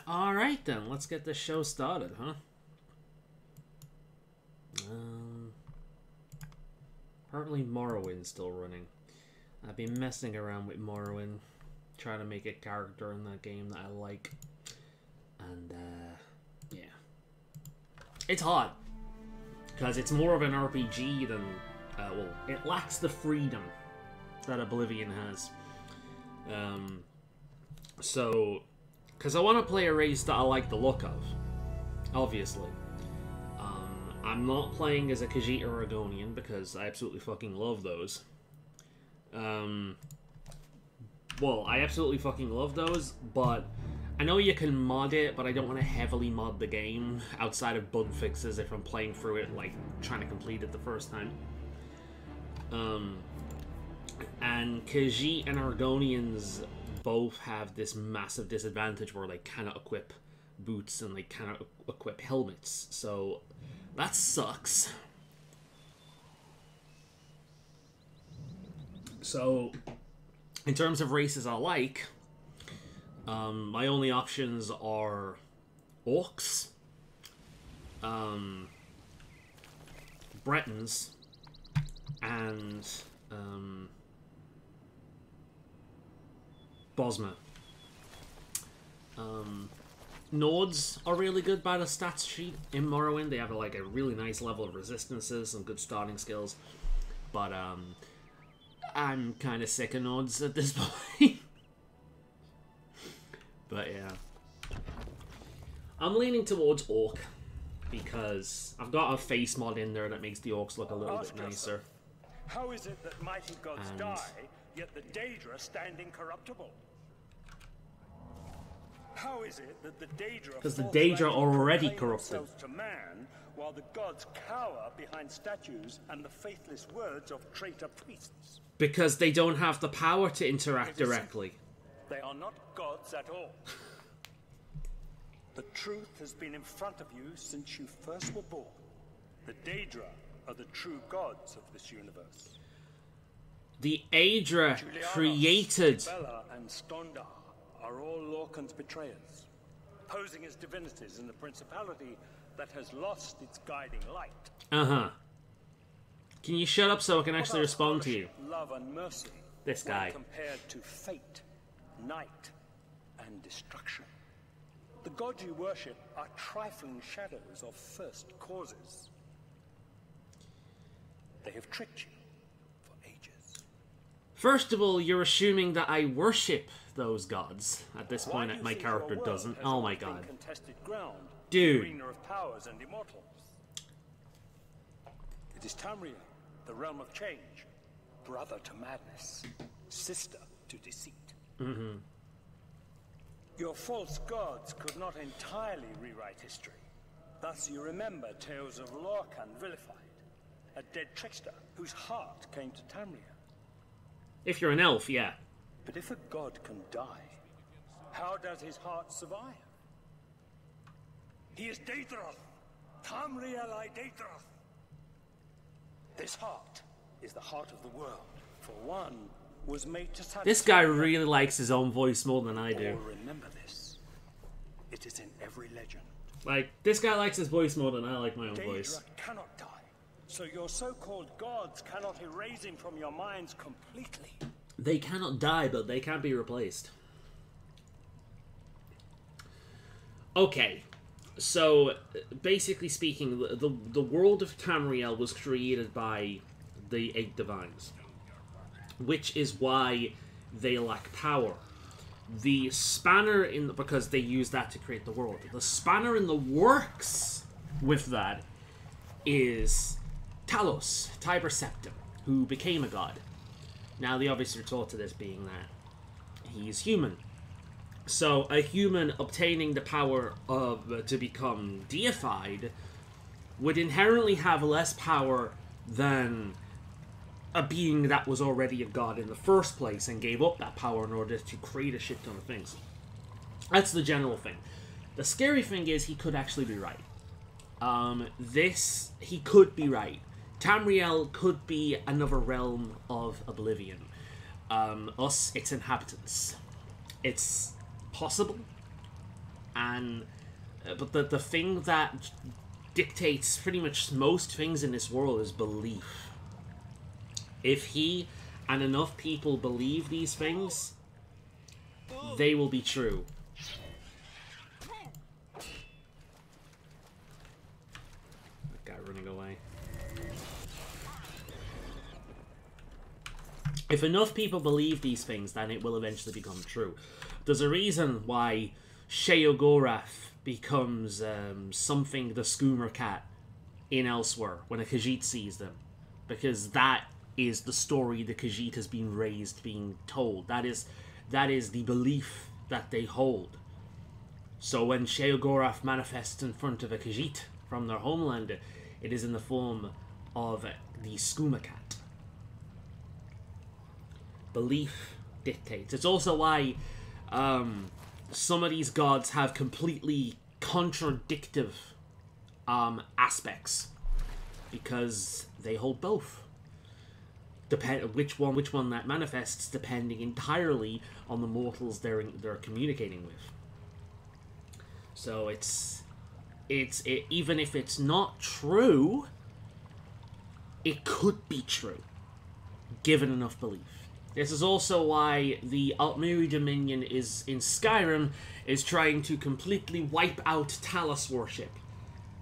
Alright then, let's get this show started, huh? Apparently Morrowind's still running. I've been messing around with Morrowind, trying to make a character in that game that I like. And, yeah. It's hard. Because it's more of an RPG than... well, it lacks the freedom that Oblivion has. So... Because I want to play a race that I like the look of. Obviously. I'm not playing as a Khajiit or Argonian because I absolutely fucking love those. Well, I absolutely fucking love those, but I know you can mod it, but I don't want to heavily mod the game outside of bug fixes if I'm playing through it, like, trying to complete it the first time. And Khajiit and Argonians both have this massive disadvantage where they cannot equip boots and they cannot equip helmets, so that sucks. So, in terms of races I like, my only options are Orcs, Bretons, and Bosma. Nords are really good by the stats sheet in Morrowind. They have like a really nice level of resistances and good starting skills. But I'm kind of sick of Nords at this point. But yeah. I'm leaning towards Orc because I've got a face mod in there that makes the Orcs look a little bit nicer. How is it that mighty gods die, yet the Daedra stand incorruptible? How is it that the Daedra... Because the Daedra are already corrupted. ...to man, while the gods cower behind statues and the faithless words of traitor priests? Because they don't have the power to interact directly. They are not gods at all. The truth has been in front of you since you first were born. The Daedra are the true gods of this universe. The Aedra created... Bella and Stondar are all Lorcan's betrayers, posing as divinities in the principality that has lost its guiding light. Uh-huh. Can you shut up so I can actually respond to you? Love and mercy. This guy. Compared to fate, night, and destruction. The gods you worship are trifling shadows of first causes. They have tricked you for ages. First of all, you're assuming that I worship those gods. At this point, my character doesn't. Oh my god. Ground, dude. Arena of powers and immortals. It is Tamriel, the realm of change, brother to madness, sister to deceit. Mm-hmm. Your false gods could not entirely rewrite history. Thus you remember tales of Lorcan vilified, a dead trickster whose heart came to Tamriel. If you're an elf, yeah. But if a god can die, how does his heart survive? He is Daedroth, Tamriel I Daedroth. This heart is the heart of the world, for one was made to satisfy. This guy really likes his own voice more than I do. Remember this. It is in every legend. Like, this guy likes his voice more than I like my own voice. Daedra cannot die, so your so-called gods cannot erase him from your minds completely. They cannot die, but they can be replaced. Okay, so basically speaking, the world of Tamriel was created by the 8 Divines, which is why they lack power. The spanner in the, because they use that to create the world. The spanner in the works with that is Talos, Tiber Septim, who became a god. Now, the obvious retort to this being that he's human. So, a human obtaining the power of to become deified would inherently have less power than a being that was already a god in the first place and gave up that power in order to create a shit ton of things. That's the general thing. The scary thing is he could actually be right. He could be right. Tamriel could be another realm of Oblivion. Its inhabitants. It's possible. And but the thing that dictates pretty much most things in this world is belief. If he and enough people believe these things, they will be true. That guy running away. If enough people believe these things, then it will eventually become true. There's a reason why Sheogorath becomes something the Skoomer Cat in Elsewhere when a Khajiit sees them. Because that is the story the Khajiit has been raised being told. That is the belief that they hold. So when Sheogorath manifests in front of a Khajiit from their homeland, it is in the form of the Skoomer Cat. Belief dictates. It's also why some of these gods have completely contradictive aspects, because they hold both. Which one that manifests depending entirely on the mortals they're communicating with. So it's even if it's not true, it could be true given enough belief. This is also why the Altmiri Dominion in Skyrim is trying to completely wipe out Talos worship.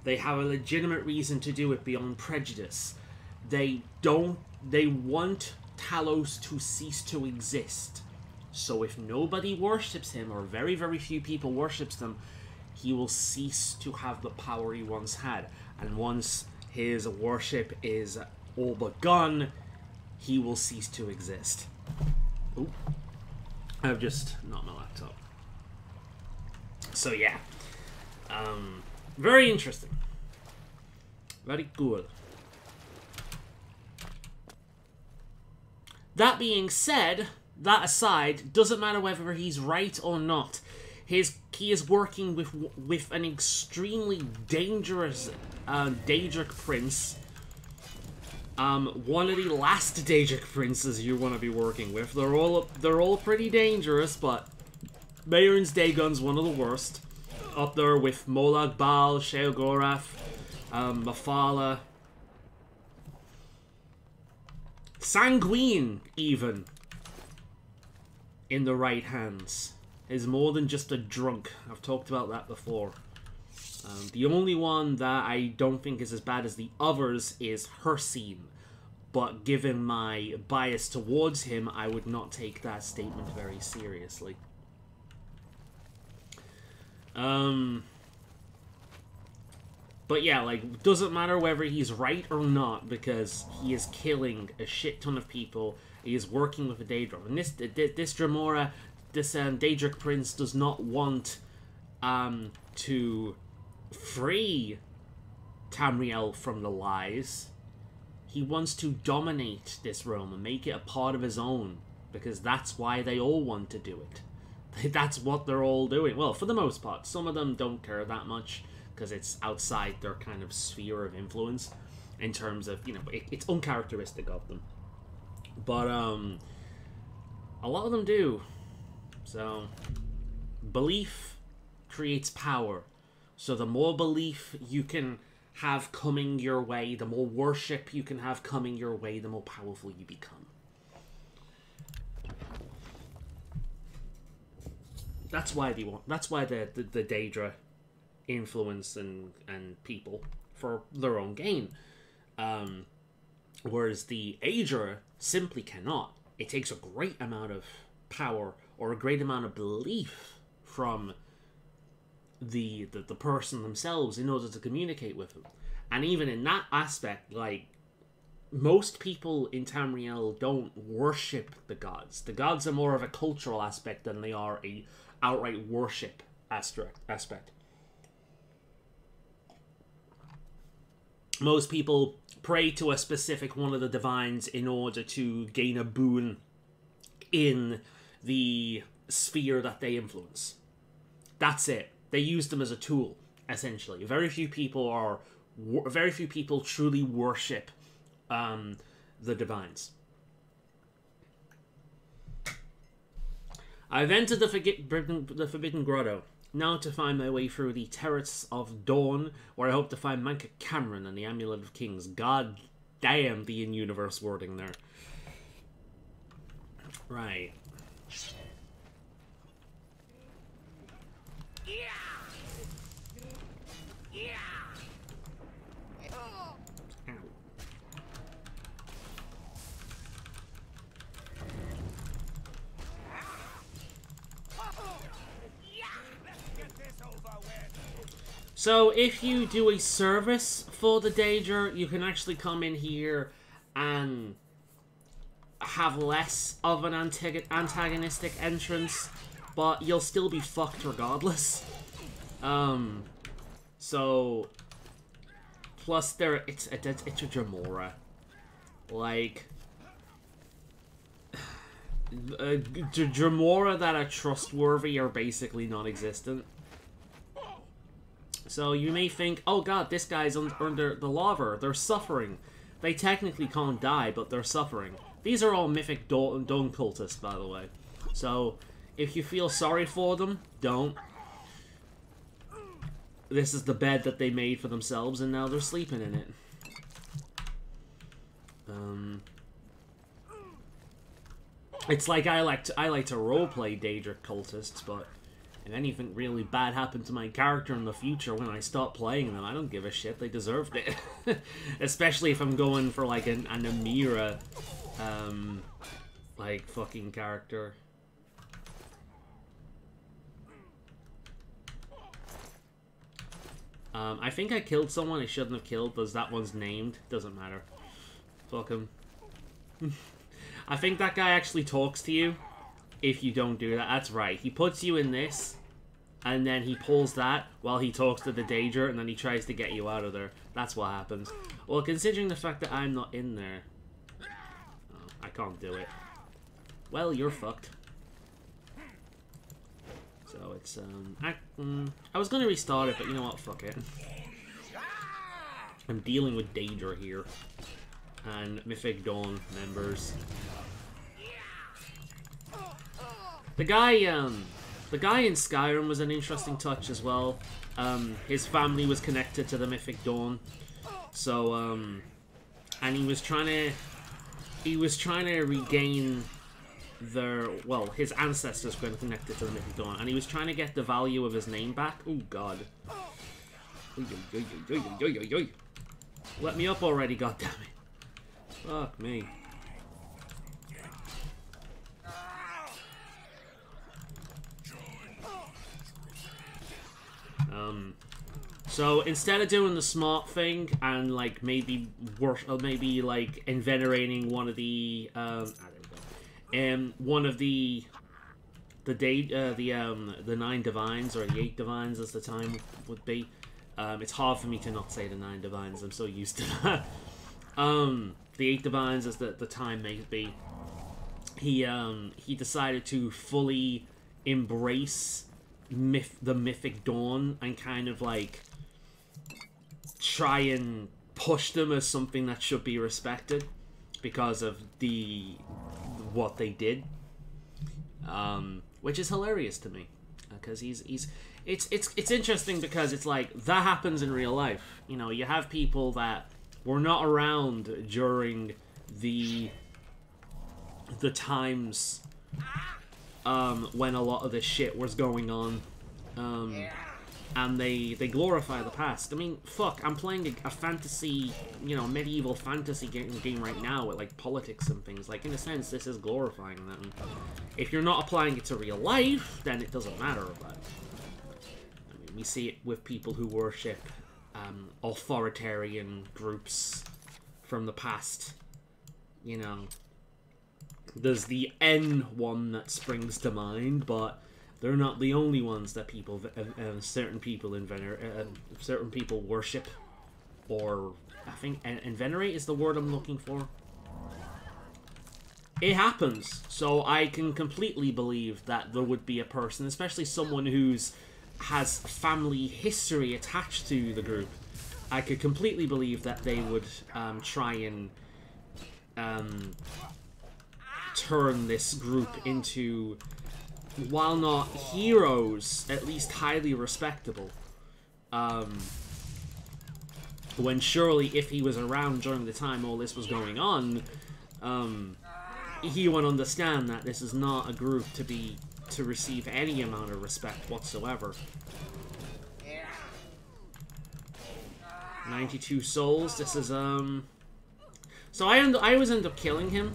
They have a legitimate reason to do it beyond prejudice. They want Talos to cease to exist. So if nobody worships him, or very, very few people worships them, he will cease to have the power he once had. And once his worship is all but gone, he will cease to exist. Ooh. I've just knocked my laptop. So yeah. Very interesting. Very cool. That being said, that aside, doesn't matter whether he's right or not. He is working with an extremely dangerous Daedric prince. One of the last Daedric princes you want to be working with. They're all pretty dangerous, but Mehrunes Dagon's one of the worst. Up there with Molag Bal, Sheogorath, Mafala, Sanguine, even in the right hands, is more than just a drunk. I've talked about that before. The only one that I don't think is as bad as the others is Hircine, but given my bias towards him, I would not take that statement very seriously. But yeah, like, doesn't matter whether he's right or not, because he is killing a shit ton of people. He is working with a Daedra. And this Dremora, this Daedric prince does not want to free Tamriel from the lies. He wants to dominate this realm and make it a part of his own, because that's why they all want to do it. That's what they're all doing. Well, for the most part. Some of them don't care that much, because it's outside their kind of sphere of influence, in terms of, you know, it's uncharacteristic of them. But, a lot of them do. So, belief creates power. So the more belief you can have coming your way, the more worship you can have coming your way, the more powerful you become. That's why they want. That's why the Daedra influence and people for their own gain, whereas the Aedra simply cannot. It takes a great amount of power or a great amount of belief from the person themselves in order to communicate with them. And even in that aspect, like, most people in Tamriel don't worship the gods. The gods are more of a cultural aspect than they are a outright worship aspect. Most people pray to a specific one of the divines in order to gain a boon in the sphere that they influence. That's it. They use them as a tool, essentially. Very few people truly worship the divines. I've entered the Forbidden Grotto. Now to find my way through the Terrace of Dawn, where I hope to find Manka Cameron and the Amulet of Kings. God damn the in-universe wording there. Right. So if you do a service for the Dager, you can actually come in here and have less of an antagonistic entrance, but you'll still be fucked regardless. So plus it's a Jamora. Like Jamora that are trustworthy are basically non-existent. So you may think, oh god, this guy's under the lava, they're suffering. They technically can't die, but they're suffering. These are all Mythic Dawn cultists, by the way. So, if you feel sorry for them, don't. This is the bed that they made for themselves, and now they're sleeping in it. It's like I like to roleplay Daedric cultists, but if anything really bad happened to my character in the future when I stop playing them, I don't give a shit. They deserved it. Especially if I'm going for like an Amira, like fucking character. I think I killed someone I shouldn't have killed, because that one's named. Doesn't matter. Fuck him. I think that guy actually talks to you if you don't do that. That's right. He puts you in this, and then he pulls that while he talks to the Dager, and then he tries to get you out of there. That's what happens. Well, considering the fact that I'm not in there... Oh, I can't do it. Well, you're fucked. So it's, I was gonna restart it, but you know what? Fuck it. I'm dealing with Daedra here. And Mythic Dawn members. The guy in Skyrim was an interesting touch as well. His family was connected to the Mythic Dawn. So, and he was trying to regain his ancestors were connected to the Mythic Dawn, and he was trying to get the value of his name back. Oh god. Let me up already, goddammit. Fuck me. So instead of doing the smart thing and like maybe like invenerating one of the one of the 9 divines, or the 8 divines as the time would be. It's hard for me to not say the 9 divines. I'm so used to that. The 8 divines as the time may be. He decided to fully embrace the Mythic Dawn and kind of like try and push them as something that should be respected because of what they did, which is hilarious to me, because it's interesting because it's like that happens in real life. You know, you have people that were not around during the times when a lot of this shit was going on, and they glorify the past. I mean, fuck, I'm playing a fantasy, you know, medieval fantasy game right now with like politics and things. Like, in a sense, this is glorifying that. And if you're not applying it to real life, then it doesn't matter. But I mean, we see it with people who worship authoritarian groups from the past. You know, there's the N one that springs to mind, but they're not the only ones that certain people worship, or I think and venerate is the word I'm looking for. It happens, so I can completely believe that there would be a person, especially someone has family history attached to the group. I could completely believe that they would try and turn this group into while not heroes, at least highly respectable. When surely, if he was around during the time all this was going on, he would understand that this is not a group to receive any amount of respect whatsoever. 92 souls. This is So I always end up killing him.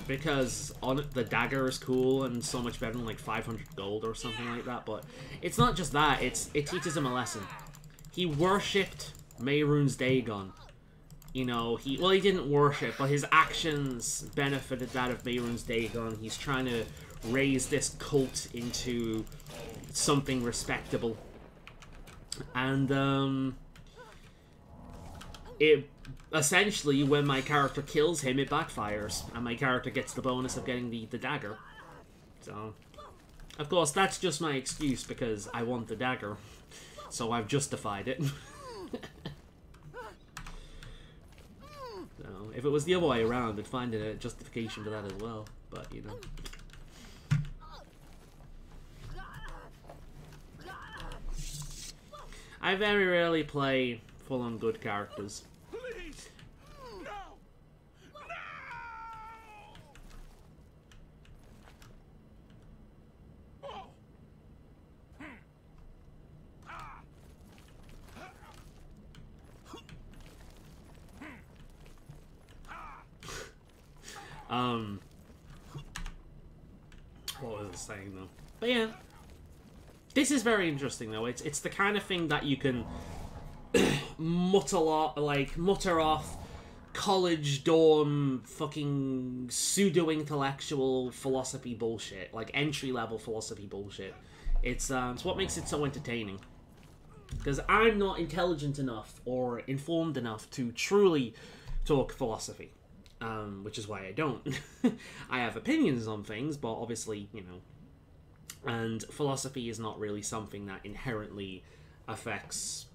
Because the dagger is cool and so much better than like 500 gold or something like that. But it's not just that. It teaches him a lesson. He worshipped Mehrunes Dagon. You know, he didn't worship, but his actions benefited that of Mehrunes Dagon. He's trying to raise this cult into something respectable. And, it essentially, when my character kills him, it backfires, and my character gets the bonus of getting the dagger. So, of course, that's just my excuse, because I want the dagger. So I've justified it. So, if it was the other way around, I'd find a justification for that as well. But, you know. I very rarely play full-on good characters. Please! No! What was I saying though? But yeah, this is very interesting though. It's the kind of thing that you can mutter off college dorm fucking pseudo-intellectual philosophy bullshit, like entry-level philosophy bullshit. It's what makes it so entertaining. Because I'm not intelligent enough or informed enough to truly talk philosophy. Which is why I don't. I have opinions on things, but obviously, you know. And philosophy is not really something that inherently affects,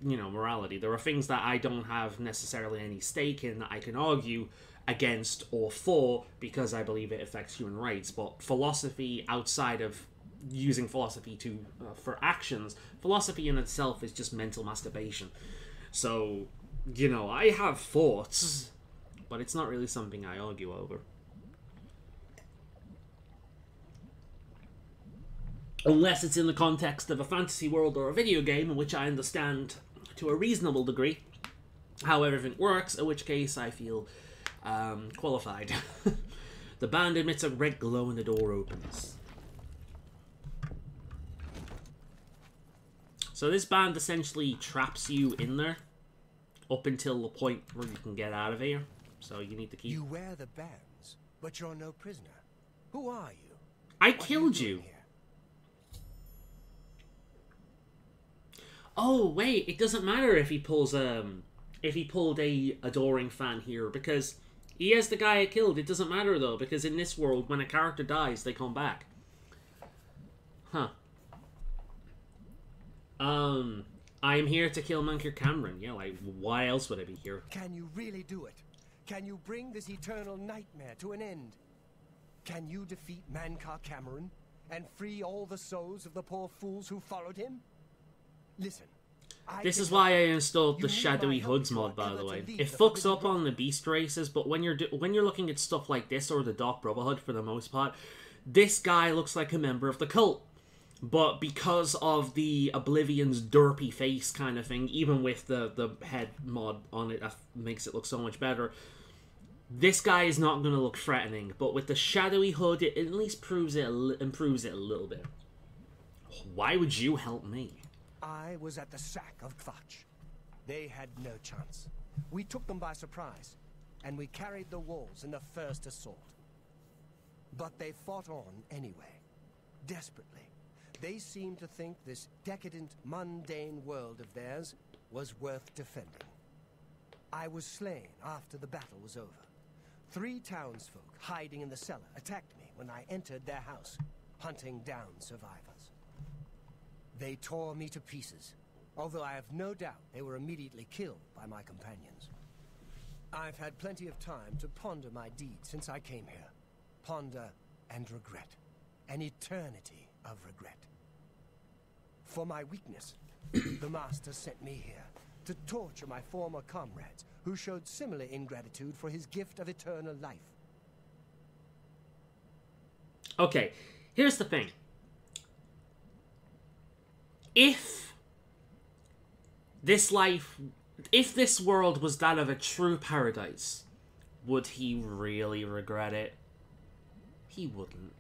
you know, morality. There are things that I don't have necessarily any stake in that I can argue against or for because I believe it affects human rights. But philosophy, outside of using philosophy to for actions, philosophy in itself is just mental masturbation. So, you know, I have thoughts, but it's not really something I argue over. Unless it's in the context of a fantasy world or a video game, in which I understand to a reasonable degree how everything works, in which case I feel qualified. The band emits a red glow and the door opens. So this band essentially traps you in there up until the point where you can get out of here. So you need to keep... You wear the bands, but you're no prisoner. Who are you? I killed you. Oh wait, it doesn't matter if he pulls if he pulled a adoring fan here, because he is the guy I killed. It doesn't matter though, because in this world, when a character dies, they come back. Huh. I am here to kill Mankar Cameron. Yeah, like, why else would I be here? Can you really do it? Can you bring this eternal nightmare to an end? Can you defeat Mankar Cameron and free all the souls of the poor fools who followed him? Listen. This is why I installed the Shadowy Hoods mod, by the way. It fucks up on the beast races, but when you're looking at stuff like this, or the Dark Brotherhood for the most part, this guy looks like a member of the cult. But because of the Oblivion's derpy face kind of thing, even with the head mod on it, that makes it look so much better. This guy is not going to look threatening, but with the Shadowy Hood, it at least improves it a little bit. Why would you help me? I was at the sack of Kvatch. They had no chance. We took them by surprise, and we carried the walls in the first assault. But they fought on anyway, desperately. They seemed to think this decadent, mundane world of theirs was worth defending. I was slain after the battle was over. 3 townsfolk hiding in the cellar attacked me when I entered their house, hunting down survivors. They tore me to pieces, although I have no doubt they were immediately killed by my companions. I've had plenty of time to ponder my deeds since I came here. Ponder and regret. An eternity of regret. For my weakness, the Master sent me here to torture my former comrades who showed similar ingratitude for his gift of eternal life. Okay, here's the thing. If this world was that of a true paradise, would he really regret it? He wouldn't.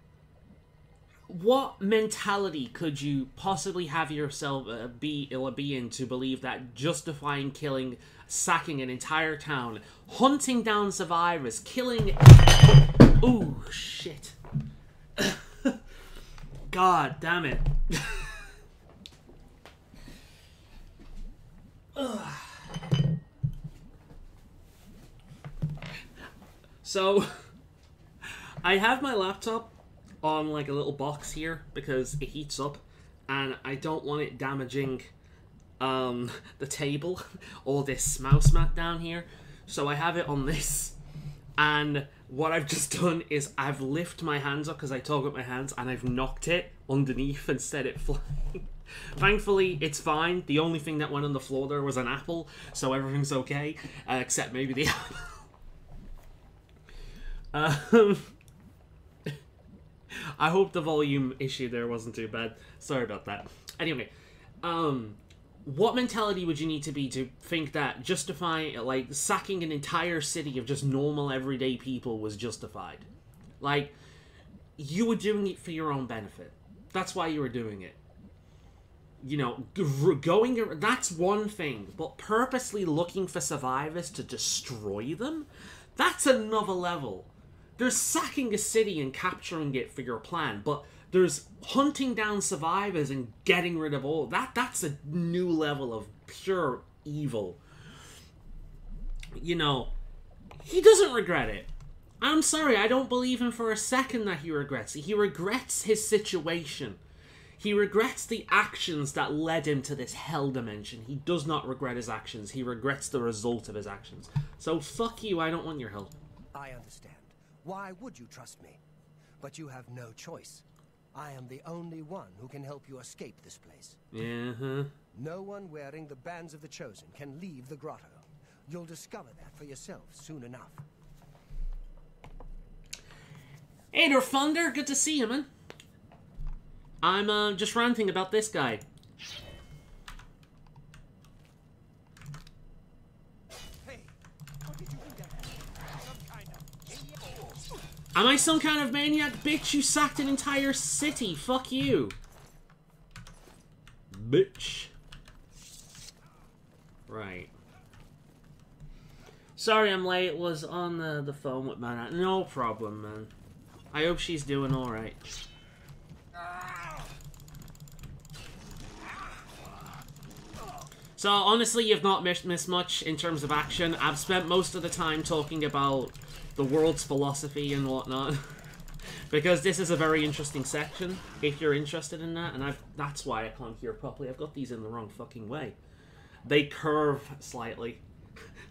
What mentality could you possibly have yourself be in to believe that justifying killing, sacking an entire town, hunting down survivors, killing... Ooh, shit. God damn it. So, I have my laptop on like a little box here because it heats up and I don't want it damaging the table or this mouse mat down here, so I have it on this. And what I've just done is I've lifted my hands up because I talk with my hands and I've knocked it underneath and set it flying. Thankfully it's fine. The only thing that went on the floor there was an apple, so everything's okay, except maybe the apple. I hope the volume issue there wasn't too bad. Sorry about that. Anyway, what mentality would you need to be to think that justifying, like, sacking an entire city of just normal, everyday people was justified? Like, you were doing it for your own benefit. That's why you were doing it. You know, that's one thing. But purposely looking for survivors to destroy them? That's another level. There's sacking a city and capturing it for your plan, but there's hunting down survivors and getting rid of all that's a new level of pure evil. You know, he doesn't regret it. I'm sorry, I don't believe him for a second that he regrets it. He regrets his situation. He regrets the actions that led him to this hell dimension. He does not regret his actions. He regrets the result of his actions. So fuck you, I don't want your help. I understand. Why would you trust me? But you have no choice. I am the only one who can help you escape this place. Uh-huh. No one wearing the bands of the Chosen can leave the grotto. You'll discover that for yourself soon enough. Hey there, Thunder. Good to see you, man. I'm just ranting about this guy. Am I some kind of maniac? Bitch, you sacked an entire city. Fuck you. Bitch. Right. Sorry I'm late. Was on the phone with my... No problem, man. I hope she's doing alright. So, honestly, you've not missed much in terms of action. I've spent most of the time talking about the world's philosophy and whatnot. Because this is a very interesting section, if you're interested in that. And that's why I can't hear properly. I've got these in the wrong fucking way. They curve slightly.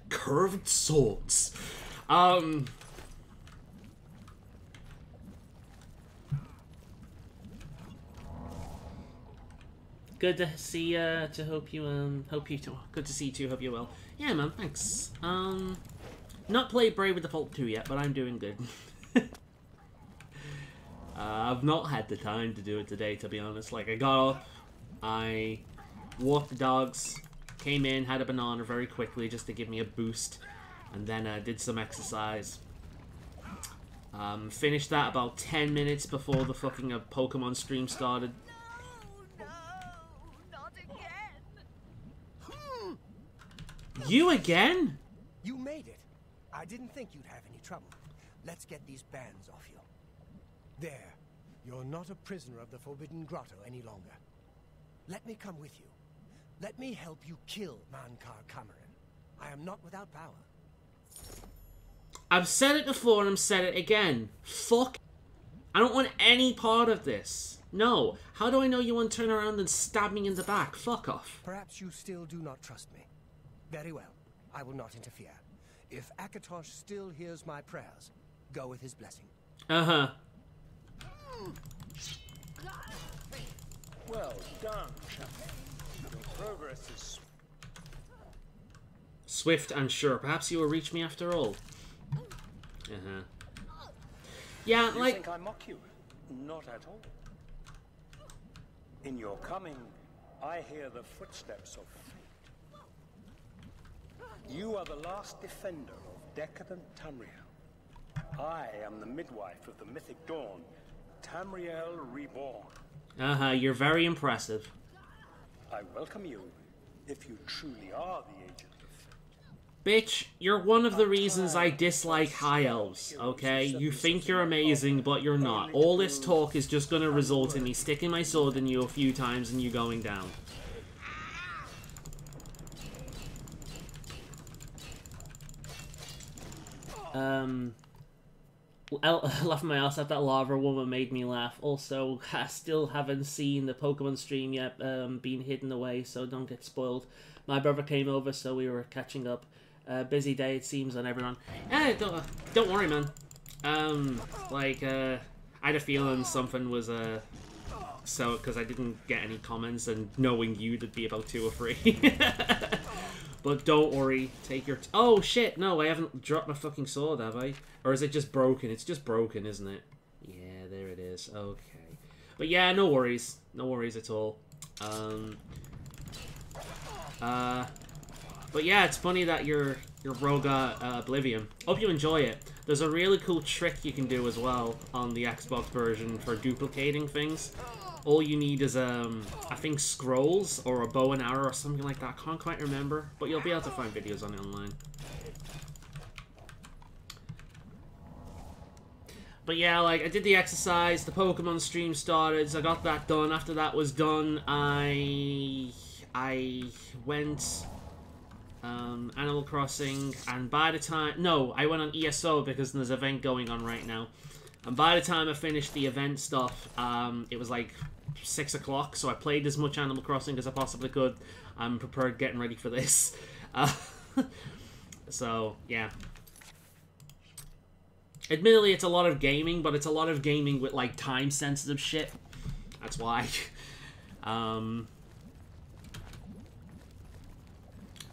Curved swords. Good to see to hope you good to see you too, hope you're well. Yeah man, thanks. Not played Brave Default 2 yet, but I'm doing good. I've not had the time to do it today, to be honest. Like, I got up, I walked the dogs, came in, had a banana very quickly just to give me a boost, and then did some exercise. Finished that about 10 minutes before the fucking Pokemon stream started. You again? You made it. I didn't think you'd have any trouble. Let's get these bands off you. There. You're not a prisoner of the Forbidden Grotto any longer. Let me come with you. Let me help you kill Mankar Cameron. I am not without power. I've said it before and I'm said it again. Fuck. I don't want any part of this. No. How do I know you won't turn around and stab me in the back? Fuck off. Perhaps you still do not trust me. Very well. I will not interfere. If Akatosh still hears my prayers, go with his blessing. Uh-huh. Well done, champion. Your progress is swift and sure. Perhaps you will reach me after all. Yeah, you like... think I mock you? Not at all. In your coming, I hear the footsteps of fate. You are the last defender of decadent Tamriel. I am the midwife of the mythic dawn, Tamriel Reborn. You're very impressive. I welcome you, if you truly are the agent of fate. Bitch, you're one of the reasons I dislike high elves, okay? You think you're amazing, but you're not. All this talk is just gonna result in me sticking my sword in you a few times and you going down. Laughing my ass at that lava woman made me laugh. Also, I still haven't seen the Pokemon stream yet, being hidden away, so don't get spoiled. My brother came over, so we were catching up. Busy day, it seems, on everyone. Don't worry, man. I had a feeling something was, so, because I didn't get any comments, and knowing you, there'd be about 2 or 3. But don't worry, take your... oh, shit, no, I haven't dropped my fucking sword, have I? Or is it just broken? It's just broken, isn't it? Yeah, there it is. Okay. But yeah, no worries. No worries at all. But yeah, it's funny that your bro got Oblivion. Hope you enjoy it. There's a really cool trick you can do as well on the Xbox version for duplicating things. All you need is, I think, scrolls or a bow and arrow or something like that. I can't quite remember, but you'll be able to find videos on it online. But yeah, like, I did the exercise, the Pokemon stream started, so I got that done. After that was done, I went... Animal Crossing, and by the time... no, I went on ESO because there's an event going on right now. And by the time I finished the event stuff, it was like 6 o'clock, so I played as much Animal Crossing as I possibly could. I'm prepared getting ready for this. So, yeah. Admittedly, it's a lot of gaming, but it's a lot of gaming with, like, time-sensitive shit. That's why.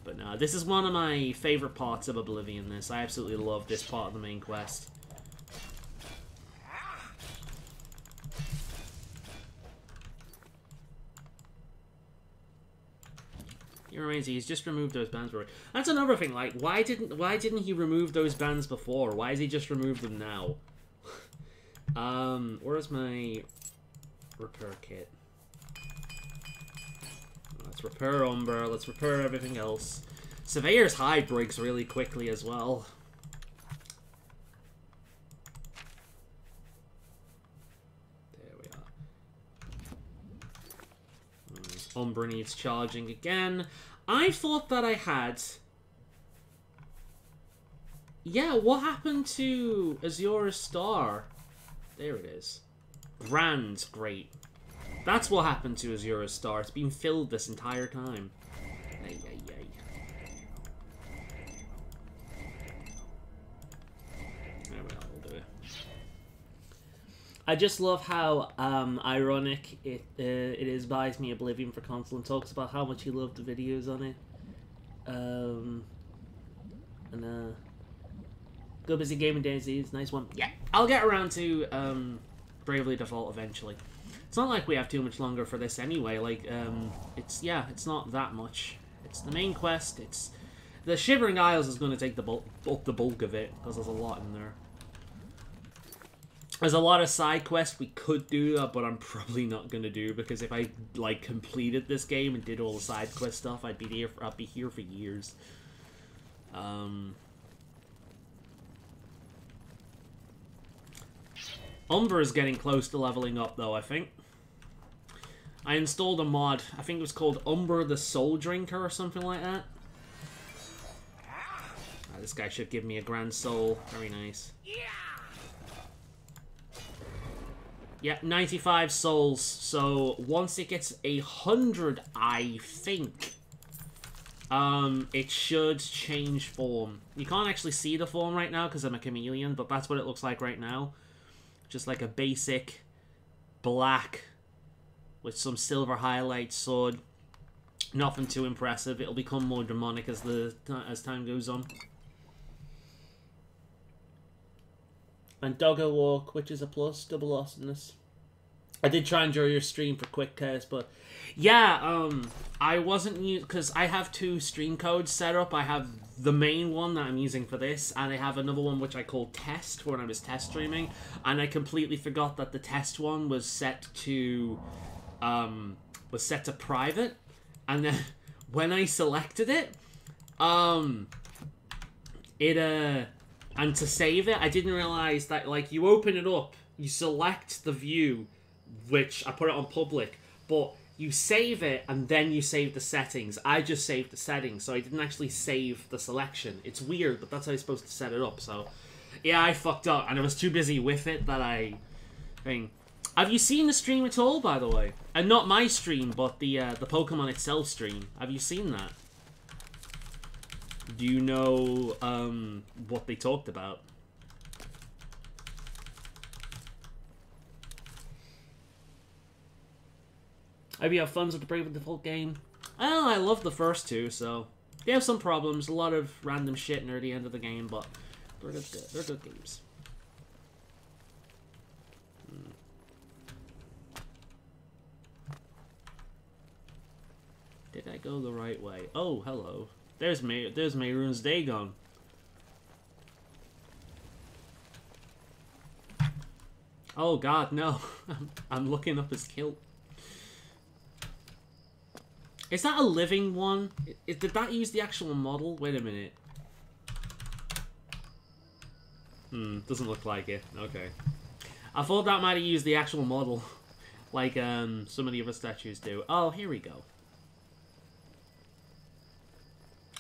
But no, this is one of my favorite parts of Oblivion, this. I absolutely love this part of the main quest. He remains. He's just removed those bands. That's another thing. Like, why didn't he remove those bands before? Why has he just removed them now? Where's my repair kit? Let's repair Umber. Let's repair everything else. Surveyor's Hide breaks really quickly as well. There we are. Umber needs charging again. I thought that I had... yeah, what happened to Azura's Star? There it is. Rand, great. That's what happened to Azura's Star. It's been filled this entire time. Ay, ay, ay. There we are, we'll do it. I just love how ironic it is. Buys me Oblivion for console and talks about how much he loved the videos on it. Go Busy Gaming Daisies, nice one. Yeah, I'll get around to Bravely Default eventually. It's not like we have too much longer for this anyway. Like, it's not that much. It's the main quest. It's the Shivering Isles is going to take the bulk of it because there's a lot in there. There's a lot of side quests we could do, but I'm probably not going to do because if I like completed this game and did all the side quest stuff, I'd be here for years. Umber is getting close to leveling up, though, I think. I installed a mod. I think it was called Umber the Soul Drinker or something like that. This guy should give me a Grand Soul. Very nice. Yeah, 95 souls. So once it gets 100, I think, it should change form. You can't actually see the form right now because I'm a chameleon, but that's what it looks like right now. Just like a basic black with some silver highlights sword. Nothing too impressive. It'll become more demonic as time goes on. And Doggo Walk, which is a plus, double awesomeness. I did try and enjoy your stream for quick test, but yeah, I wasn't because I have 2 stream codes set up. I have the main one that I'm using for this, and I have another one which I call test when I was test streaming, and I completely forgot that the test one was set to private, and then when I selected it, and to save it, I didn't realize that, like, you open it up, you select the view, which I put it on public, but you save it and then you save the settings. I just saved the settings, so I didn't actually save the selection. It's weird, but that's how you're supposed to set it up. So yeah, I fucked up, and I was too busy with it that I think. Have you seen the stream at all, by the way? And not my stream, but the Pokemon itself stream. Have you seen that? Do you know what they talked about? Have you had fun with the Brave Default game? Well, I love the first 2, so they have some problems, a lot of random shit near the end of the game, but they're good games. Did I go the right way? Oh, hello. There's Mehrunes Dagon. Oh god, no. I'm looking up his kilt. Is that a living one? Did that use the actual model? Wait a minute. Doesn't look like it. Okay. I thought that might have used the actual model. Like some of the other statues do. Oh, here we go.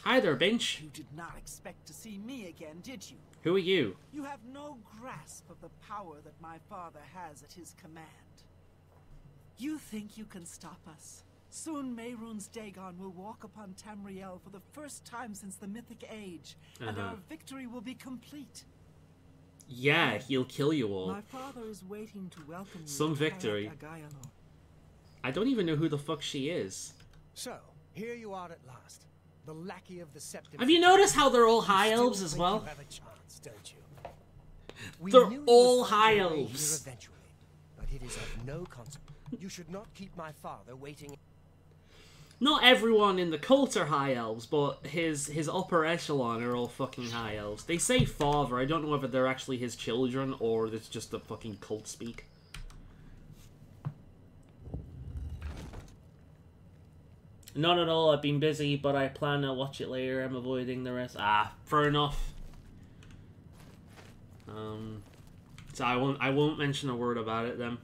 Hi there, Binch. You did not expect to see me again, did you? Who are you? You have no grasp of the power that my father has at his command. You think you can stop us? Soon Mehrunes Dagon will walk upon Tamriel for the first time since the Mythic Age, and our victory will be complete. Yeah, he'll kill you all. My father is waiting to welcome you. Some victory. I don't even know who the fuck she is. So, here you are at last. The lackey of the Septim. Have you noticed how they're all high elves as well? You have a chance, don't you? They're all high elves. Eventually, but it is of no consequence. You should not keep my father waiting. Not everyone in the cult are high elves, but his upper echelon are all fucking high elves. They say father. I don't know whether they're actually his children or it's just the fucking cult speak. Not at all. I've been busy, but I plan to watch it later. I'm avoiding the rest. Ah, fair enough. So I won't mention a word about it then.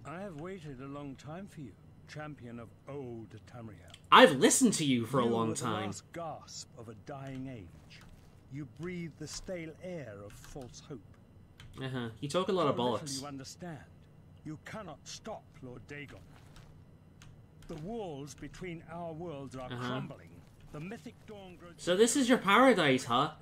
I have waited a long time for you, champion of old Tamriel. I've listened to you for a long You time. were the last gasp of a dying age. You breathe the stale air of false hope. You talk a lot of How little bollocks. you understand. You cannot stop Lord Dagon. The walls between our worlds are crumbling. The mythic dawn grows. So this is your paradise, huh?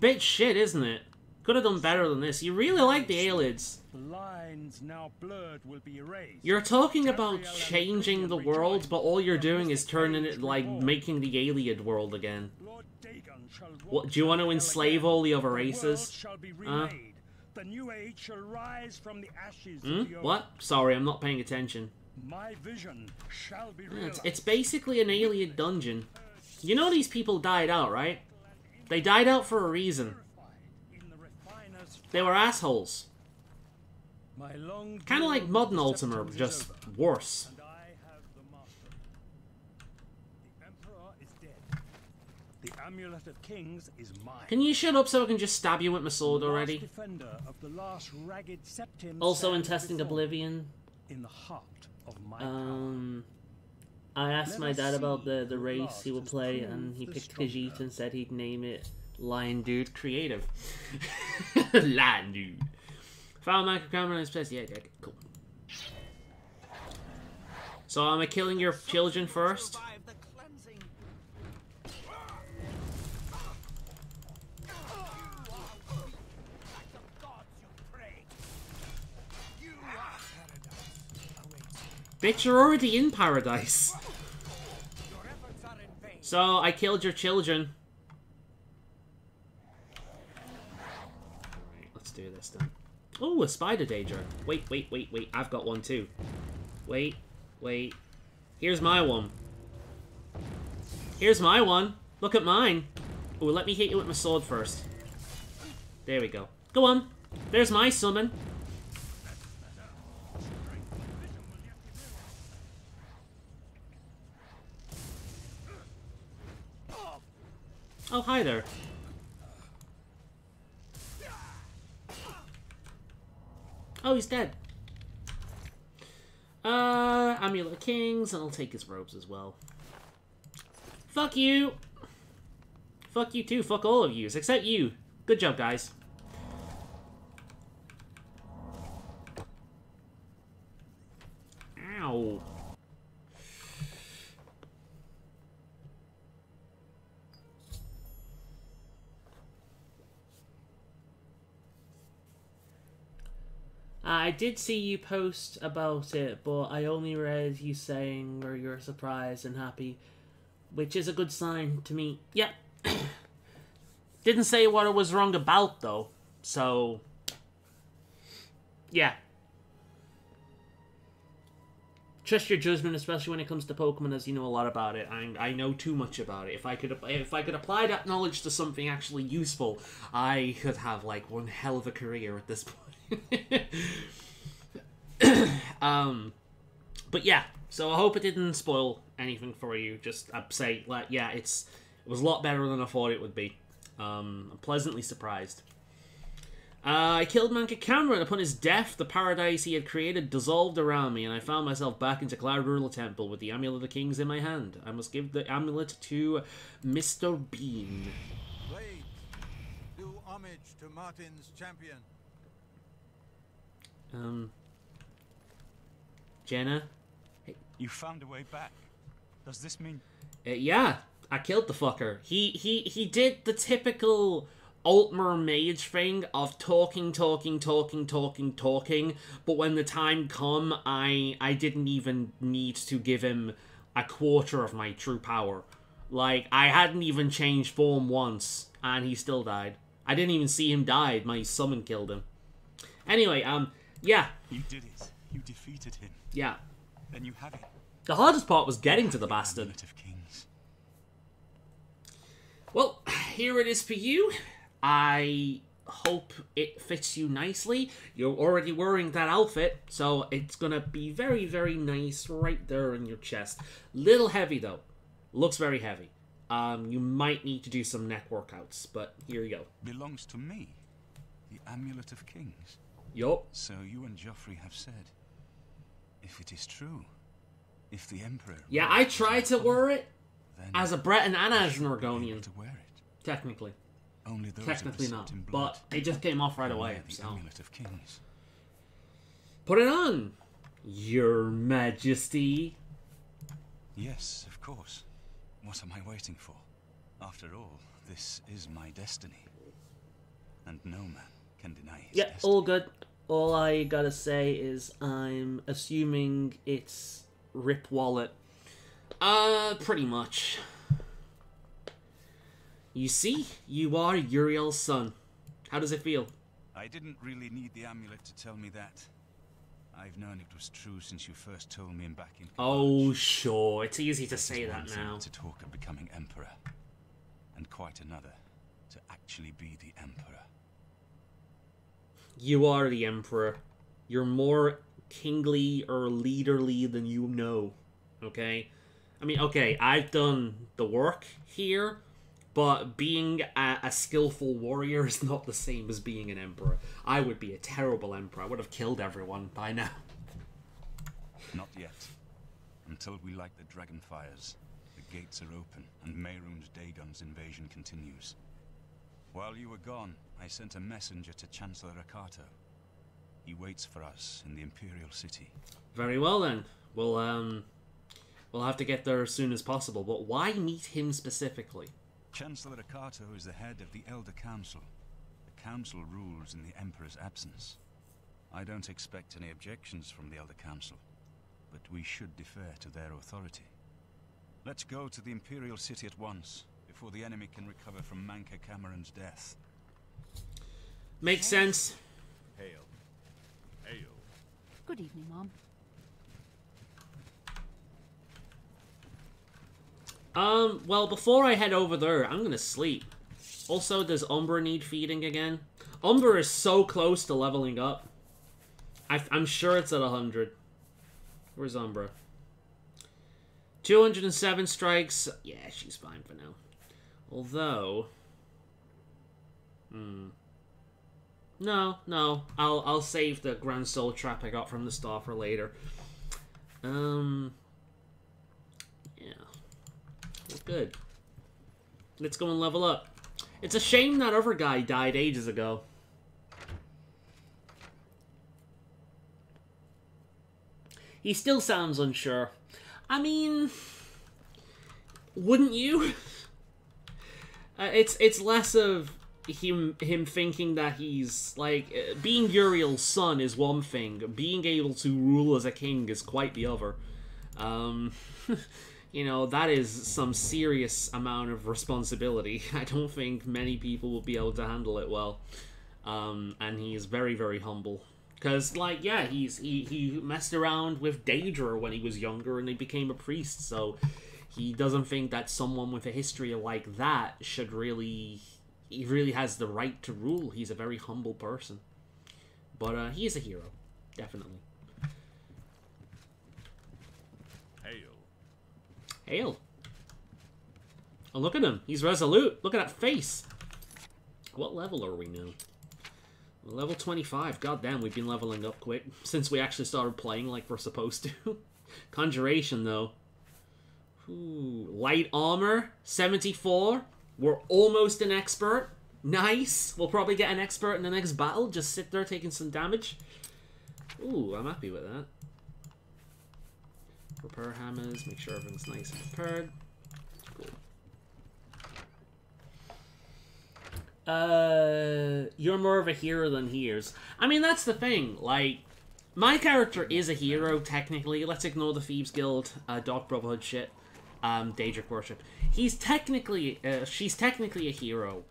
Bit shit, isn't it? Could have done better than this. You really like the Aelids. The lines now blurred will be erased. You're talking about changing the world, but all you're doing is turning it, like, making the Aelid world again. Lord Dagon shall What, do you want to enslave all the other races? The world shall be remade. The new age shall rise from the ashes of the old. What? Sorry, I'm not paying attention. My vision shall be realized. It's basically an Aelid dungeon. You know these people died out, right? They died out for a reason. They were assholes. Kind of like modern Ultima, just worse. And I have the master. The Emperor is dead. The Amulet of Kings is mine. Can you shut up so I can just stab you with my sword already? Defender of the last ragged Septim Also in stands testing before Oblivion. in the heart of my power. I asked my Let us dad about see the who race last he would has play, proved and he the picked Khajiit stronger. and said he'd name it Lion Dude Creative. Lion Dude. Found Michael Cameron is best. Yeah, cool. So am I killing your children first? Survive the cleansing. Bitch, you're already in paradise. So, I killed your children. Alright, let's do this then. Oh, a spider danger. Wait. I've got one too. Wait. Here's my one. Here's my one. Look at mine. Oh, let me hit you with my sword first. There we go. Go on. There's my summon. Oh, hi there. Oh, he's dead. Amulet of Kings, and I'll take his robes as well. Fuck you! Fuck you too, fuck all of yous, except you. Good job, guys. Ow. I did see you post about it, but I only read you saying or you're surprised and happy, which is a good sign to me. Yep. Didn't say what it was wrong about, though, so... yeah. Trust your judgment, especially when it comes to Pokemon, as you know a lot about it. I know too much about it. If I could apply that knowledge to something actually useful, I could have, like, one hell of a career at this point. But yeah, so I hope it didn't spoil anything for you. Just I'd say, like, yeah, it was a lot better than I thought it would be. I'm pleasantly surprised. I killed Manka Cameron. Upon his death, the paradise he had created dissolved around me, and I found myself back into Cloud Ruler Temple with the Amulet of the Kings in my hand. I must give the amulet to Mr. Bean. Blade, do homage to Martin's champion. Jenna? You found a way back. Does this mean... yeah, I killed the fucker. He did the typical Altmer mage thing of talking, but when the time come, I didn't even need to give him a quarter of my true power. Like, I hadn't even changed form once, and he still died. I didn't even see him die. My summon killed him. Anyway, yeah. You did it. You defeated him. Yeah. Then you have it. The hardest part was getting to the bastard. Amulet of Kings. Well, here it is for you. I hope it fits you nicely. You're already wearing that outfit, so it's gonna be very, very nice right there in your chest. Little heavy, though. Looks very heavy. You might need to do some neck workouts, but here you go. Belongs to me. The Amulet of Kings. Yup. So you and Joffrey have said, if it is true, if the Emperor... Yeah, I tried to wear it then as a Breton and as an I should be able Argonian. to wear it. Technically. Only those Technically of us not, in blood but it just came off right can away, wear the so... Amulet of Kings. Put it on, Your Majesty. Yes, of course. What am I waiting for? After all, this is my destiny. And no man can deny his Yeah, destiny. all good. All I gotta say is I'm assuming it's Rip Wallet. Pretty much. You see, you are Uriel's son. How does it feel? I didn't really need the amulet to tell me that. I've known it was true since you first told me back in Oh, college. sure. It's easy to It say is that one thing now. to talk of becoming emperor, and quite another to actually be the emperor. You are the Emperor. You're more kingly or leaderly than you know. Okay? I mean, okay, I've done the work here, but being a skillful warrior is not the same as being an emperor. I would be a terrible emperor. I would have killed everyone by now. Not yet. Until we light the dragon fires, the gates are open, and Mehrunes Dagon's invasion continues. While you were gone, I sent a messenger to Chancellor Akato. He waits for us in the Imperial City. Very well then. We'll have to get there as soon as possible. But why meet him specifically? Chancellor Akato is the head of the Elder Council. The Council rules in the Emperor's absence. I don't expect any objections from the Elder Council. but we should defer to their authority. Let's go to the Imperial City at once, before the enemy can recover from Manka Cameron's death. Makes sense. Hail. Hail. Good evening, Mom. Well, before I head over there, I'm gonna sleep. Also, does Umbra need feeding again? Umbra is so close to leveling up. I'm sure it's at 100. Where's Umbra? 207 strikes. Yeah, she's fine for now. Although... No. I'll save the Grand Soul Trap I got from the star for later. Yeah. Well, good. Let's go and level up. It's a shame that other guy died ages ago. He still sounds unsure. I mean... Wouldn't you? It's less of him thinking that he's like being Uriel's son is one thing. Being able to rule as a king is quite the other. You know, that is some serious amount of responsibility. I don't think many people will be able to handle it well. And he is very, very humble. Because, like, yeah, he messed around with Daedra when he was younger and he became a priest, so he doesn't think that someone with a history like that should really... He really has the right to rule. He's a very humble person. But he is a hero. Definitely. Hail. Hail. Oh, look at him. He's resolute. Look at that face. What level are we now? Level 25. God damn, we've been leveling up quick. Since we actually started playing like we're supposed to. Conjuration, though. Ooh, light armor. 74. We're almost an expert. Nice. We'll probably get an expert in the next battle. Just sit there taking some damage. Ooh, I'm happy with that. Repair hammers. Make sure everything's nice and repaired. Cool. You're more of a hero than he is. I mean, that's the thing. Like, my character is a hero, technically. Let's ignore the Thieves Guild, Dark Brotherhood shit. Daedric worship. She's technically a hero,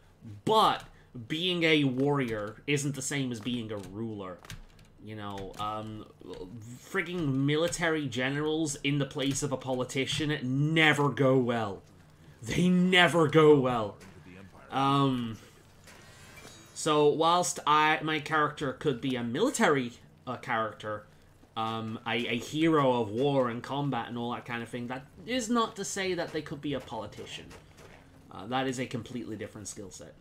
but being a warrior isn't the same as being a ruler. You know, frigging military generals in the place of a politician never go well. They never go well. So whilst my character could be a military character, a hero of war and combat and all that kind of thing, that is not to say that they could be a politician. That is a completely different skill set.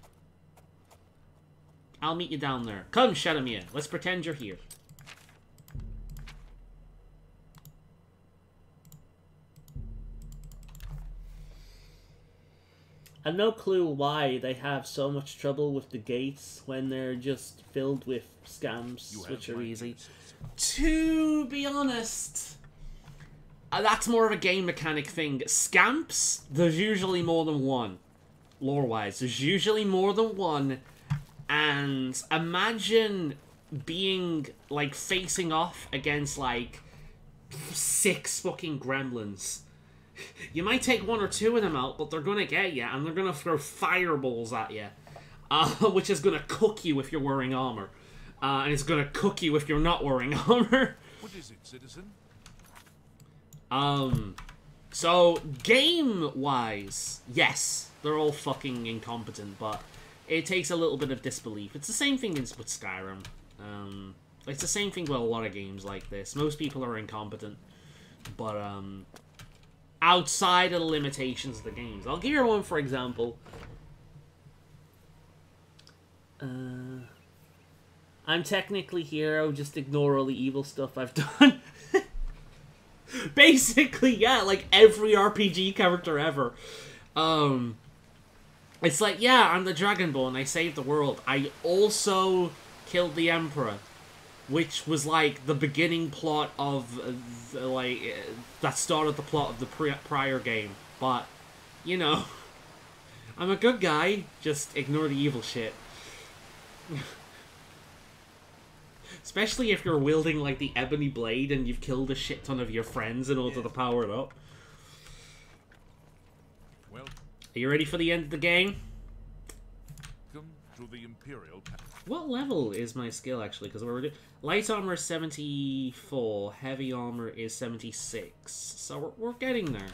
I'll meet you down there. Come, Shadowmere. Let's pretend you're here. I have no clue why they have so much trouble with the gates when they're just filled with scams, which are easy. To be honest, that's more of a game mechanic thing. Scamps, there's usually more than one. Lore-wise, there's usually more than one. And imagine being, like, facing off against, like, 6 fucking gremlins. You might take 1 or 2 of them out, but they're gonna get you, and they're gonna throw fireballs at you. Which is gonna cook you if you're wearing armor. And it's gonna cook you if you're not wearing armor. What is it, citizen? So, game-wise, yes, they're all fucking incompetent, but it takes a little bit of disbelief. It's the same thing with Skyrim. It's the same thing with a lot of games like this. Most people are incompetent, but, outside of the limitations of the games. I'll give you one, for example. I'm technically hero, just ignore all the evil stuff I've done. Basically, yeah, like every RPG character ever. It's like, yeah, I'm the Dragonborn, I saved the world. I also killed the Emperor, which was like the beginning plot of, that started the plot of the prior game. But, you know, I'm a good guy, just ignore the evil shit. Especially if you're wielding, like, the ebony blade and you've killed a shit ton of your friends in order to power it up. Well, are you ready for the end of the game? come to the Imperial Palace. What level is my skill, actually? Because we're doing... Light armor is 74, heavy armor is 76. So we're getting there.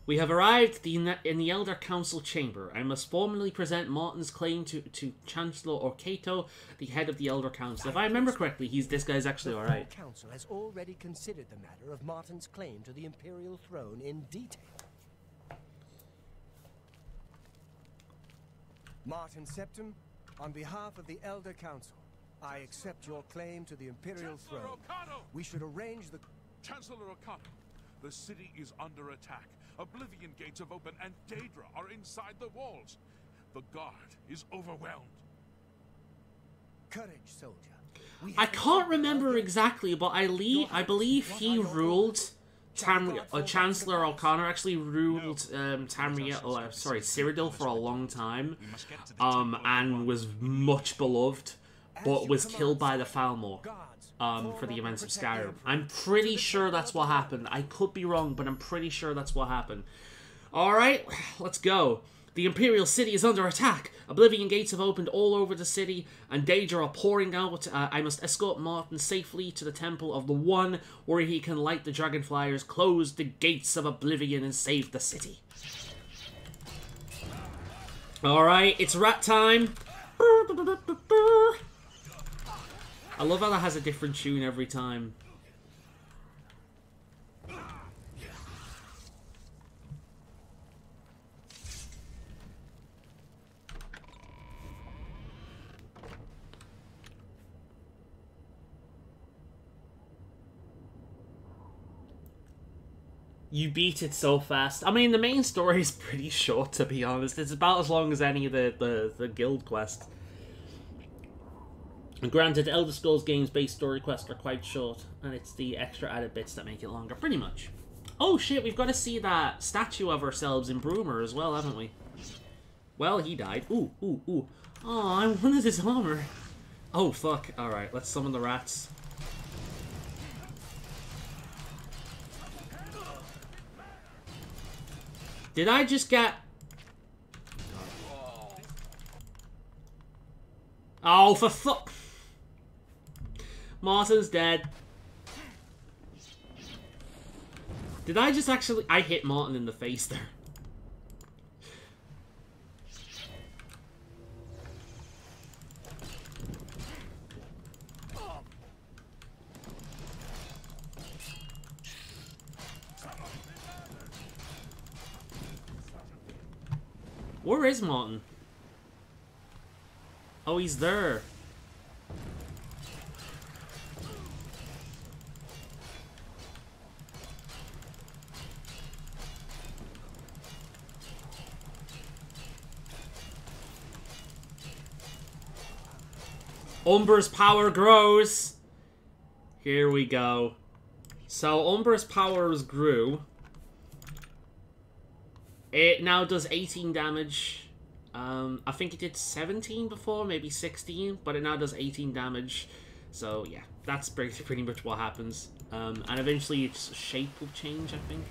We have arrived in the Elder Council chamber. I must formally present Martin's claim to Chancellor Orkato, the head of the Elder Council. If I remember correctly, this guy's actually alright. The Council has already considered the matter of Martin's claim to the Imperial throne in detail. Martin Septim, on behalf of the Elder Council, I accept your claim to the Imperial Chancellor throne. Orkato! We should arrange the... Chancellor Orkato, the city is under attack. Oblivion gates have opened and Daedra are inside the walls. The guard is overwhelmed. Courage, soldier. I can't remember exactly, but I believe he ruled... Chancellor O'Connor actually ruled Cyrodiil for a long time, and was much beloved, but was killed by the Falmor for the events of Skyrim. I'm pretty sure that's what happened. I could be wrong, but I'm pretty sure that's what happened. Alright, let's go. The Imperial City is under attack. Oblivion gates have opened all over the city, and Daedra are pouring out. I must escort Martin safely to the Temple of the One, where he can light the Dragonflyers, close the gates of Oblivion, and save the city. Alright, it's rat time. I love how that has a different tune every time. You beat it so fast. I mean, the main story is pretty short, to be honest. It's about as long as any of the guild quests. And granted, Elder Scrolls games' base story quests are quite short, and it's the extra added bits that make it longer, pretty much. Oh shit, we've got to see that statue of ourselves in Broomer as well, haven't we? Well, he died. Ooh, ooh, ooh. Oh, I wanted his armor. Oh, fuck. Alright, let's summon the rats. Did I just get... Oh, for fuck... Martin's dead. Did I just actually... I hit Martin in the face there. Where is Martin? Oh, he's there. Umber's power grows. Here we go. So Umber's powers grew. It now does 18 damage. I think it did 17 before, maybe 16, but it now does 18 damage. So yeah, that's pretty much what happens. And eventually its shape will change, I think.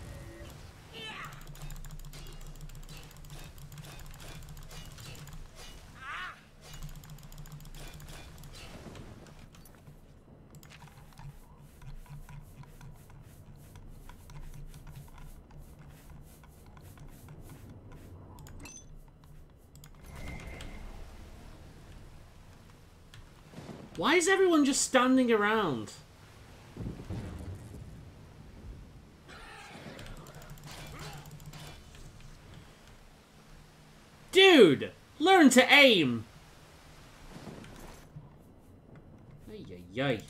Why is everyone just standing around? Dude! Learn to aim! Ay, ay, ay.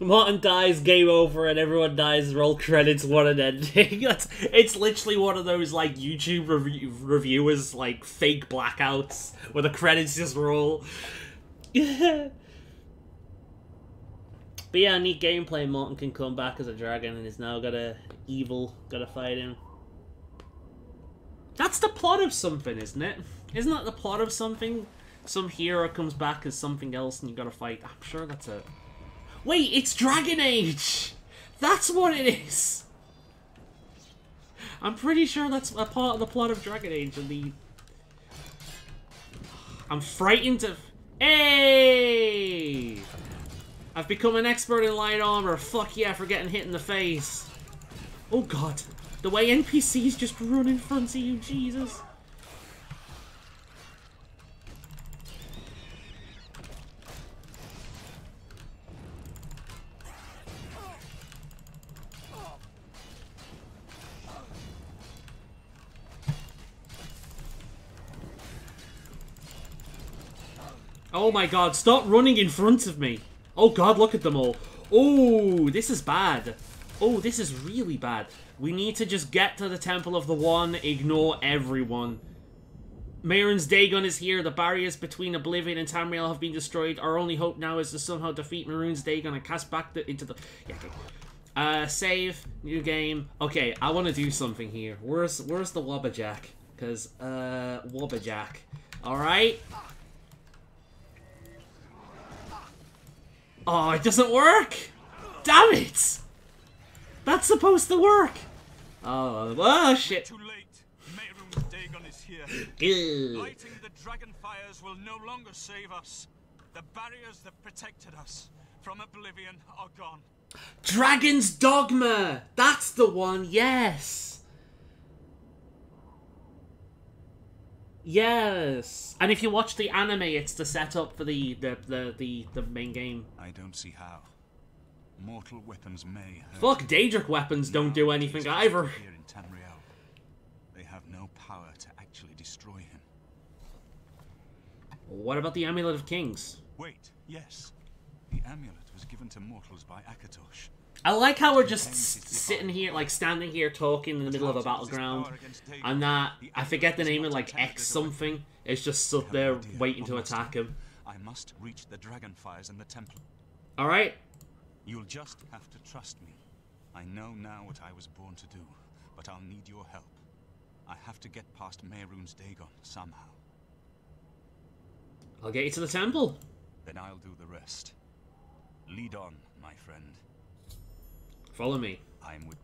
Martin dies, game over, and everyone dies, roll credits, what an ending. It's literally one of those, like, YouTube reviewers, like, fake blackouts, where the credits just roll. But But yeah, neat gameplay. Morton can come back as a dragon and is now gotta fight him. That's the plot of something, isn't it? Isn't that the plot of something? Some hero comes back as something else and you gotta fight. I'm sure that's it. Wait, it's Dragon Age! That's what it is! I'm pretty sure that's a part of the plot of Dragon Age and the... I'm frightened of... Hey! I've become an expert in light armor. Fuck yeah, for getting hit in the face. Oh god. The way NPCs just run in front of you, Jesus. Oh my god, stop running in front of me. Oh god, look at them all. Oh, this is bad. Oh, this is really bad. We need to just get to the Temple of the One, ignore everyone. Mehrunes Dagon is here. The barriers between Oblivion and Tamriel have been destroyed. Our only hope now is to somehow defeat Mehrunes Dagon and cast back into the... Yeah, okay. Save. New game. Okay, I want to do something here. Where's the Wobbajack? Because, Wobbajack. Alright? Oh, it doesn't work! Damn it! That's supposed to work! Oh shit. Too late. Mehrunes Dagon is here. Lighting the dragon fires will no longer save us. The barriers that protected us from Oblivion are gone. Dragon's Dogma! That's the one, yes! Yes! And if you watch the anime, it's the setup for the main game. I don't see how. Mortal weapons may hurt. Fuck, Daedric weapons don't do anything either. Here in Tamriel, they have no power to actually destroy him. What about the Amulet of Kings? Wait, yes. The amulet was given to mortals by Akatosh. I like how we're just sitting here, like standing here talking in the middle of a battleground, and that, I forget the name of, like, X something, it's just stood there waiting to attack him. I must reach the dragon fires in the temple. Alright. You'll just have to trust me. I know now what I was born to do, but I'll need your help. I have to get past Mehrunes Dagon somehow. I'll get you to the temple. Then I'll do the rest. Lead on, my friend. Follow me. I'm with...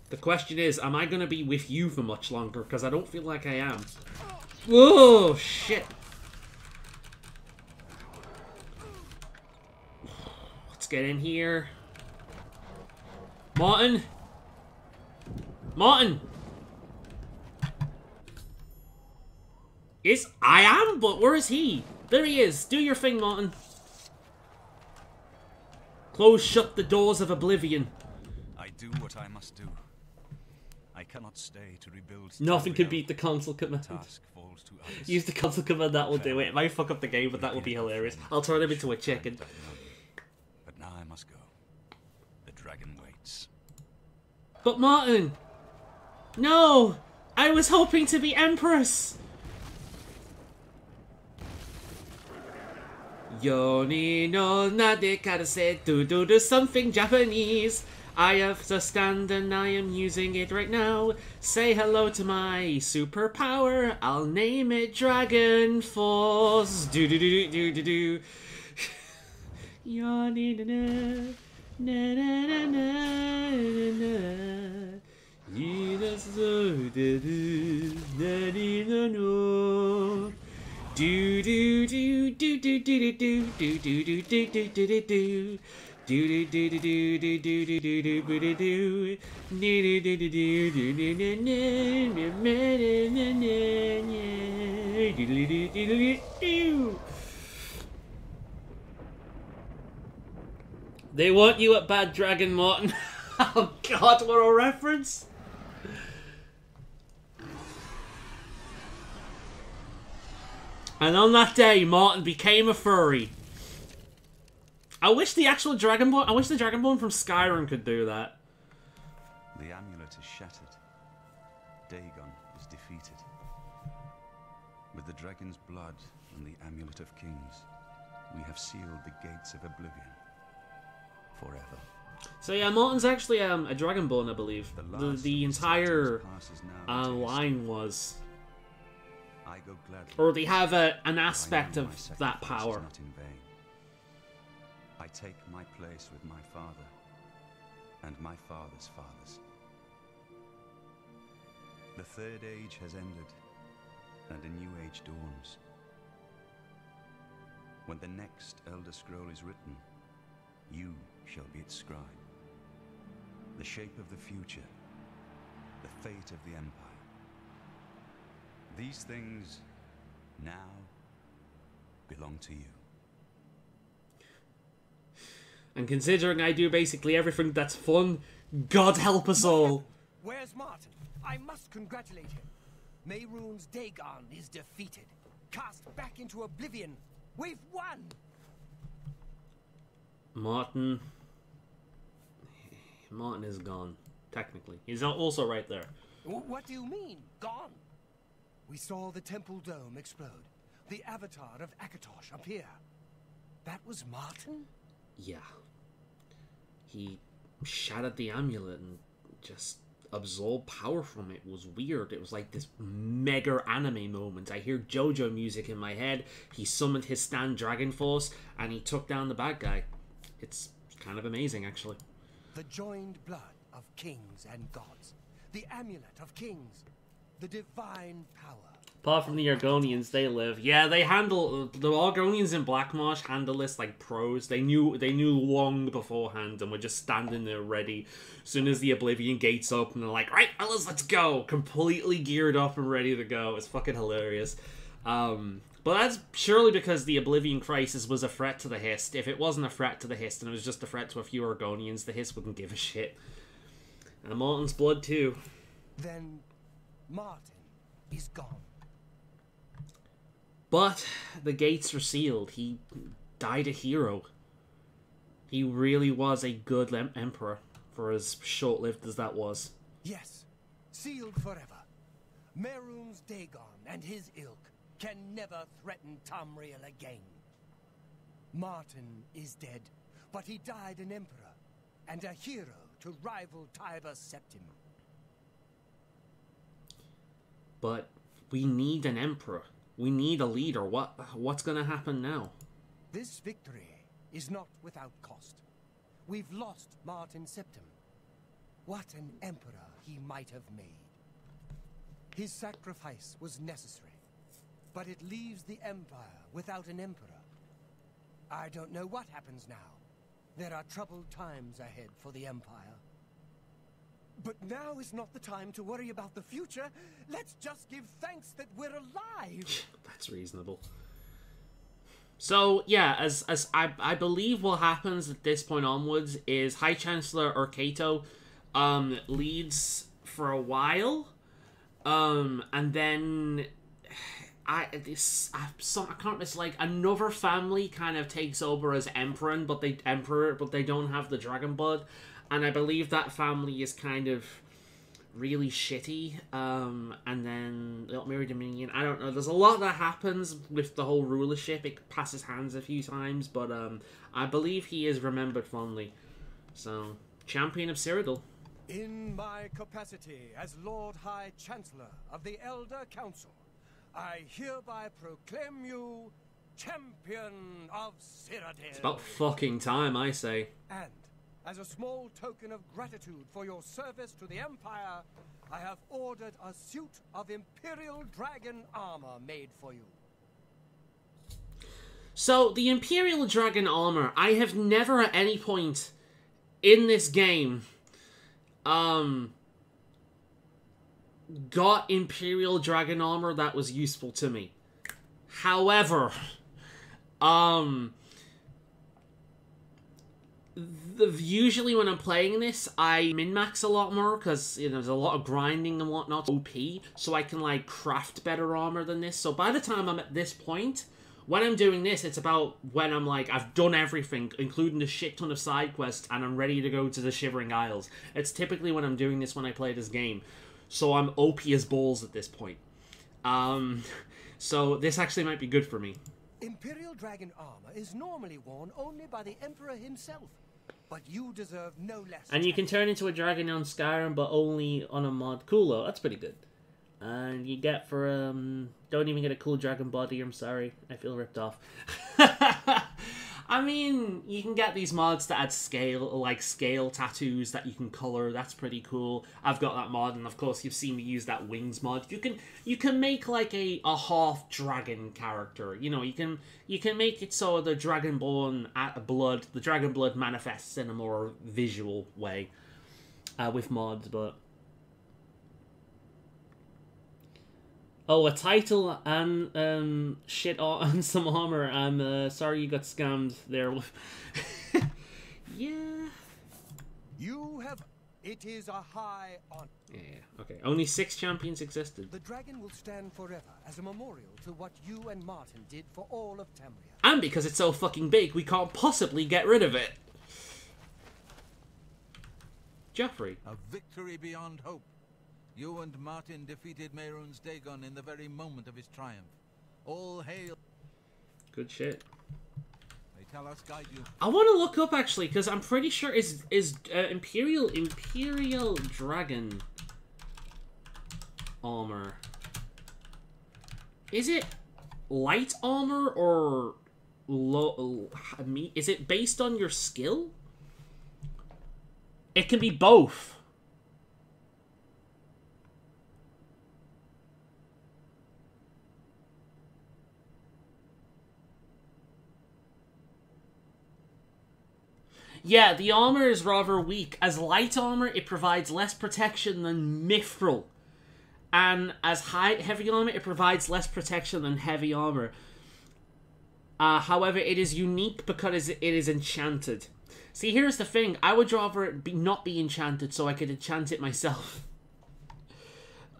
The question is, am I going to be with you for much longer? Because I don't feel like I am. Whoa, shit. Let's get in here. Martin! Martin! I am, but where is he? There he is. Do your thing, Martin. Close shut the doors of Oblivion. I do what I must do. I cannot stay to rebuild. Nothing can beat the console command. Task falls to others. Use the console command, that will do it. It might fuck up the game, but that will be hilarious. I'll turn him into a chicken. But now I must go. The dragon waits. But Martin! No! I was hoping to be Empress! Yoni no nadekara said do something Japanese. I have the stand and I am using it right now. Say hello to my superpower. I'll name it Dragon Force. Do do do do do do. Yoni na na na na na na. Na. Do do do do do do do do do do do do do do do do. Do do do do do do do do do do do do. Do do do do do do do do. They want you at Bad Dragon, Martin. Oh god, what a reference! And on that day, Martin became a furry. I wish the actual Dragonborn... I wish the Dragonborn from Skyrim could do that. The amulet is shattered. Dagon is defeated. With the dragon's blood and the Amulet of Kings, we have sealed the gates of Oblivion. forever. So yeah, Martin's actually a Dragonborn, I believe. The entire line was... I go gladly, Or they have an for I aspect know of my that sacrifice is power. not in vain. I take my place with my father and my father's fathers. The third age has ended, and a new age dawns. When the next Elder Scroll is written, you shall be its scribe. The shape of the future, the fate of the Empire. These things now belong to you. And considering I do basically everything that's fun, God help us all. Where's Martin? I must congratulate him. Mehrunes Dagon is defeated. Cast back into Oblivion. We've won! Martin is gone, technically. He's also right there. What do you mean, gone? We saw the temple dome explode. The avatar of Akatosh appear. That was Martin? Yeah. He shattered the amulet and just absorbed power from it. It was weird. It was like this mega anime moment. I hear JoJo music in my head. He summoned his stand Dragon Force and he took down the bad guy. It's kind of amazing, actually. The joined blood of kings and gods. The amulet of kings. The divine power. Apart from the Argonians, they live. Yeah, they handle... The Argonians in Blackmarsh handle this like pros. They knew long beforehand and were just standing there ready. As soon as the Oblivion gates open, they're like, right, fellas, let's go. Completely geared up and ready to go. It's fucking hilarious. But that's surely because the Oblivion Crisis was a threat to the Hist. If it wasn't a threat to the Hist and it was just a threat to a few Argonians, the Hist wouldn't give a shit. And Martin's blood too. Then Martin is gone. But the gates are sealed. He died a hero. He really was a good emperor, for as short-lived as that was. Yes, sealed forever. Mehrunes Dagon and his ilk can never threaten Tamriel again. Martin is dead, but he died an emperor and a hero to rival Tiber Septim. But we need an emperor. We need a leader. What's gonna happen now? This victory is not without cost. We've lost Martin Septim. What an emperor he might have made. His sacrifice was necessary, but it leaves the Empire without an emperor. I don't know what happens now. There are troubled times ahead for the Empire. But now is not the time to worry about the future. Let's just give thanks that we're alive. That's reasonable. So, yeah, as I believe what happens at this point onwards is High Chancellor Urkato leads for a while, and then it's like another family kind of takes over as emperor, but they don't have the dragon blood, and I believe that family is kind of really shitty, and then Mirror Dominion, I don't know, there's a lot that happens with the whole rulership. It passes hands a few times, but I believe he is remembered fondly. So, Champion of Cyrodiil. In my capacity as Lord High Chancellor of the Elder Council, I hereby proclaim you Champion of Cyrodiil. It's about fucking time, I say. And as a small token of gratitude for your service to the Empire, I have ordered a suit of Imperial Dragon armor made for you. So, the Imperial Dragon armor, I have never at any point in this game got Imperial Dragon armor that was useful to me. However, usually when I'm playing this, I min-max a lot more, because there's a lot of grinding and whatnot, OP, so I can, like, craft better armor than this. So by the time I'm at this point, when I'm doing this, it's about when I'm, like, I've done everything, including a shit ton of side quests, and I'm ready to go to the Shivering Isles. It's typically when I'm doing this when I play this game. So I'm OP as balls at this point. So this actually might be good for me. Imperial Dragon armor is normally worn only by the Emperor himself. but you deserve no less. And you can turn into a dragon on Skyrim, but only on a mod. Cool, though. That's pretty good. And you get for, don't even get a cool dragon body, I'm sorry. I feel ripped off. I mean, you can get these mods that add scale, like scale tattoos that you can color. That's pretty cool. I've got that mod, and of course you've seen me use that wings mod. You can make like a half dragon character. You know, you can make it so the dragon blood manifests in a more visual way with mods, but. Oh, a title and shit and some armor. I'm sorry you got scammed there. Yeah. You have... It is a high honor. Yeah, okay. Only 6 champions existed. The dragon will stand forever as a memorial to what you and Martin did for all of Tamriel. And because it's so fucking big, we can't possibly get rid of it. Joffrey. A victory beyond hope. You and Martin defeated Mehrunes Dagon in the very moment of his triumph. All hail. Good shit. May tell us guide you. I want to look up actually, because I'm pretty sure is Imperial Dragon armor. Is it light armor or low? Is it based on your skill? It can be both. Yeah, the armor is rather weak. As light armor, it provides less protection than mithril. And as heavy armor, it provides less protection than heavy armor. However, it is unique because it is enchanted. See, here's the thing. I would rather it not be enchanted so I could enchant it myself.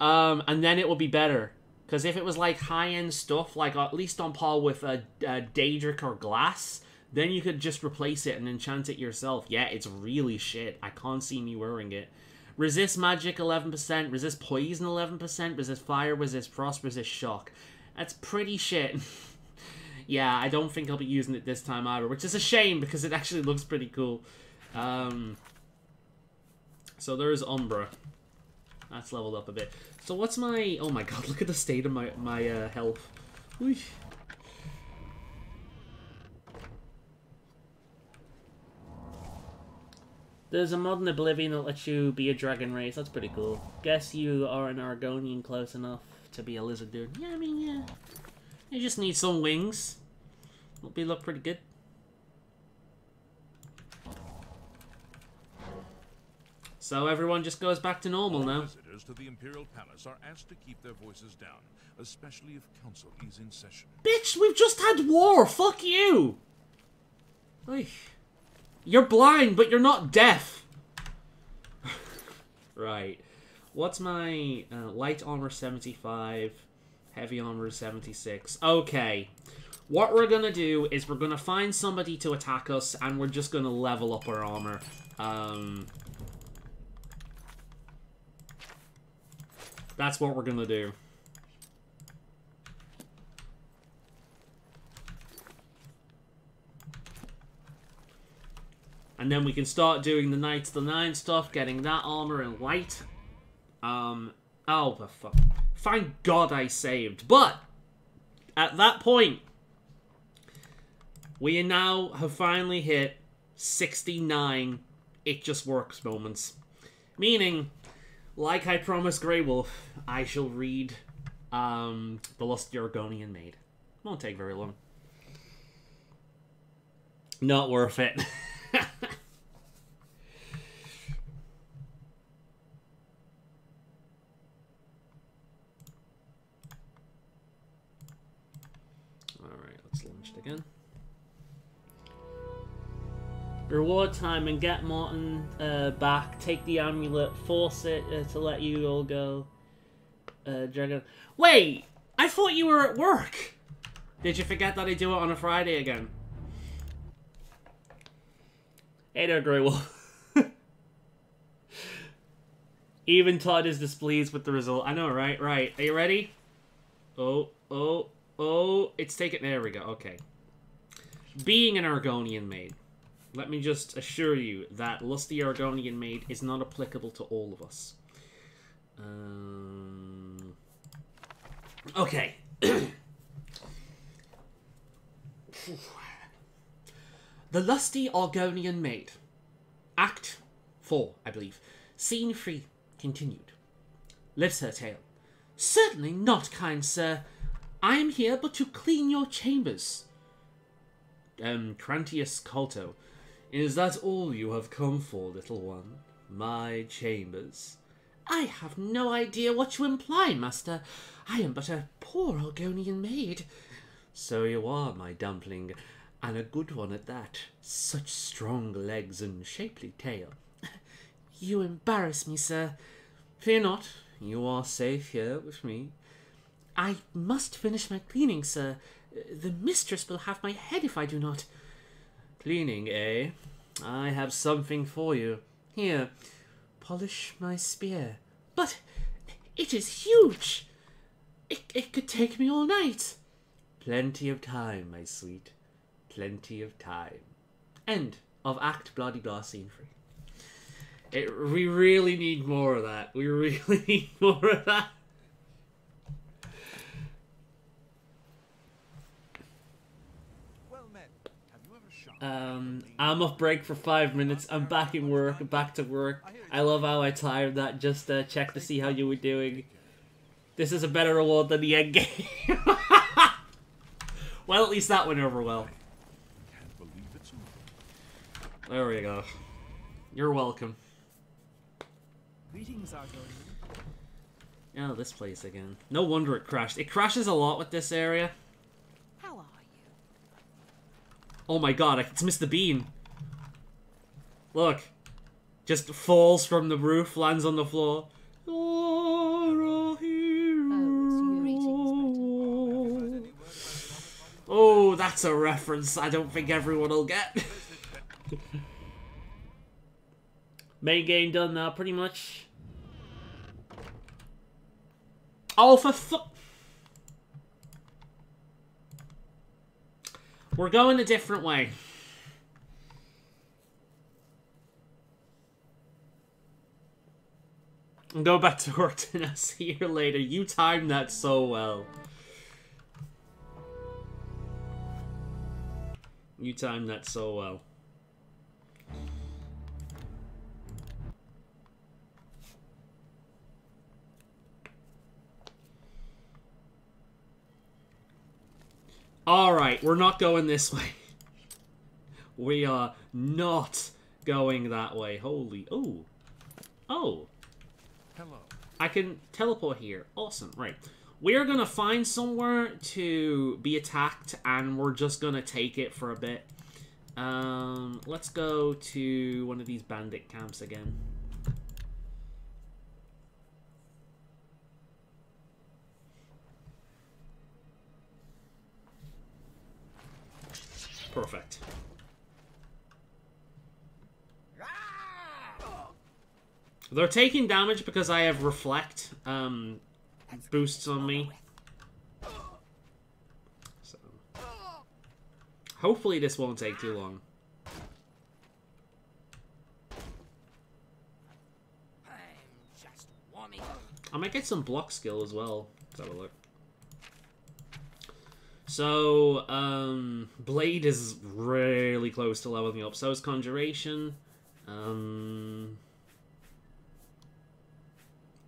And then it would be better. Because if it was like high-end stuff, like at least on par with Daedric or Glass... Then you could just replace it and enchant it yourself. Yeah, it's really shit. I can't see me wearing it. Resist magic 11%, resist poison 11%, resist fire, resist frost, resist shock. That's pretty shit. Yeah, I don't think I'll be using it this time either, which is a shame because it actually looks pretty cool. So there's Umbra. That's leveled up a bit. So what's my... Oh my god, look at the state of my health. Whee. There's a mod in Oblivion that lets you be a dragon race. That's pretty cool. Guess you are an Argonian close enough to be a lizard dude. Yeah, I mean, yeah. You just need some wings. It'll be look pretty good. So everyone just goes back to normal now. Visitors to the Imperial Palace are asked to keep their voices down, especially if Council is in session. Bitch, we've just had war. Fuck you. Oy. You're blind, but you're not deaf. Right. What's my light armor 75, heavy armor 76. Okay. What we're going to do is we're going to find somebody to attack us, and we're just going to level up our armor. That's what we're going to do. And then we can start doing the Knights of the Nine stuff, getting that armor in light. Oh, the fuck. Thank God I saved. But, at that point, we now have finally hit 69 It Just Works moments. Meaning, like I promised Grey Wolf, I shall read The Lusty Argonian Maid. Won't take very long. Not worth it. Again. Reward time and get Martin back. Take the amulet. Force it to let you all go. Dragon. Wait! I thought you were at work! Did you forget that I do it on a Friday again? Hey there, Grey Wolf. Even Todd is displeased with the result. I know, right? Right. Are you ready? Oh, it's taken... There we go. Okay. Being an Argonian maid. let me just assure you that Lusty Argonian Maid is not applicable to all of us. Okay. The Lusty Argonian Maid. Act 4, I believe. Scene 3, continued. Lives her tale. Certainly not, kind sir. I am here but to clean your chambers. Crantius Colto. Is that all you have come for, little one? My chambers? I have no idea what you imply, master. I am but a poor Argonian maid. So you are, my dumpling, and a good one at that. Such strong legs and shapely tail. You embarrass me, sir. Fear not, you are safe here with me. I must finish my cleaning, sir. The mistress will have my head if I do not. Cleaning, eh? I have something for you. Here, polish my spear. But it is huge. It could take me all night. Plenty of time, my sweet. Plenty of time. End of Act Bloody Blah Scene 3. We really need more of that. We really need more of that. I'm off break for 5 minutes. I'm back in work, back to work. I love how I timed that. Just check to see how you were doing. This is a better reward than the end game. Well, at least that went over well. There we go. You're welcome. Greetings, Argonian. Oh, this place again. No wonder it crashed. It crashes a lot with this area. How are you? Oh my god, it's Mr. Bean. Look. Just falls from the roof, lands on the floor. Oh, that's a reference I don't think everyone will get. Main game done now, pretty much. Oh, we're going a different way. And go back to work and I'll see you later. You timed that so well. You timed that so well. Alright, we're not going this way. We are not going that way. Holy... Oh. Oh. Hello. I can teleport here. Awesome. Right. We're gonna find somewhere to be attacked, and we're just gonna take it for a bit. Let's go to one of these bandit camps again. Perfect. They're taking damage because I have reflect boosts on me. So hopefully this won't take too long. I might get some block skill as well. Let's have a look. So, Blade is really close to leveling up. So is Conjuration.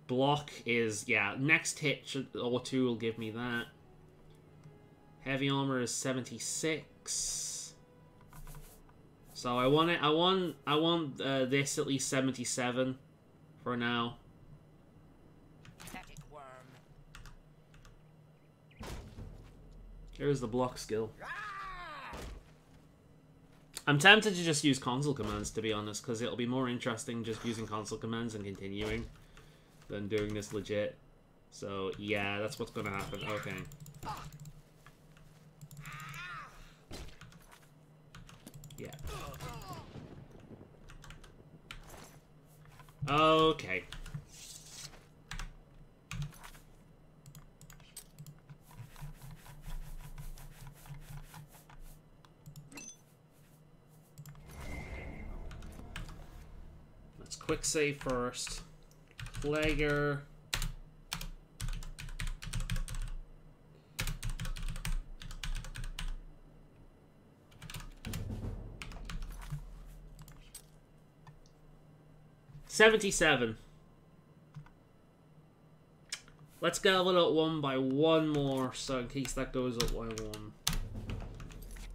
Block is, yeah, next hit or two will give me that. Heavy armor is 76. So I want it. I want this at least 77 for now. Here's the block skill. I'm tempted to just use console commands, to be honest, because it'll be more interesting just using console commands and continuing than doing this legit. So, yeah, that's what's going to happen. Okay. Yeah. Okay. quick save first. Plaguer. $77. Let's go it up one by one more, so in case that goes up by one.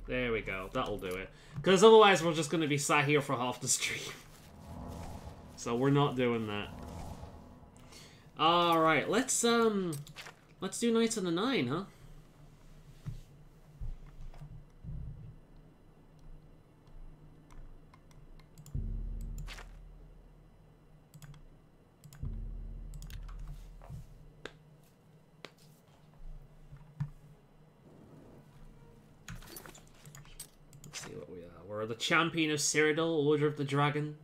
There we go. That'll do it. Because otherwise we're just going to be sat here for half the stream. So we're not doing that. Alright, let's do Knights of the Nine, huh? We're the Champion of Cyrodiil, Order of the Dragon,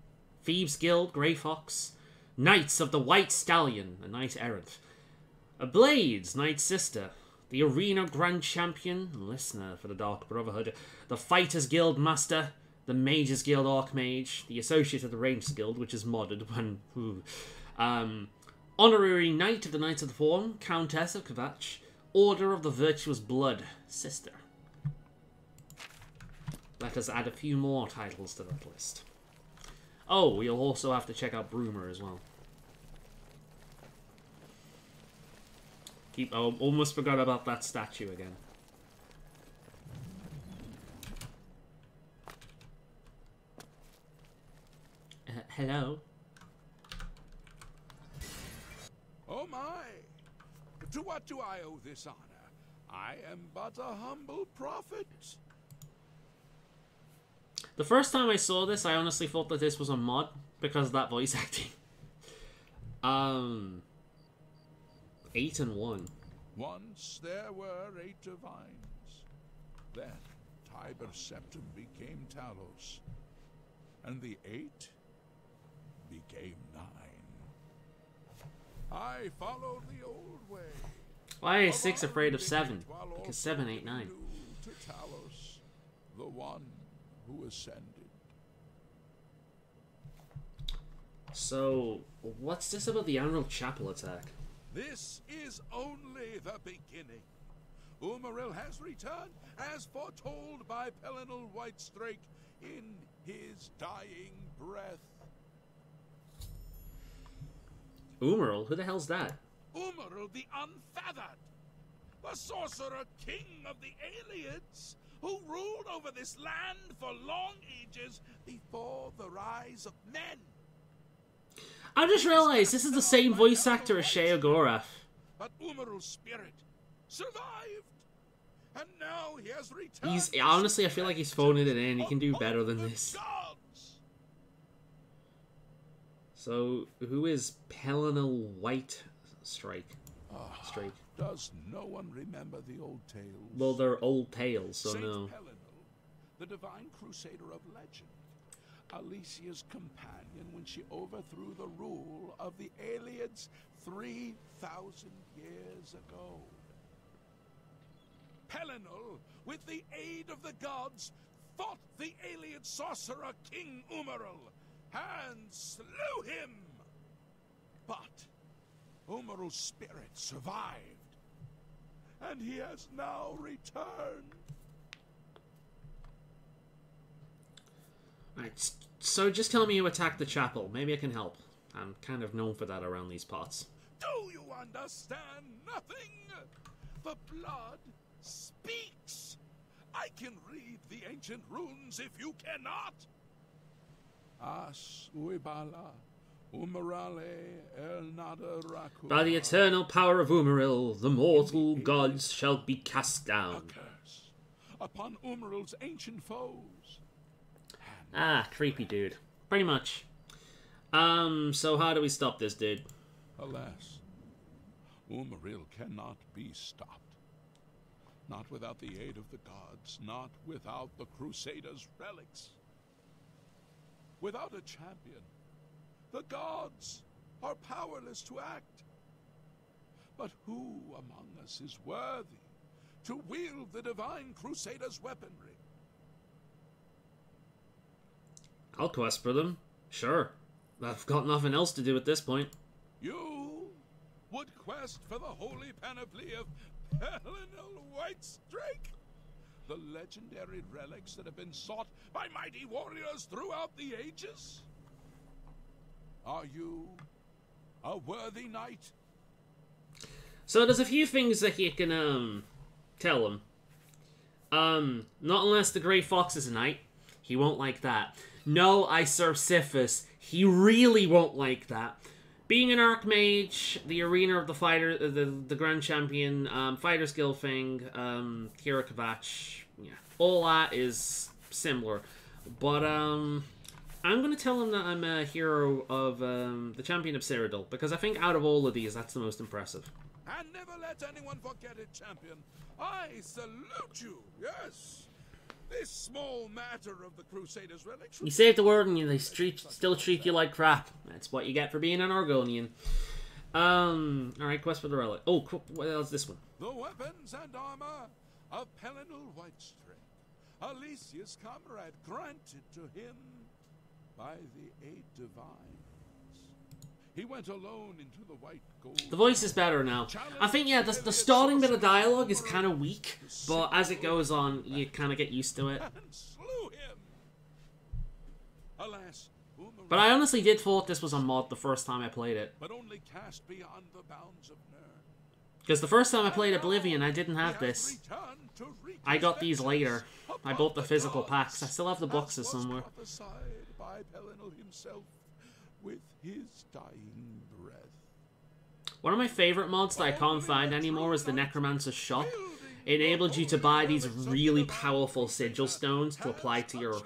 Thieves Guild, Grey Fox, Knights of the White Stallion, a Knight Errant, a Blades, Knight Sister, the Arena Grand Champion, Listener for the Dark Brotherhood, the Fighters Guild Master, the Mages Guild Archmage, the Associate of the Rangers Guild, which is modded when... Honorary Knight of the Knights of the Fallen, Countess of Kvatch, Order of the Virtuous Blood, Sister. Let us add a few more titles to that list. Oh, we'll also have to check out Broomer as well. Almost forgot about that statue again. Hello? Oh my! To what do I owe this honor? I am but a humble prophet. The first time I saw this, I honestly thought that this was a mod because of that voice acting. 8 and 1. Once there were 8 divines. Then Tiber Septim became Talos. And the 8 became 9. I followed the old way. Why is 6 afraid of 7? Because 7 ain't 9. To Talos, the one who ascended. So, what's this about the Emerald Chapel attack? This is only the beginning. Umaril has returned, as foretold by Pelinal Whitestrake in his dying breath. Umaril? Who the hell's that? Umaril the Unfeathered, the sorcerer king of the Aliens, who ruled over this land for long ages before the rise of men. I just realized this is the same voice actor as Shea Gorath. But Umaril's spirit survived, and now he has returned. Honestly, I feel like he's phoning it in. He can do better than this. So, who is Pelinal Whitestrake? Does no one remember the old tales? Well, they're old tales, so Saint no. Pelinal, the divine crusader of legend, Alicia's companion when she overthrew the rule of the Aliens 3,000 years ago. Pelinal, with the aid of the gods, fought the alien sorcerer King Umaril and slew him. But Umaril's spirit survived, and he has now returned. Alright, so just tell me you attacked the chapel. Maybe I can help. I'm kind of known for that around these parts. Do you understand nothing? The blood speaks. I can read the ancient runes if you cannot. As uibala, umarale el nada raku. By the eternal power of Umaril, the mortal gods shall be cast down. A curse upon Umaril's ancient foes. Ah, creepy dude. Pretty much. So how do we stop this dude? Alas, Umaril cannot be stopped. Not without the aid of the gods, not without the Crusaders' relics. Without a champion, the gods are powerless to act. But who among us is worthy to wield the divine Crusaders' weaponry? I'll quest for them. Sure. I've got nothing else to do at this point. You would quest for the holy panoply of Faolan Whitestrake? The legendary relics that have been sought by mighty warriors throughout the ages? Are you a worthy knight? So there's a few things that you can tell him. Not unless the Grey Fox is a knight. He won't like that. No, I serve Sifis. He really won't like that. Being an Archmage, the arena of the fighter, the Grand Champion, Fighters Guild thing, Hero Kvatch, yeah, all that is similar. But I'm gonna tell him that I'm a hero of the Champion of Cyrodiil, because I think out of all of these, that's the most impressive. And never let anyone forget it, champion. I salute you, yes. This small matter of the Crusaders' relics... You saved the world and they still treat you like crap. That's what you get for being an Argonian. Alright, quest for the relic. Oh, what else is this one? The weapons and armor of Faolan Whitestrake, Alicia's comrade, granted to him by the 8 divines. He went alone into the white gold. The voice is better now. I think, yeah, the starting bit of dialogue is kind of weak, but as it goes on, you kind of get used to it. And slew him. Alas, but I honestly did thought this was a mod the first time I played it. But only cast beyond the bounds of Nern. Because the first time I played Oblivion, I didn't have this. I got these later. I bought the physical packs. I still have the boxes somewhere. By Faolan himself with his dying breath. One of my favorite mods that I can't find anymore is the Necromancer's Shop. It enabled you to buy these really powerful sigil stones to apply to your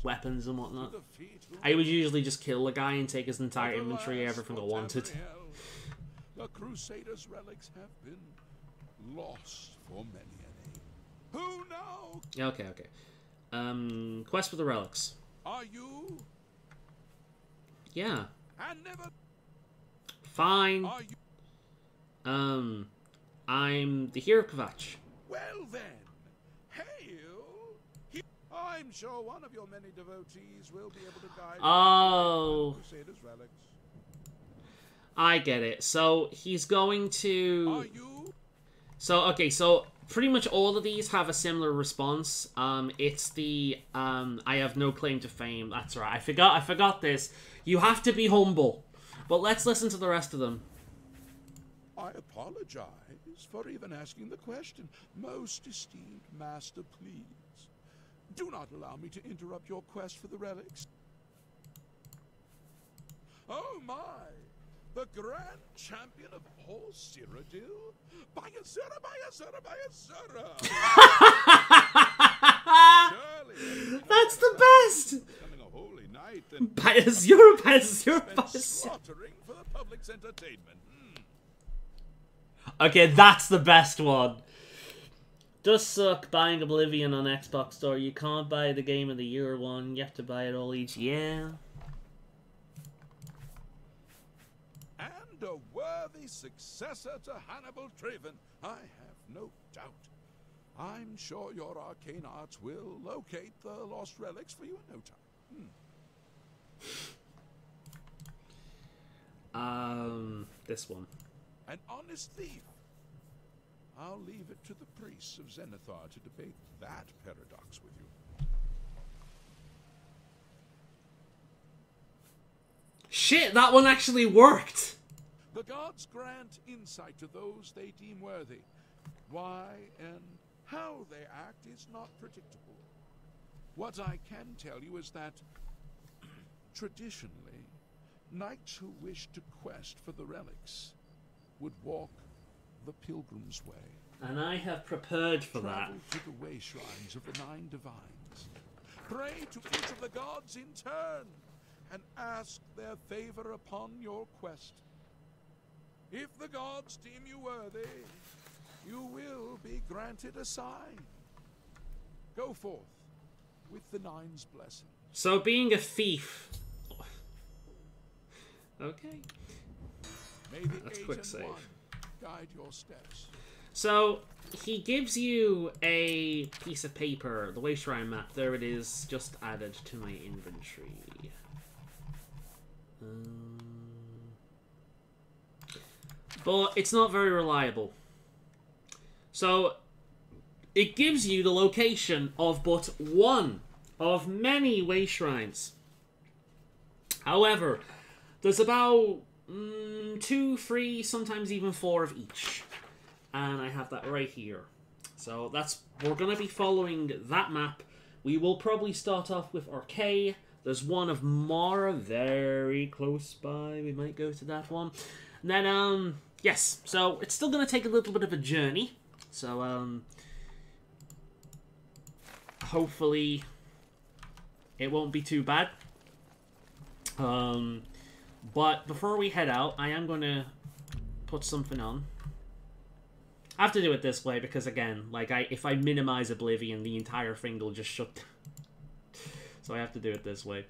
weapons and whatnot. I would usually just kill the guy and take his entire inventory, everything I wanted. The Crusaders' relics have been lost for many an age. Who now? Okay. Quest for the relics. Are you? Yeah. And never. Fine. Are you? I'm the Hero Kvatch. Well then, hail! I'm sure one of your many devotees will be able to guide Oh. Crusaders' relics. I get it. So he's going to. Are you? So okay. So pretty much all of these have a similar response. It's the I have no claim to fame. That's right. I forgot this. You have to be humble. But let's listen to the rest of them. I apologize for even asking the question. Most esteemed master, please. Do not allow me to interrupt your quest for the relics. Oh my! The Grand Champion of all Cyrodiil? Bayazura, Bayazura, Bayazura! Surely, that's the best! Becoming a holy knight and Bayazura, Bayazura, Bayazura. slaughtering for the public's entertainment. Okay, that's the best one. Does suck buying Oblivion on Xbox Store. You can't buy the Game of the Year one. You have to buy it all each year. And a worthy successor to Hannibal Draven, I have no doubt. I'm sure your arcane arts will locate the lost relics for you in no time. This one. An honest thief. I'll leave it to the priests of Zenithar to debate that paradox with you. Shit, that one actually worked! The gods grant insight to those they deem worthy. Why and how they act is not predictable. What I can tell you is that, traditionally, knights who wish to quest for the relics would walk the pilgrim's way. And I have prepared for that. Travel to the way shrines of the 9 divines. Pray to each of the gods in turn, and ask their favor upon your quest. If the gods deem you worthy, you will be granted a sign. Go forth with the 9's blessing. So being a thief. Okay. May the That's 8 quick and save. 1 guide your steps. So he gives you a piece of paper, the Wayshrine map. There it is, just added to my inventory. But it's not very reliable. So, it gives you the location of but one of many way shrines. However, there's about 2, 3, sometimes even 4 of each. And I have that right here. So we're going to be following that map. We will probably start off with Arcade. There's one of Mara very close by. We might go to that one. And then, yes. So it's still going to take a little bit of a journey. So, hopefully it won't be too bad. But before we head out, I am going to put something on. I have to do it this way because, again, like, if I minimize Oblivion, the entire thing will just shut down. So I have to do it this way.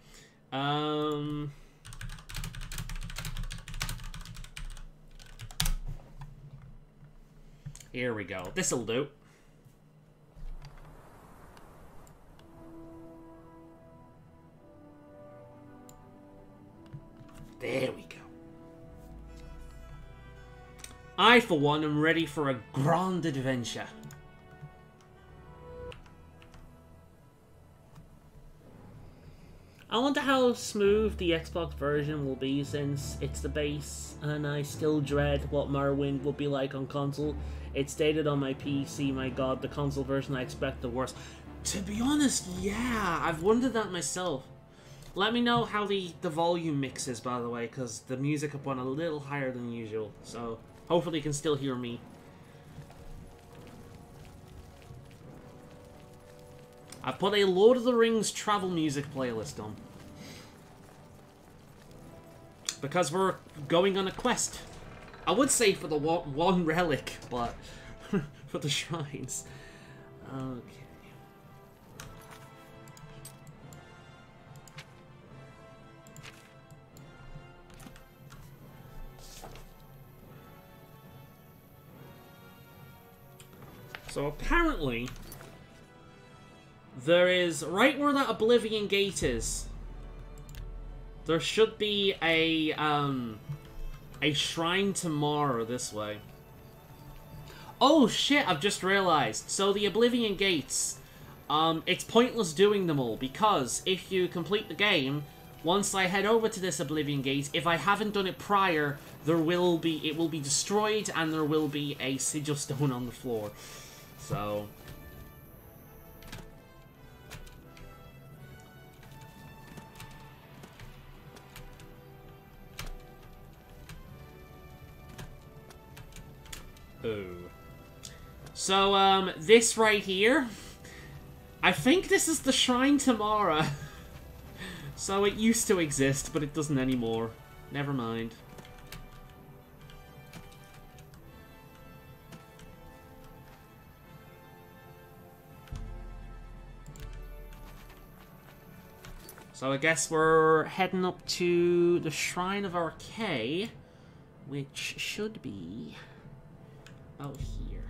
Here we go. This'll do. There we go. I, for one, am ready for a grand adventure. I wonder how smooth the Xbox version will be since it's the base, and I still dread what Morrowind will be like on console. It's stated on my PC, my god, the console version I expect the worst. To be honest, yeah, I've wondered that myself. Let me know how the volume mix is, by the way, because the music up on a little higher than usual, so hopefully you can still hear me. I put a Lord of the Rings travel music playlist on. Because we're going on a quest. I would say for the one relic, but for the shrines. Okay. So apparently, there is, right where that Oblivion gate is, there should be a shrine to Mara this way. Oh shit, I've just realized. So the Oblivion gates, it's pointless doing them all, because if you complete the game, once I head over to this Oblivion gate, if I haven't done it prior, it will be destroyed, and there will be a sigil stone on the floor. So... oh. So, this right here, I think this is the Shrine to Mara. So it used to exist, but it doesn't anymore. Never mind. So I guess we're heading up to the Shrine of Arcade, which should be out here.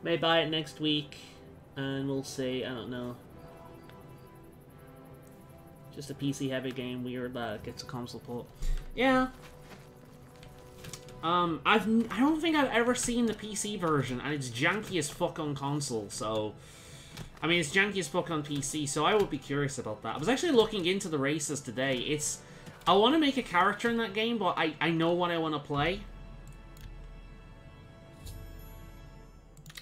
May buy it next week, and we'll see. I don't know. Just a PC heavy game, weird that gets a console port. Yeah. I don't think I've ever seen the PC version, and it's janky as fuck on console, so... I mean, it's janky as fuck on PC, so I would be curious about that. I was actually looking into the races today. I want to make a character in that game, but I know what I want to play.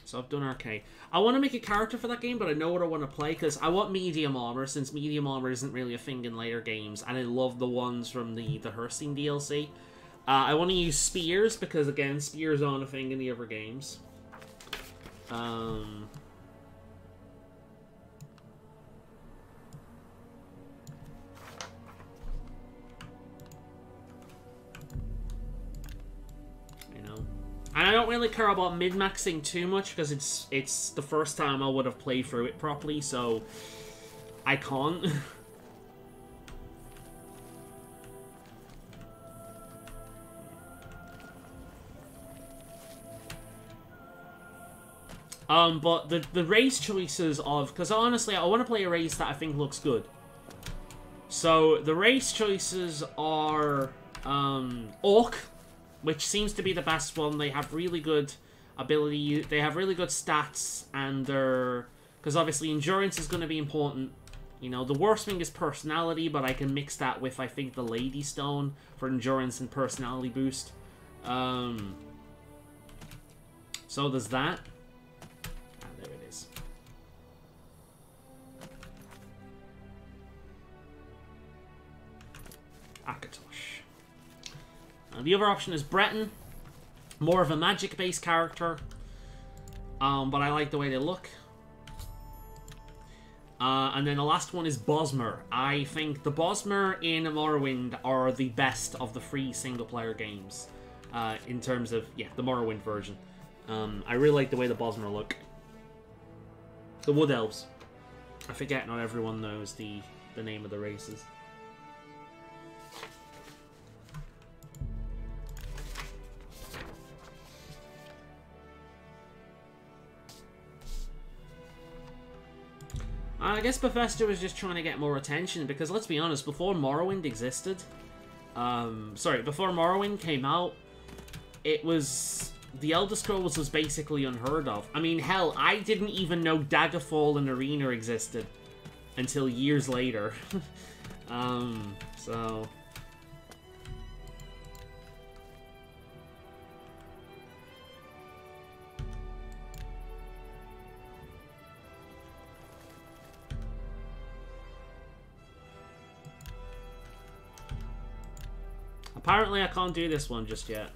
So I've done Arcade. I want to make a character for that game, but I know what I want to play, because I want medium armor, since medium armor isn't really a thing in later games, and I love the ones from the Herstein DLC. I want to use spears, because, again, spears aren't a thing in the other games. You know. And I don't really care about min-maxing too much, because it's the first time I would have played through it properly, so I can't. But the race choices of... Because honestly, I want to play a race that I think looks good. So, the race choices are... Orc, which seems to be the best one. They have really good ability. They have really good stats, and they're... Because obviously endurance is going to be important. You know, the worst thing is personality, but I can mix that with, I think, the Lady Stone for endurance and personality boost. So there's that. Ah, there it is. Akatosh. The other option is Breton. More of a magic-based character. But I like the way they look. And then the last one is Bosmer. I think the Bosmer in Morrowind are the best of the 3 single-player games. In terms of, yeah, the Morrowind version. I really like the way the Bosmer look. The Wood Elves. I forget not everyone knows the name of the races. I guess Bethesda was just trying to get more attention, because let's be honest, before Morrowind existed, before Morrowind came out, it was... The Elder Scrolls was basically unheard of. I mean, hell, I didn't even know Daggerfall and Arena existed until years later. So... Apparently I can't do this one just yet.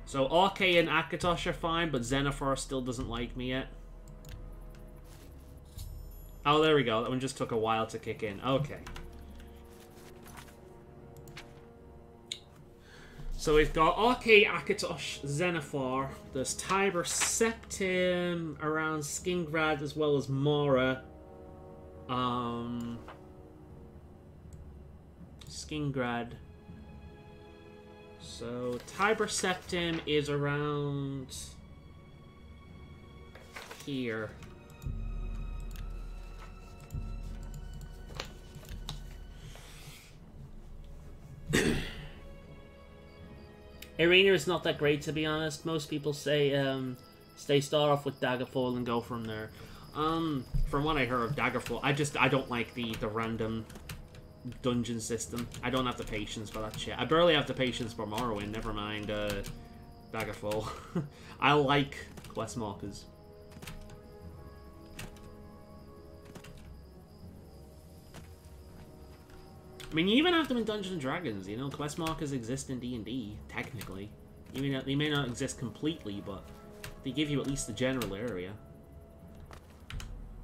So RK and Akatosh are fine, but Xenophar still doesn't like me yet. Oh, there we go. That one just took a while to kick in. Okay. So we've got RK, Akatosh, Xenophar. There's Tiber Septim around Skingrad as well as Mora. Skingrad. So Tiber Septim is around here. Arena is not that great, to be honest. Most people say start off with Daggerfall and go from there. From what I heard of Daggerfall, I don't like the random dungeon system. I don't have the patience for that shit. I barely have the patience for Morrowind, never mind Daggerfall. I like quest markers. I mean, you even have them in Dungeons and Dragons, you know? Quest markers exist in D&D, technically. Even they may not exist completely, but they give you at least the general area.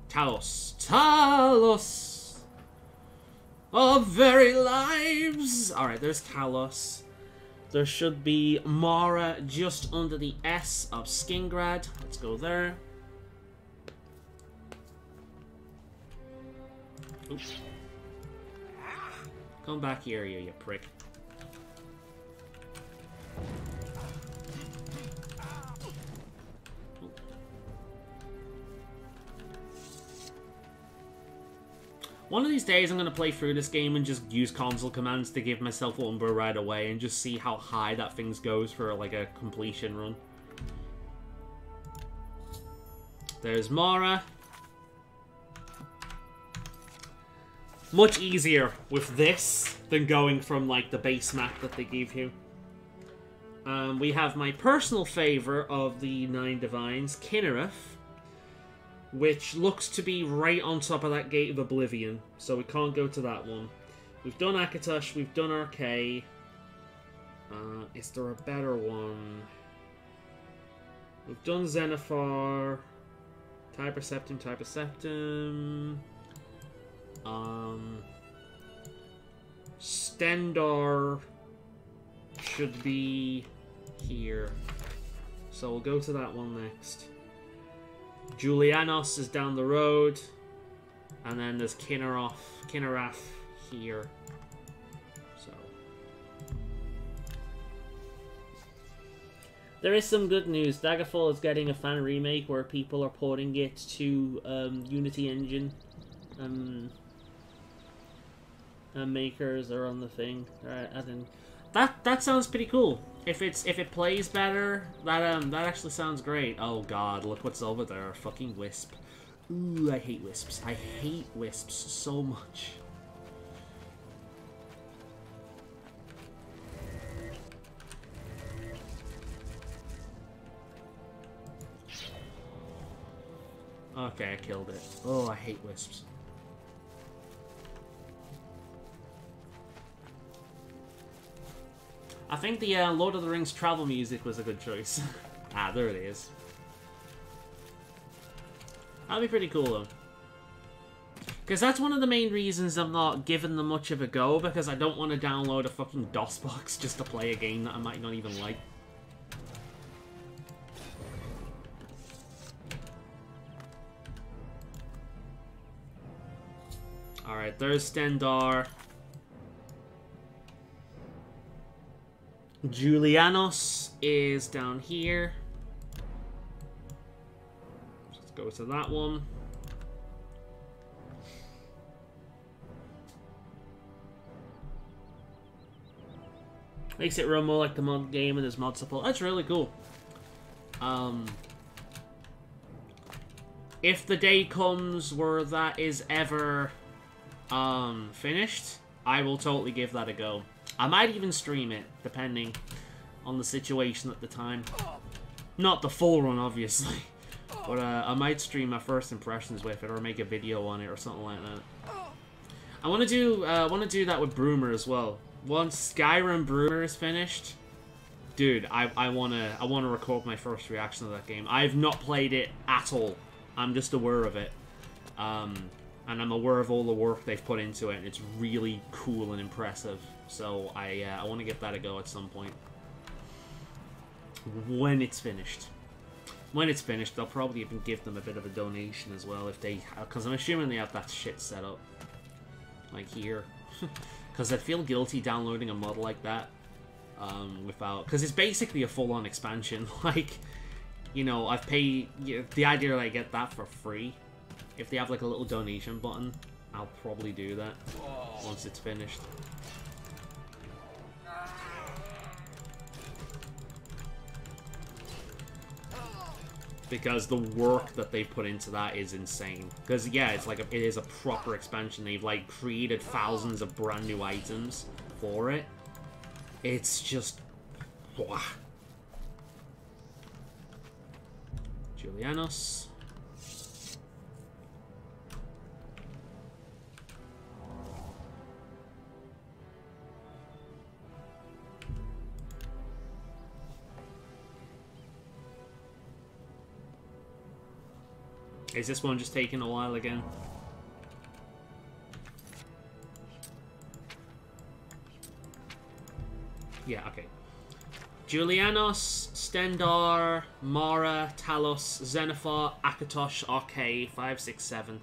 Talos. Talos! Of very lives! Alright, there's Talos. There should be Mara just under the S of Skingrad. Let's go there. Oops. Come back here, you prick. One of these days I'm going to play through this game and just use console commands to give myself Umbra right away and just see how high that thing goes for like a completion run. There's Mara. Much easier with this than going from like the base map that they give you. We have my personal favourite of the 9 Divines, Kinnereth, which looks to be right on top of that Gate of Oblivion, so we can't go to that one. We've done Akatosh, we've done RK. Is there a better one? We've done Xenophar, Tiber Septim, Tiber Septim. Stendarr should be here, so we'll go to that one next. Julianos is down the road, and then there's Kinnerath here. So There is some good news. Daggerfall is getting a fan remake where people are porting it to Unity Engine. Makers are on the thing. I think that sounds pretty cool. If it plays better, that actually sounds great. Oh god, look what's over there. Fucking wisp. Ooh, I hate wisps. I hate wisps so much. Okay, I killed it. Oh, I hate wisps. I think the Lord of the Rings travel music was a good choice. Ah, there it is. That'd be pretty cool, though. Because that's one of the main reasons I'm not giving them much of a go, because I don't want to download a fucking DOSBox just to play a game that I might not even like. Alright, there's Stendarr. Julianos is down here. Let's go to that one. Makes it run more like the mod game and there's mod support. That's really cool. If the day comes where that is ever finished, I will totally give that a go. I might even stream it, depending on the situation at the time. Not the full run, obviously. But I might stream my first impressions with it, or make a video on it, or something like that. I want to do that with Broomer as well. Once Skyrim Broomer is finished, dude, I wanna record my first reaction to that game. I've not played it at all. I'm just aware of it, and I'm aware of all the work they've put into it, and it's really cool and impressive. So I want to give that a go at some point. When it's finished. When it's finished, I'll probably even give them a bit of a donation as well, if they, because I'm assuming they have that shit set up, like here. Because I'd feel guilty downloading a mod like that without, because it's basically a full-on expansion. Like, you know, I've paid, the idea that I get that for free. If they have like a little donation button, I'll probably do that once it's finished. Because the work that they put into that is insane. Because yeah, it's like it is a proper expansion. They've like created thousands of brand new items for it. It's just, wow. Julianos. Is this one just taking a while again? Yeah, okay. Julianos, Stendarr, Mara, Talos, Xenophar, Akatosh, RK, 5, 6, 7.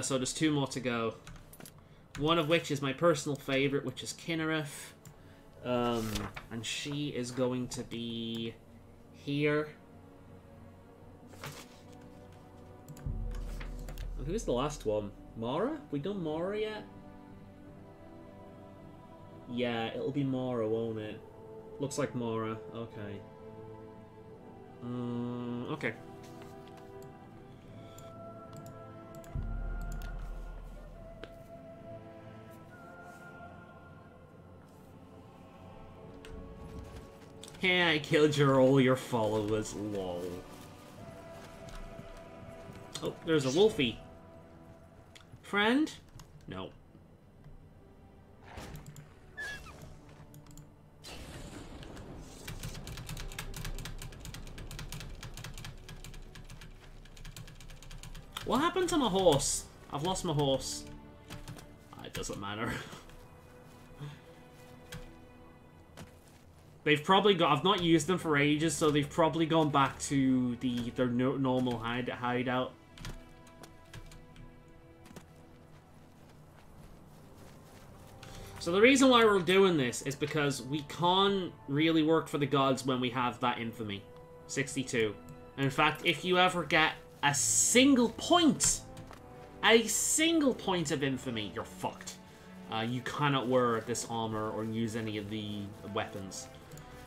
So there's 2 more to go. One of which is my personal favourite, which is Kinnereth. And she is going to be here. Who's the last one? Mara? We done Mara yet? Yeah, it'll be Mara, won't it? Looks like Mara. Okay. Okay. Yeah, I killed all your followers, lol. Oh, there's a Wolfie. Friend? No. What happened to my horse? I've lost my horse. It doesn't matter. They've probably got... I've not used them for ages, so they've probably gone back to their normal hideout. So So the reason why we're doing this is because we can't really work for the gods when we have that infamy. 62. And in fact, if you ever get a single point of infamy, you're fucked. You cannot wear this armor or use any of the weapons.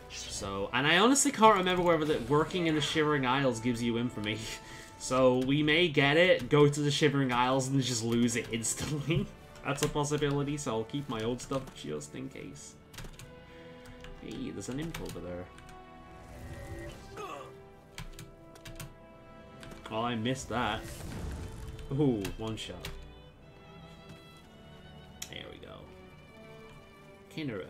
So, and I honestly can't remember whether that working in the Shivering Isles gives you infamy. So we may get it, go to the Shivering Isles, and just lose it instantly. That's a possibility, so I'll keep my old stuff just in case. Hey, there's an imp over there. Oh, I missed that. Ooh, one shot. There we go. Kinnereth.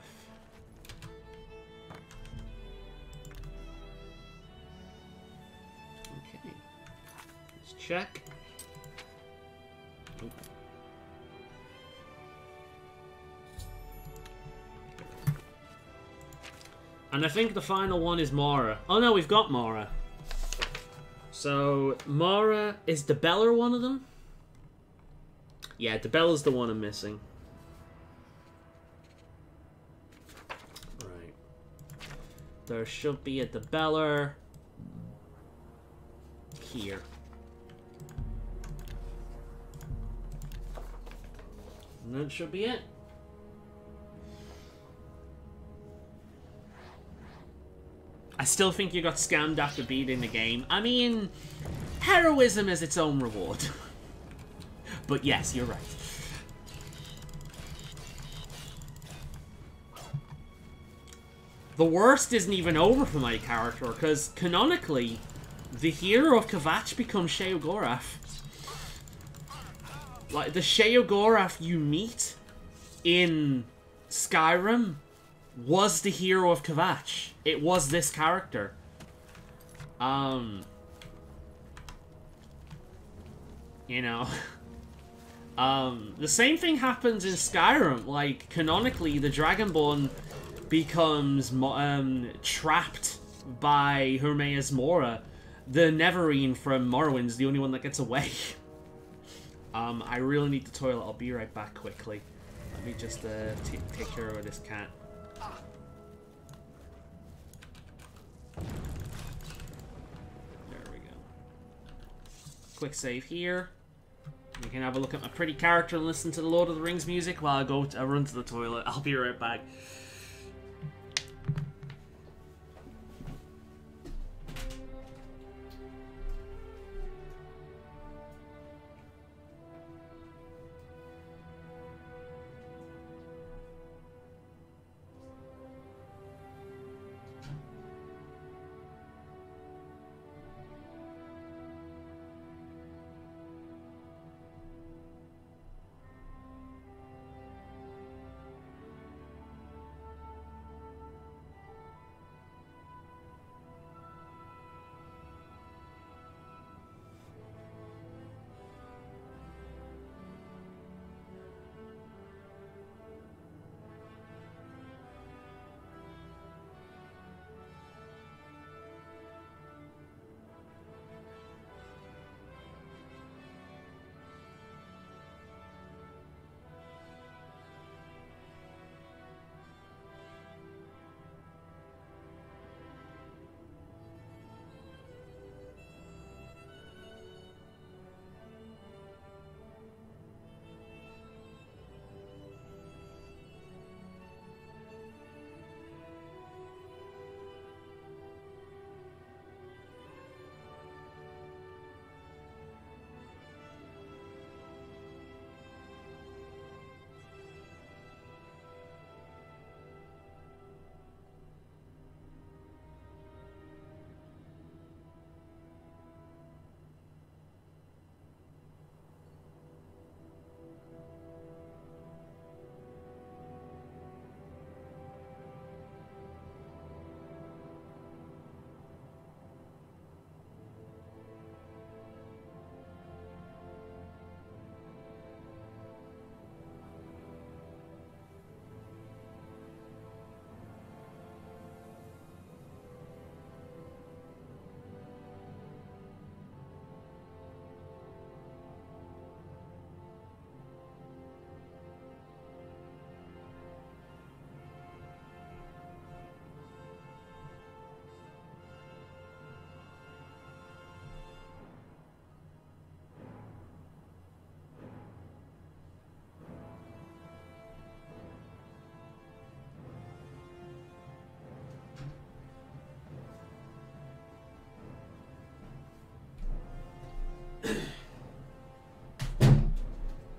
Okay. Let's check. Ooh. And I think the final one is Mara. Oh no, we've got Mara. So, Mara, is Debella one of them? Yeah, Debella's the one I'm missing. Right. There should be a Debella here. And that should be it. I still think you got scammed after beating the game. I mean, heroism is its own reward. But yes, you're right. The worst isn't even over for my character, because canonically, the hero of Kvatch becomes Sheogorath. Like, the Sheogorath you meet in Skyrim was the hero of Kvatch. It was this character. You know. The same thing happens in Skyrim. Like, canonically, the Dragonborn becomes trapped by Hermaeus Mora. The Neverine from Morrowind's the only one that gets away. I really need the toilet. I'll be right back quickly. Let me just take care of this cat. There we go. Quick save here. You can have a look at my pretty character and listen to the Lord of the Rings music while I run to the toilet. I'll be right back.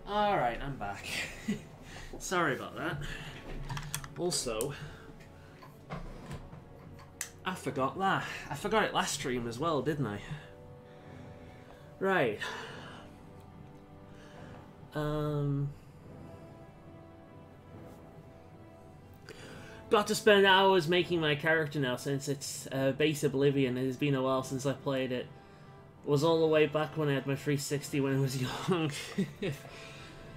Alright, I'm back. Sorry about that. Also, I forgot that. I forgot it last stream as well, didn't I? Right. Got to spend hours making my character now since it's base Oblivion. It has been a while since I played it. It was all the way back when I had my 360 when I was young.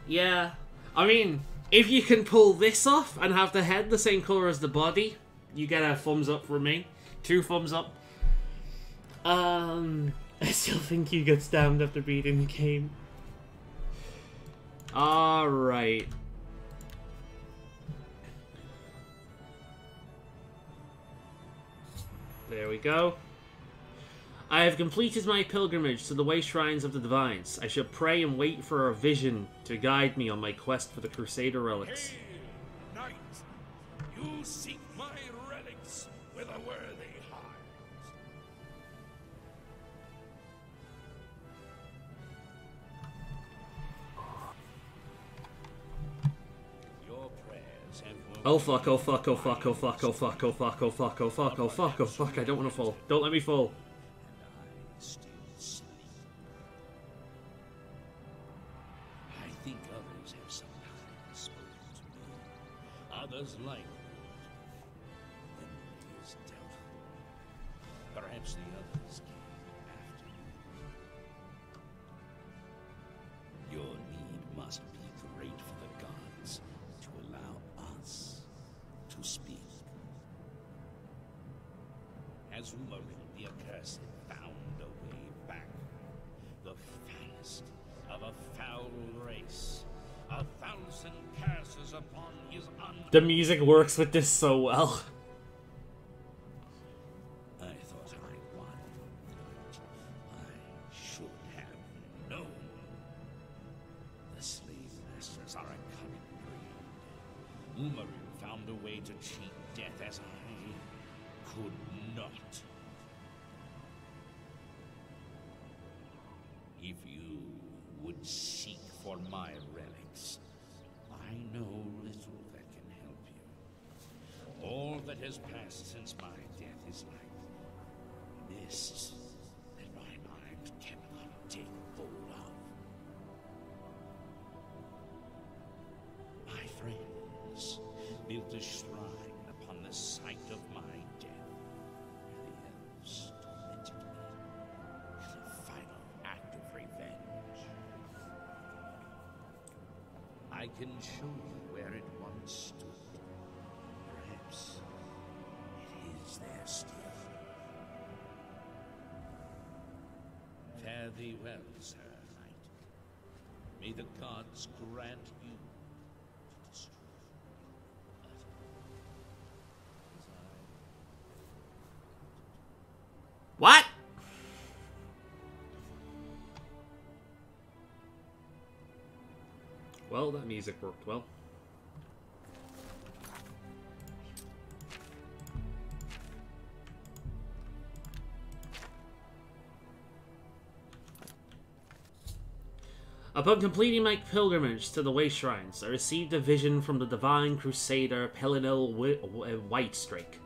Yeah. I mean, if you can pull this off and have the head the same colour as the body, you get a thumbs up from me. 2 thumbs up. I still think you get stabbed after beating the game. Alright. There we go. I have completed my pilgrimage to the way shrines of the divines. I shall pray and wait for a vision to guide me on my quest for the Crusader relics. Hail, knight! You seek my relics with a worthy heart. Your prayers have Oh fuck, oh fuck, oh fuck, oh fuck, oh fuck, oh fuck, oh fuck, oh fuck, oh fuck, oh fuck, I don't want to fall. Don't let me fall. still sleep. I think others have sometimes spoken to me. Others like memory is doubtful. Perhaps the others came after you. Your need must be great for the gods to allow us to speak. As Umarin the Accursed found a way back, the foulest of a foul race, 1,000 curses upon his The music works with this so well. I thought I won. I should have known. The slave masters are a cunning breed. Umarin found a way to cheat death as I could not. If you would seek for my relics, I know little that can help you. All that has passed since my death is like mists that my mind cannot take hold of. My friends built a shrine upon the site of my death, where the elves tormented me in a final act of revenge. I can show you where it once stood. Perhaps it is there still. Fare thee well, Sir Knight. May the gods grant you to destroy What? Well, that music worked well. Upon completing my pilgrimage to the Way Shrines, I received a vision from the divine crusader Pelinil Whitestrake.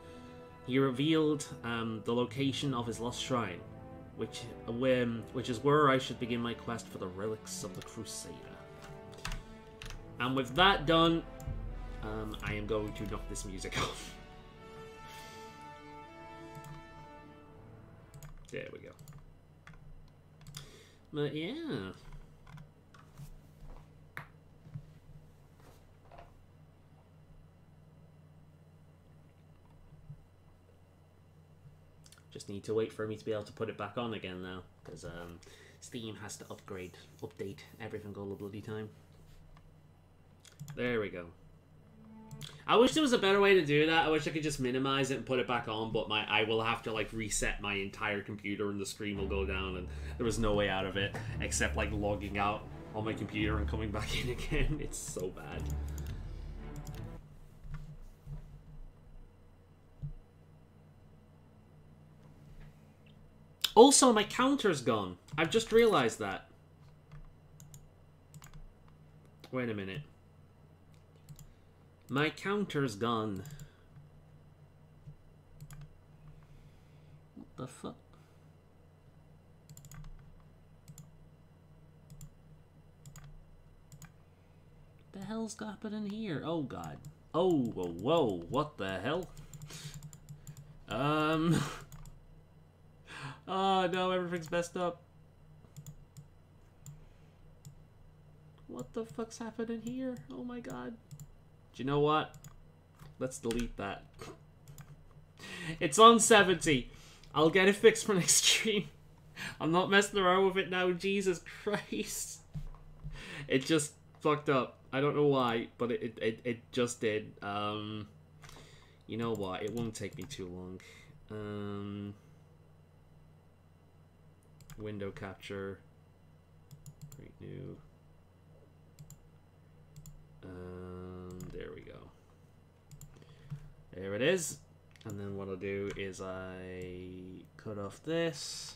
He revealed the location of his lost shrine, which is where I should begin my quest for the relics of the Crusader. And with that done, I am going to knock this music off. There we go. But yeah. Just need to wait for me to be able to put it back on again now, because Steam has to update everything all the bloody time. There we go. I wish there was a better way to do that. I wish I could just minimize it and put it back on, but I will have to like reset my entire computer and the screen will go down, and there was no way out of it except like logging out on my computer and coming back in again. It's so bad. Also, my counter's gone. I've just realized that. Wait a minute. My counter's gone. What the fuck? The hell's happening here? Oh god. Oh, whoa, whoa, what the hell? Oh no, everything's messed up. What the fuck's happening here? Oh my god. Do you know what? Let's delete that. It's on 70. I'll get it fixed for next stream. I'm not messing around with it now, Jesus Christ. It just fucked up. I don't know why, but it just did. You know what? It won't take me too long. Window capture. Create new. There we go. There it is. And then what I'll do is I cut off this.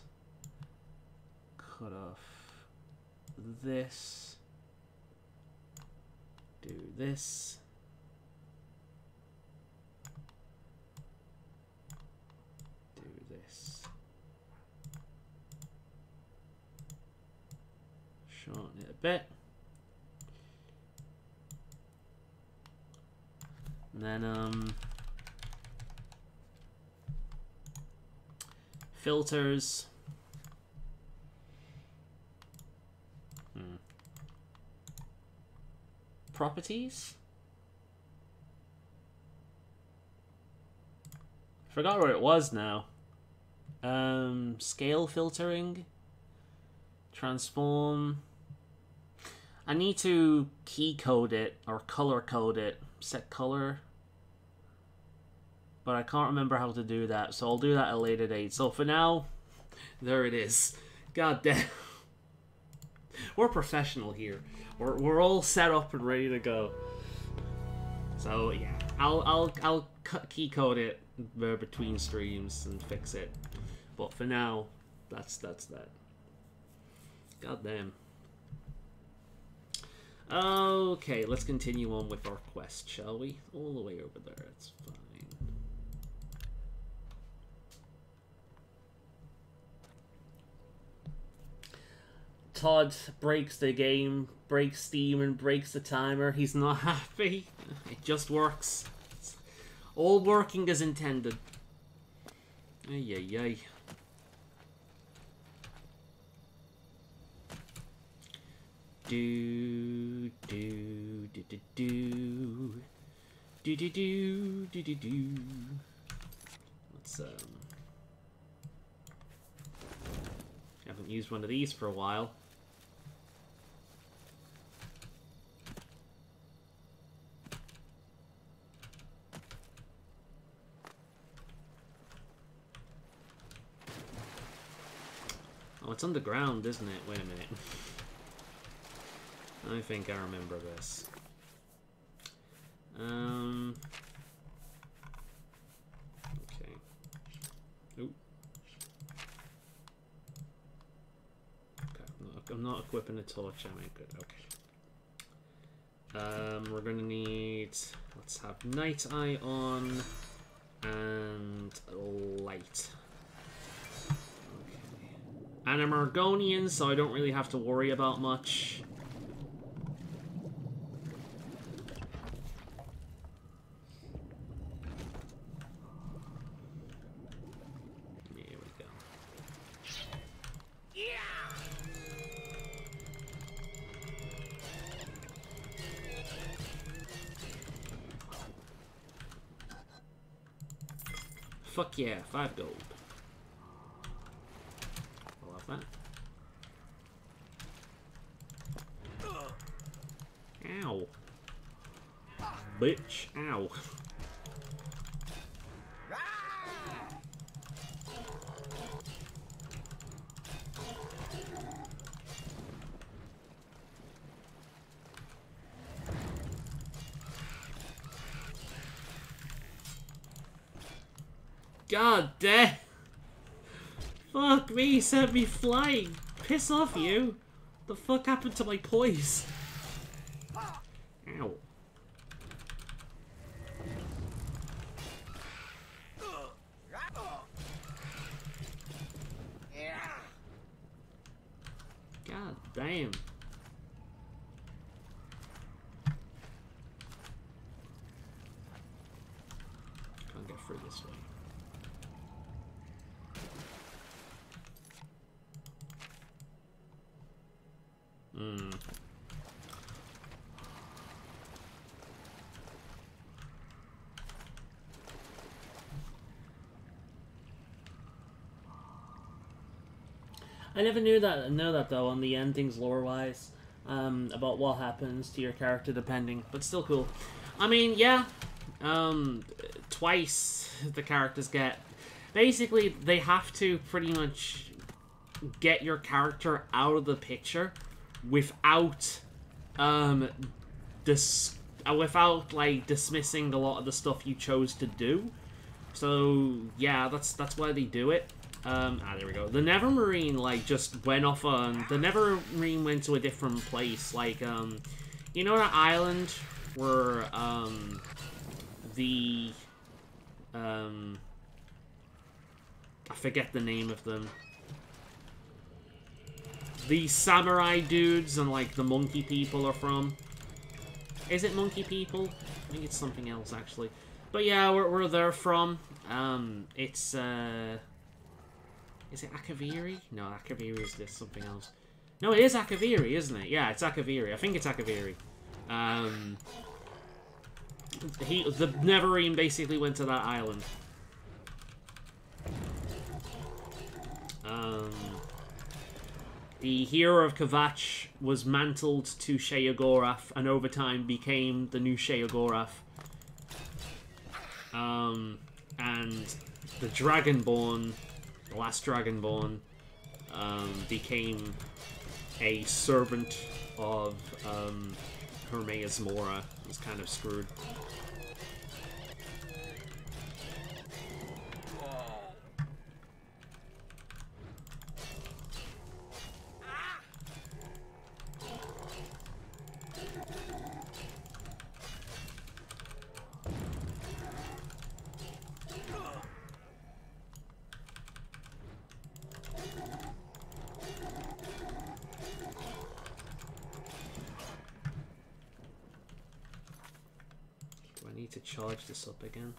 Cut off this. Do this. Do this. Shorten it a bit. And then, filters. Properties? Forgot where it was now. Scale filtering. Transform. I need to key code it or color code it. Set color. But I can't remember how to do that, so I'll do that at a later date. So for now, there it is. God damn. We're professional here. We're all set up and ready to go. So yeah, I'll key code it between streams and fix it. But for now, that's that. God damn. Okay, let's continue on with our quest, shall we? All the way over there, it's fine. Todd breaks the game, breaks Steam, and breaks the timer. He's not happy. It just works. It's all working as intended. Ay, ay, ay. Do do do do do do do do do do do. Let's haven't used one of these for a while. Oh, it's underground, isn't it? Wait a minute. I think I remember this. Okay. Ooh. Okay, I'm not equipping a torch, am I? Good, okay. We're gonna need... Let's have Night Eye on and Light. Okay. And I'm Argonian, so I don't really have to worry about much. Fuck yeah, 5 gold. I'll have that. Ow. Bitch, ow. God damn! Fuck me, sent me flying. Piss off, you. The fuck happened to my poise? Ow. God damn. Can't get through this way. Hmm. I never know that though on the endings lore-wise, about what happens to your character depending, but still cool. I mean, yeah, twice the characters get... Basically, they have to pretty much get your character out of the picture without, without, like, dismissing a lot of the stuff you chose to do. So, yeah, that's why they do it. There we go. The Nevermarine, like, just went off on... The Nevermarine went to a different place. Like, you know that island where, the... I forget the name of them. The samurai dudes and, like, the monkey people are from. Is it monkey people? I think it's something else, actually. But yeah, where they're from. It's, Is it Akaviri? No, Akaviri is this something else. No, it is Akaviri, isn't it? Yeah, it's Akaviri. I think it's Akaviri. The Neverine basically went to that island. The hero of Kvatch was mantled to Sheogorath, and over time became the new Sheogorath. And the Dragonborn, the last Dragonborn, became a servant of Hermaeus Mora. He was kind of screwed. To charge this up again.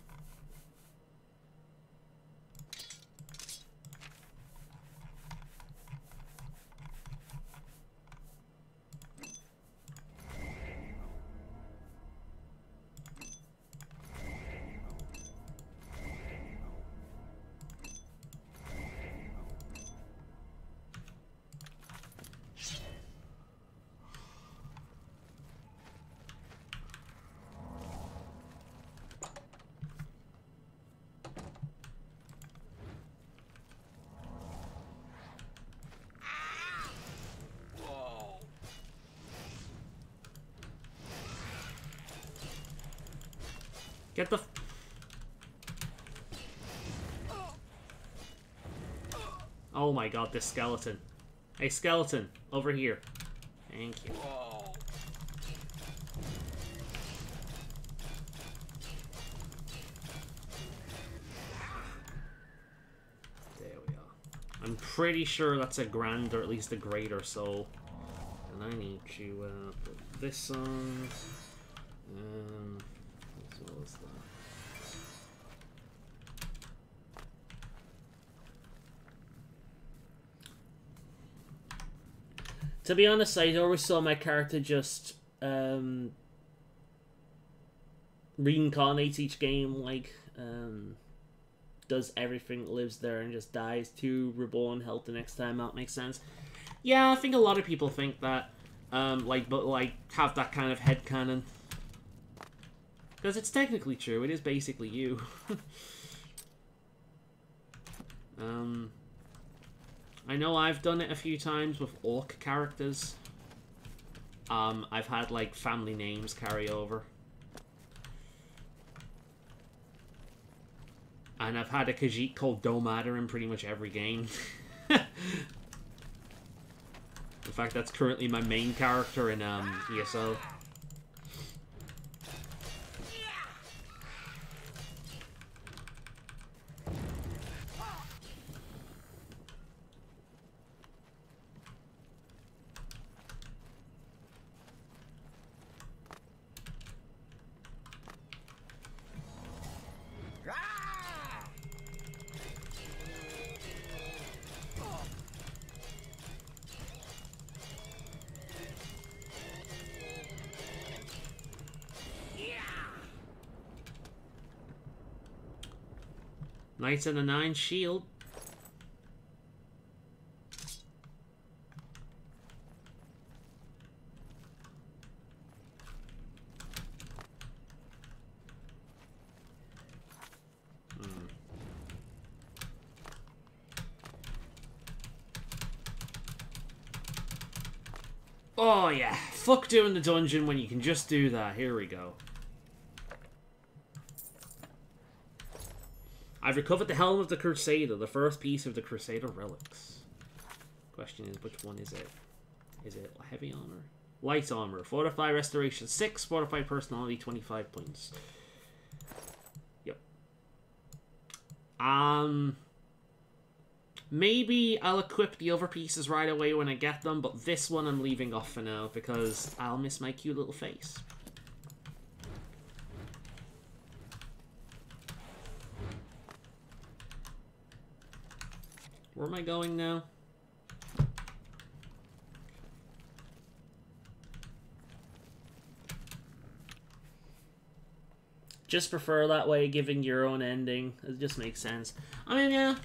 Get the... Oh my god, this skeleton. Hey, skeleton, over here. Thank you. There we are. I'm pretty sure that's a grand, or at least a greater soul. And I need to put this on. What was that? To be honest, I always saw my character just reincarnates each game, like does everything, lives there, and just dies to reborn health the next time out. Makes sense. Yeah, I think a lot of people think that, but have that kind of headcanon. Because it's technically true, it is basically you. I know I've done it a few times with orc characters. I've had, like, family names carry over. And I've had a Khajiit called Domada in pretty much every game. In fact, that's currently my main character in ESO. Knights in the Nine shield. Oh yeah, fuck doing the dungeon when you can just do that. Here we go. I've recovered the Helm of the Crusader, the first piece of the Crusader relics. Question is, which one is it? Is it heavy armor? Light armor. Fortify restoration 6, fortify personality 25 points. Yep. Maybe I'll equip the other pieces right away when I get them, but this one I'm leaving off for now because I'll miss my cute little face. Where am I going now? Just prefer that way, giving your own ending. It just makes sense. I mean, yeah.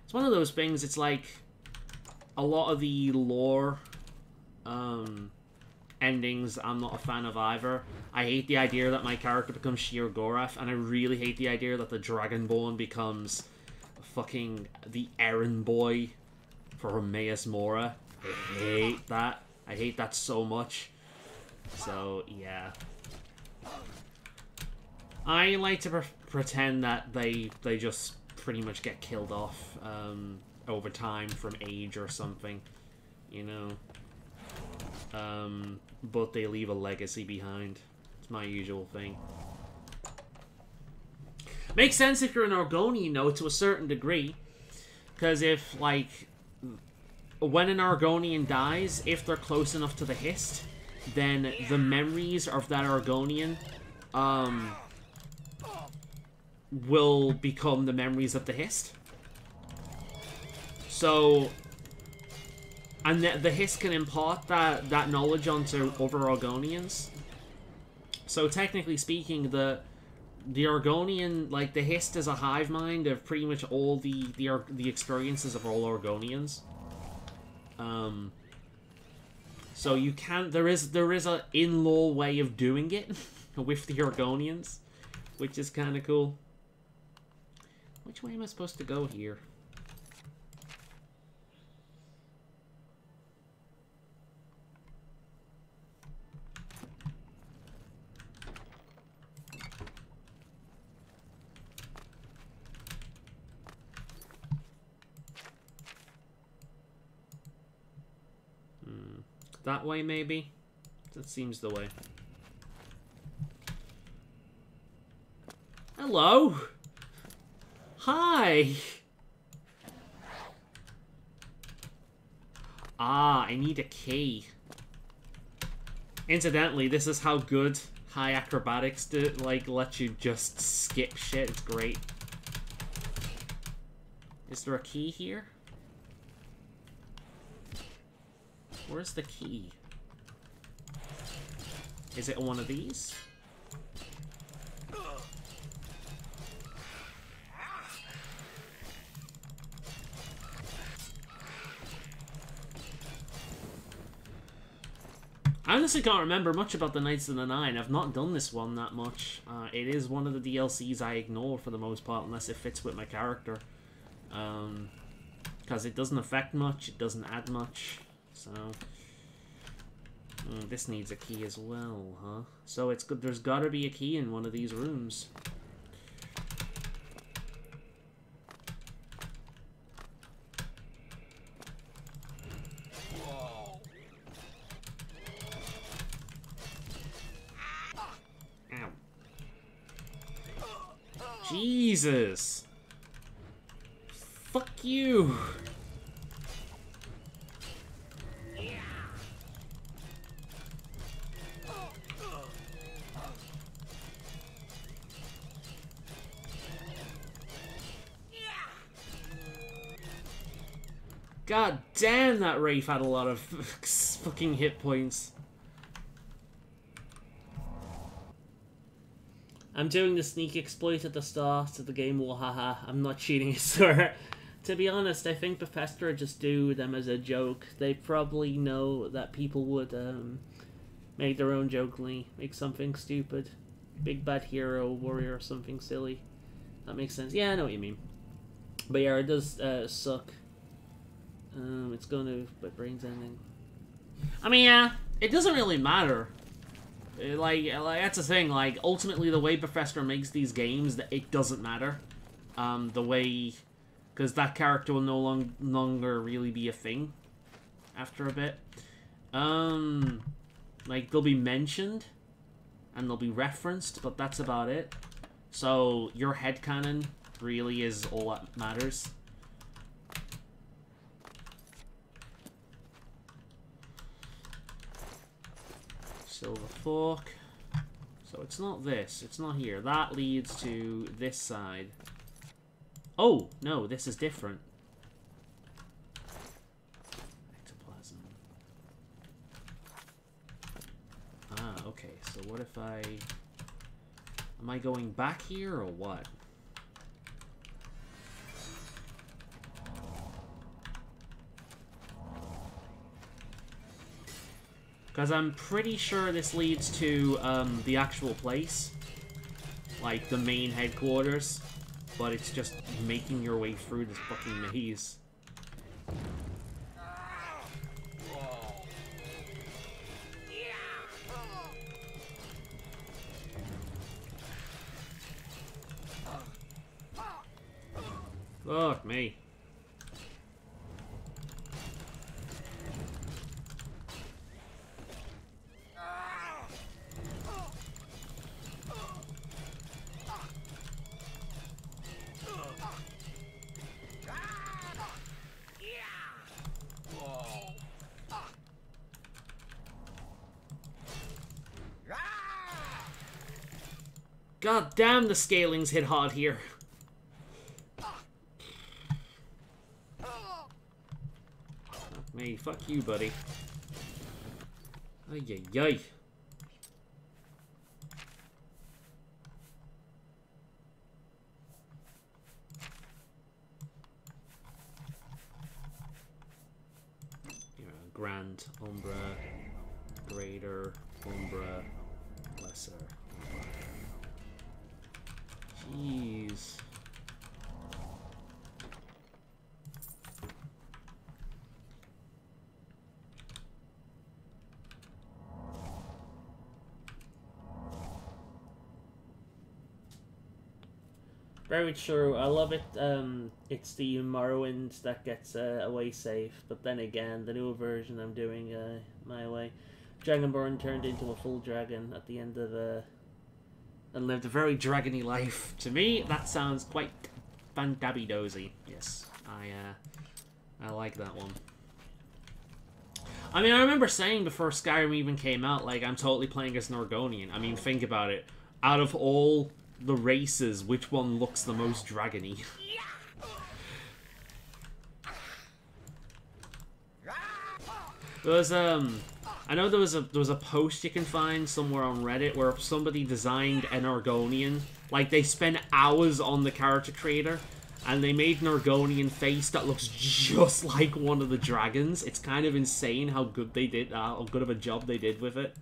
It's one of those things, it's like a lot of the lore endings I'm not a fan of either. I hate the idea that my character becomes Shir Gorath, and I really hate the idea that the Dragonborn becomes fucking the errand boy for Hermaeus Mora. I hate that. I hate that so much. So, yeah. I like to pretend that they just pretty much get killed off over time from age or something, you know. But they leave a legacy behind. It's my usual thing. Makes sense if you're an Argonian, though, to a certain degree. Because if, like, when an Argonian dies, if they're close enough to the Hist, then the memories of that Argonian will become the memories of the Hist. So, and the Hist can impart that knowledge onto other Argonians. So technically speaking, the Argonian, like, the Hist is a hive mind of pretty much all the experiences of all Argonians. So you can, there is a in-law way of doing it with the Argonians, which is kind of cool. Which way am I supposed to go here? That way, maybe? That seems the way. Hello! Hi! Ah, I need a key. Incidentally, this is how good high acrobatics do, like, let you just skip shit. It's great. Is there a key here? Where's the key? Is it one of these? I honestly can't remember much about the Knights of the Nine. I've not done this one that much. It is one of the DLCs I ignore for the most part, unless it fits with my character. Because it doesn't affect much, it doesn't add much. So, this needs a key as well, huh? So it's good. There's got to be a key in one of these rooms. Jesus. Fuck you. God damn, that Wraith had a lot of fucking hit points. I'm doing the sneak exploit at the start of the game, wahaha. I'm not cheating, sir. To be honest, I think Bethesda just do them as a joke. They probably know that people would make their own jokingly, make something stupid. Big bad hero, warrior, or something silly. That makes sense. Yeah, I know what you mean. But yeah, it does suck. It's going to... my brain's ending. I mean, yeah, it doesn't really matter. Like that's the thing, like, ultimately the way Bethesda makes these games, that it doesn't matter. The way... because that character will no longer really be a thing after a bit. Like, they'll be mentioned, and they'll be referenced, but that's about it. So, your headcanon really is all that matters. Silver fork. So it's not this. It's not here. That leads to this side. Oh, no, this is different. Ectoplasm. Ah, okay. So what if I... am I going back here or what? Because I'm pretty sure this leads to the actual place. Like, the main headquarters. But it's just making your way through this fucking maze. Fuck me. God damn, the scalings hit hard here. Fuck me, fuck you, buddy. Ay, ay, ay. Grand, Umbra, Greater, Umbra, Lesser, Umbra. Jeez. Very true. I love it. It's the Morrowind that gets away safe, but then again, the newer version I'm doing my way. Dragonborn turned into a full dragon at the end of and lived a very dragony life. To me, that sounds quite fantabby-dozy. Yes, I like that one. I mean, I remember saying before Skyrim even came out, like, I'm totally playing as an Argonian. I mean, think about it. Out of all the races, which one looks the most dragony? There was I know there was a post you can find somewhere on Reddit where somebody designed an Argonian. Like, they spent hours on the character creator and they made an Argonian face that looks just like one of the dragons. It's kind of insane how good they did, how good of a job they did with it.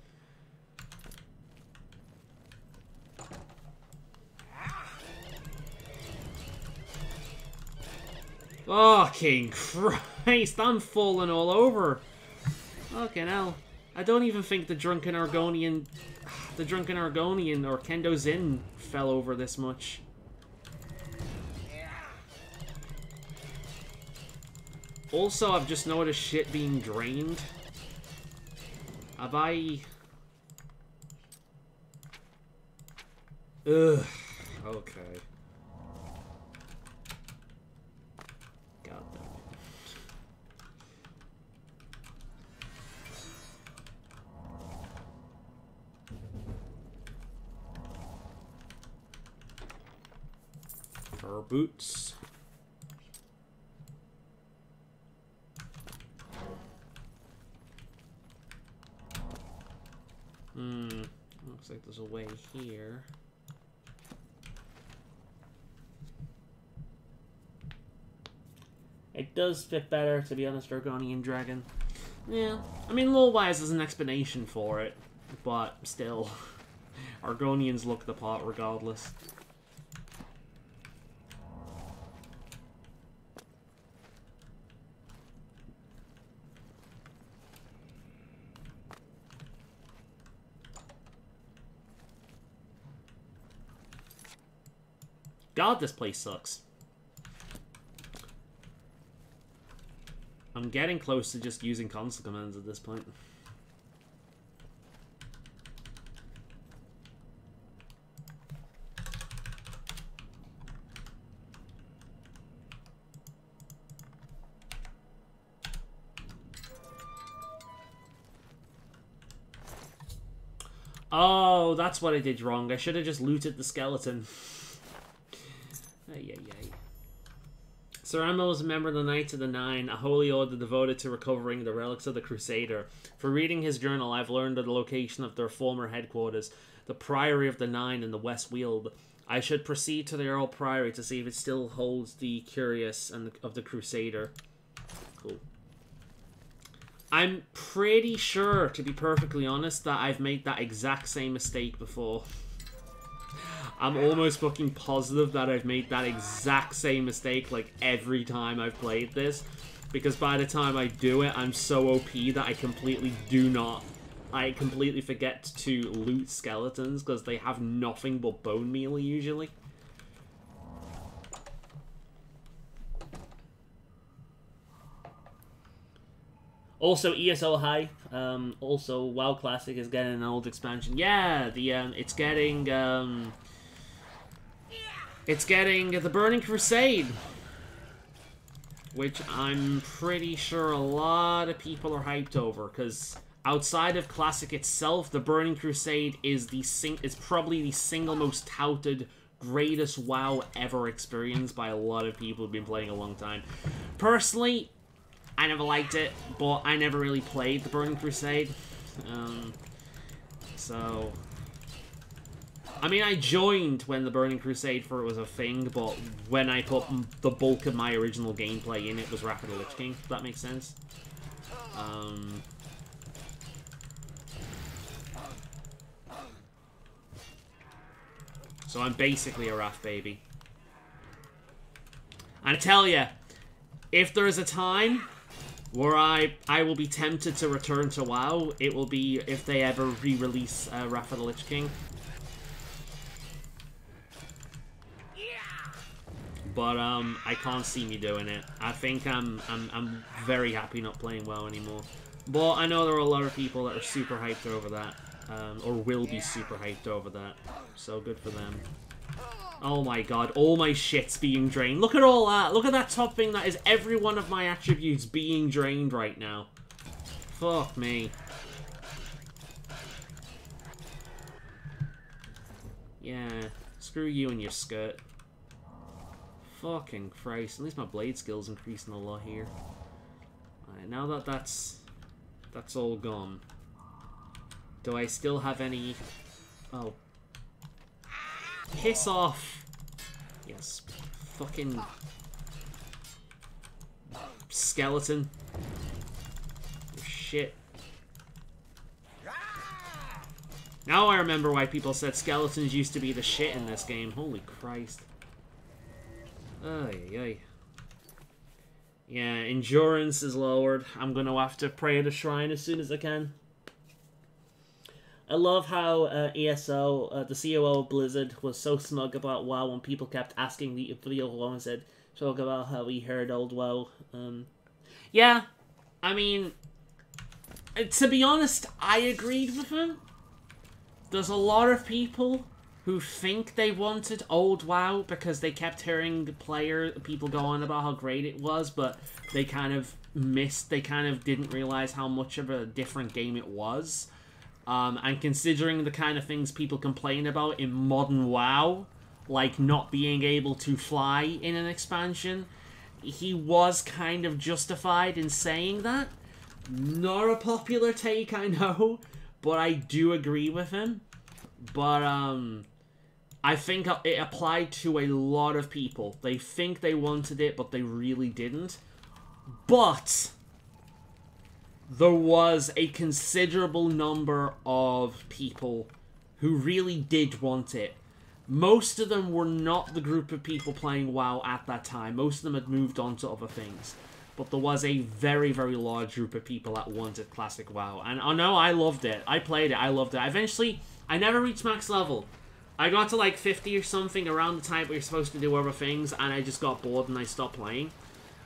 Fucking Christ, I'm falling all over. Fucking hell. I don't even think the Drunken Argonian or Kendo Zin fell over this much. Also, I've just noticed shit being drained. Have I... Ugh. Okay. our boots. Looks like there's a way here. It does fit better, to be honest, Argonian Dragon. Yeah, I mean, lore-wise, there's an explanation for it, but still, Argonians look the part regardless. God, this place sucks. I'm getting close to just using console commands at this point. Oh, that's what I did wrong. I should have just looted the skeleton. Ay, ay, ay. Sir Ammo was a member of the Knights of the Nine, a holy order devoted to recovering the relics of the Crusader. For reading his journal, I've learned of the location of their former headquarters, the Priory of the Nine in the West Weald. I should proceed to the Earl Priory to see if it still holds the Curious and of the Crusader. Cool. I'm pretty sure, to be perfectly honest, that I've made that exact same mistake before. I'm almost fucking positive that I've made that exact same mistake, like, every time I've played this. Because by the time I do it, I'm so OP that I completely forget to loot skeletons, because they have nothing but bone meal, usually. Also, ESO High. Also, WoW Classic is getting an old expansion. Yeah, it's getting the Burning Crusade, which I'm pretty sure a lot of people are hyped over, because outside of Classic itself, the Burning Crusade is probably the single most touted, greatest WoW ever experienced by a lot of people who've been playing a long time. Personally, I never liked it, but I never really played the Burning Crusade. So, I mean, I joined when the Burning Crusade was a thing, but when I put the bulk of my original gameplay in, it was Wrath of the Lich King, if that makes sense. So I'm basically a Wrath baby. And I tell ya, if there's a time where I will be tempted to return to WoW, it will be if they ever re-release Wrath of the Lich King. But I can't see me doing it. I think I'm very happy not playing WoW anymore. But I know there are a lot of people that are super hyped over that, or will be super hyped over that. So good for them. Oh my god, all my shit's being drained. Look at all that. Look at that top thing. That is every one of my attributes being drained right now. Fuck me. Yeah, screw you and your skirt. Fucking Christ. At least my blade skill's increasing a lot here. Alright, now that that's all gone. Do I still have any... Oh. Piss off! Yes. Fucking... skeleton. Shit. Now I remember why people said skeletons used to be the shit in this game. Holy Christ. Ay, ay. Yeah, endurance is lowered. I'm gonna have to pray at a shrine as soon as I can. I love how ESO, the COO of Blizzard, was so smug about WoW when people kept asking for the old WoW and said, talk about how we heard old WoW. Yeah, I mean, to be honest, I agreed with him. There's a lot of people who think they wanted old WoW because they kept hearing people go on about how great it was, but they kind of didn't realize how much of a different game it was. And considering the kind of things people complain about in modern WoW, like not being able to fly in an expansion, he was kind of justified in saying that. Not a popular take, I know, but I do agree with him. But I think it applied to a lot of people. They think they wanted it, but they really didn't. But there was a considerable number of people who really did want it. Most of them were not the group of people playing WoW at that time. Most of them had moved on to other things. But there was a very, very large group of people that wanted Classic WoW. And I know I loved it. I played it. I loved it. Eventually, I never reached max level. I got to like 50 or something around the time where you're supposed to do other things. And I just got bored and I stopped playing.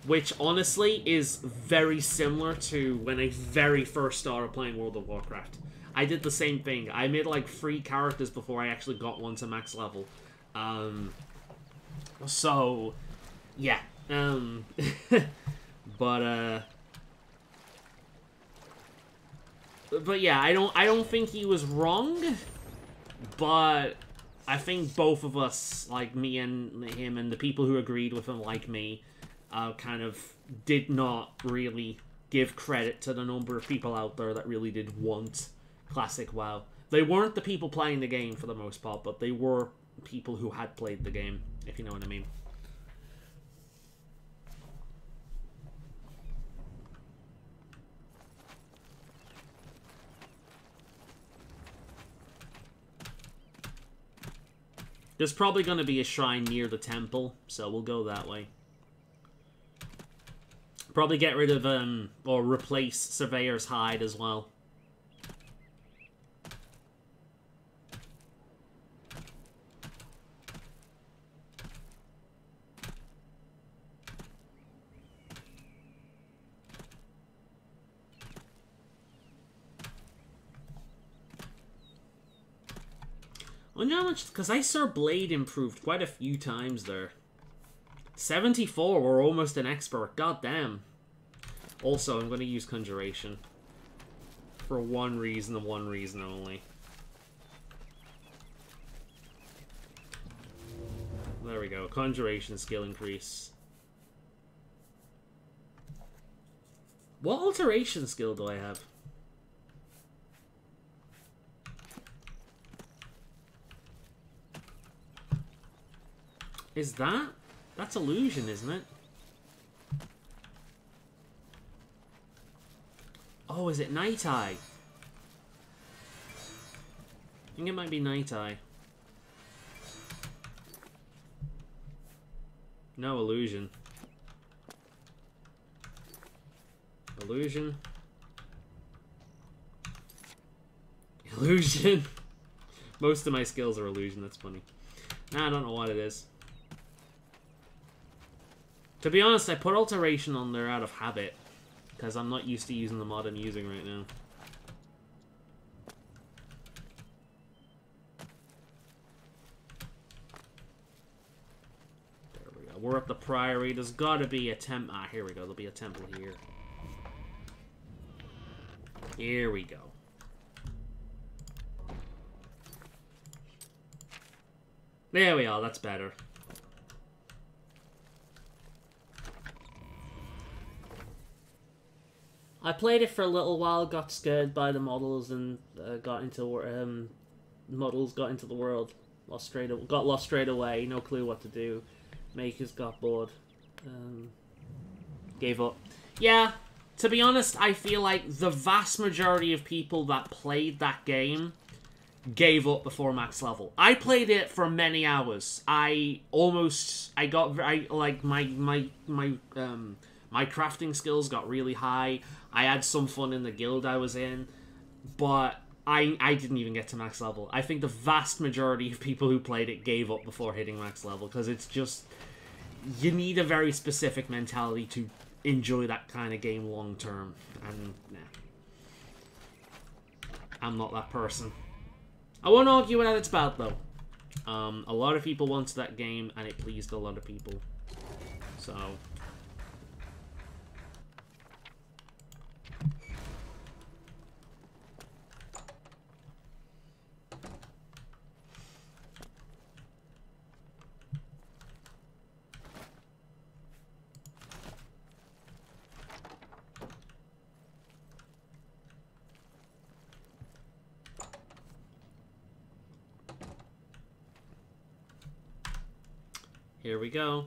Which, honestly, is very similar to when I very first started playing World of Warcraft. I did the same thing. I made like 3 characters before I actually got one to max level. So, yeah. But yeah, I don't think he was wrong. But I think both of us, like me and him, and the people who agreed with him, like me, kind of did not really give credit to the number of people out there that really did want Classic WoW. They weren't the people playing the game for the most part, but they were people who had played the game, if you know what I mean. There's probably going to be a shrine near the temple, so we'll go that way. Probably get rid of, or replace Surveyor's Hide as well. I wonder how much, because I saw Blade improved quite a few times there. 74, we're almost an expert. God damn. Also, I'm going to use Conjuration. For one reason and one reason only. There we go. Conjuration skill increase. What alteration skill do I have? Is that? That's illusion, isn't it? Oh, is it Night Eye? I think it might be Night Eye. No, illusion. Illusion. Illusion. Most of my skills are illusion, that's funny. Nah, I don't know what it is. To be honest, I put alteration on there out of habit, because I'm not used to using the mod I'm using right now. There we go. We're at the Priory. There's gotta be a temple. Ah, here we go. There'll be a temple here. Here we go. There we are. That's better. I played it for a little while, got scared by the models, and got into models, got into the world, got lost straight away, no clue what to do. Makers got bored, gave up. Yeah, to be honest, I feel like the vast majority of people that played that game gave up before max level. I played it for many hours. My crafting skills got really high. I had some fun in the guild I was in, but I didn't even get to max level. I think the vast majority of people who played it gave up before hitting max level, because it's just, you need a very specific mentality to enjoy that kind of game long term, and nah. I'm not that person. I won't argue what it's about, though. A lot of people wanted that game, and it pleased a lot of people. So... Here we go.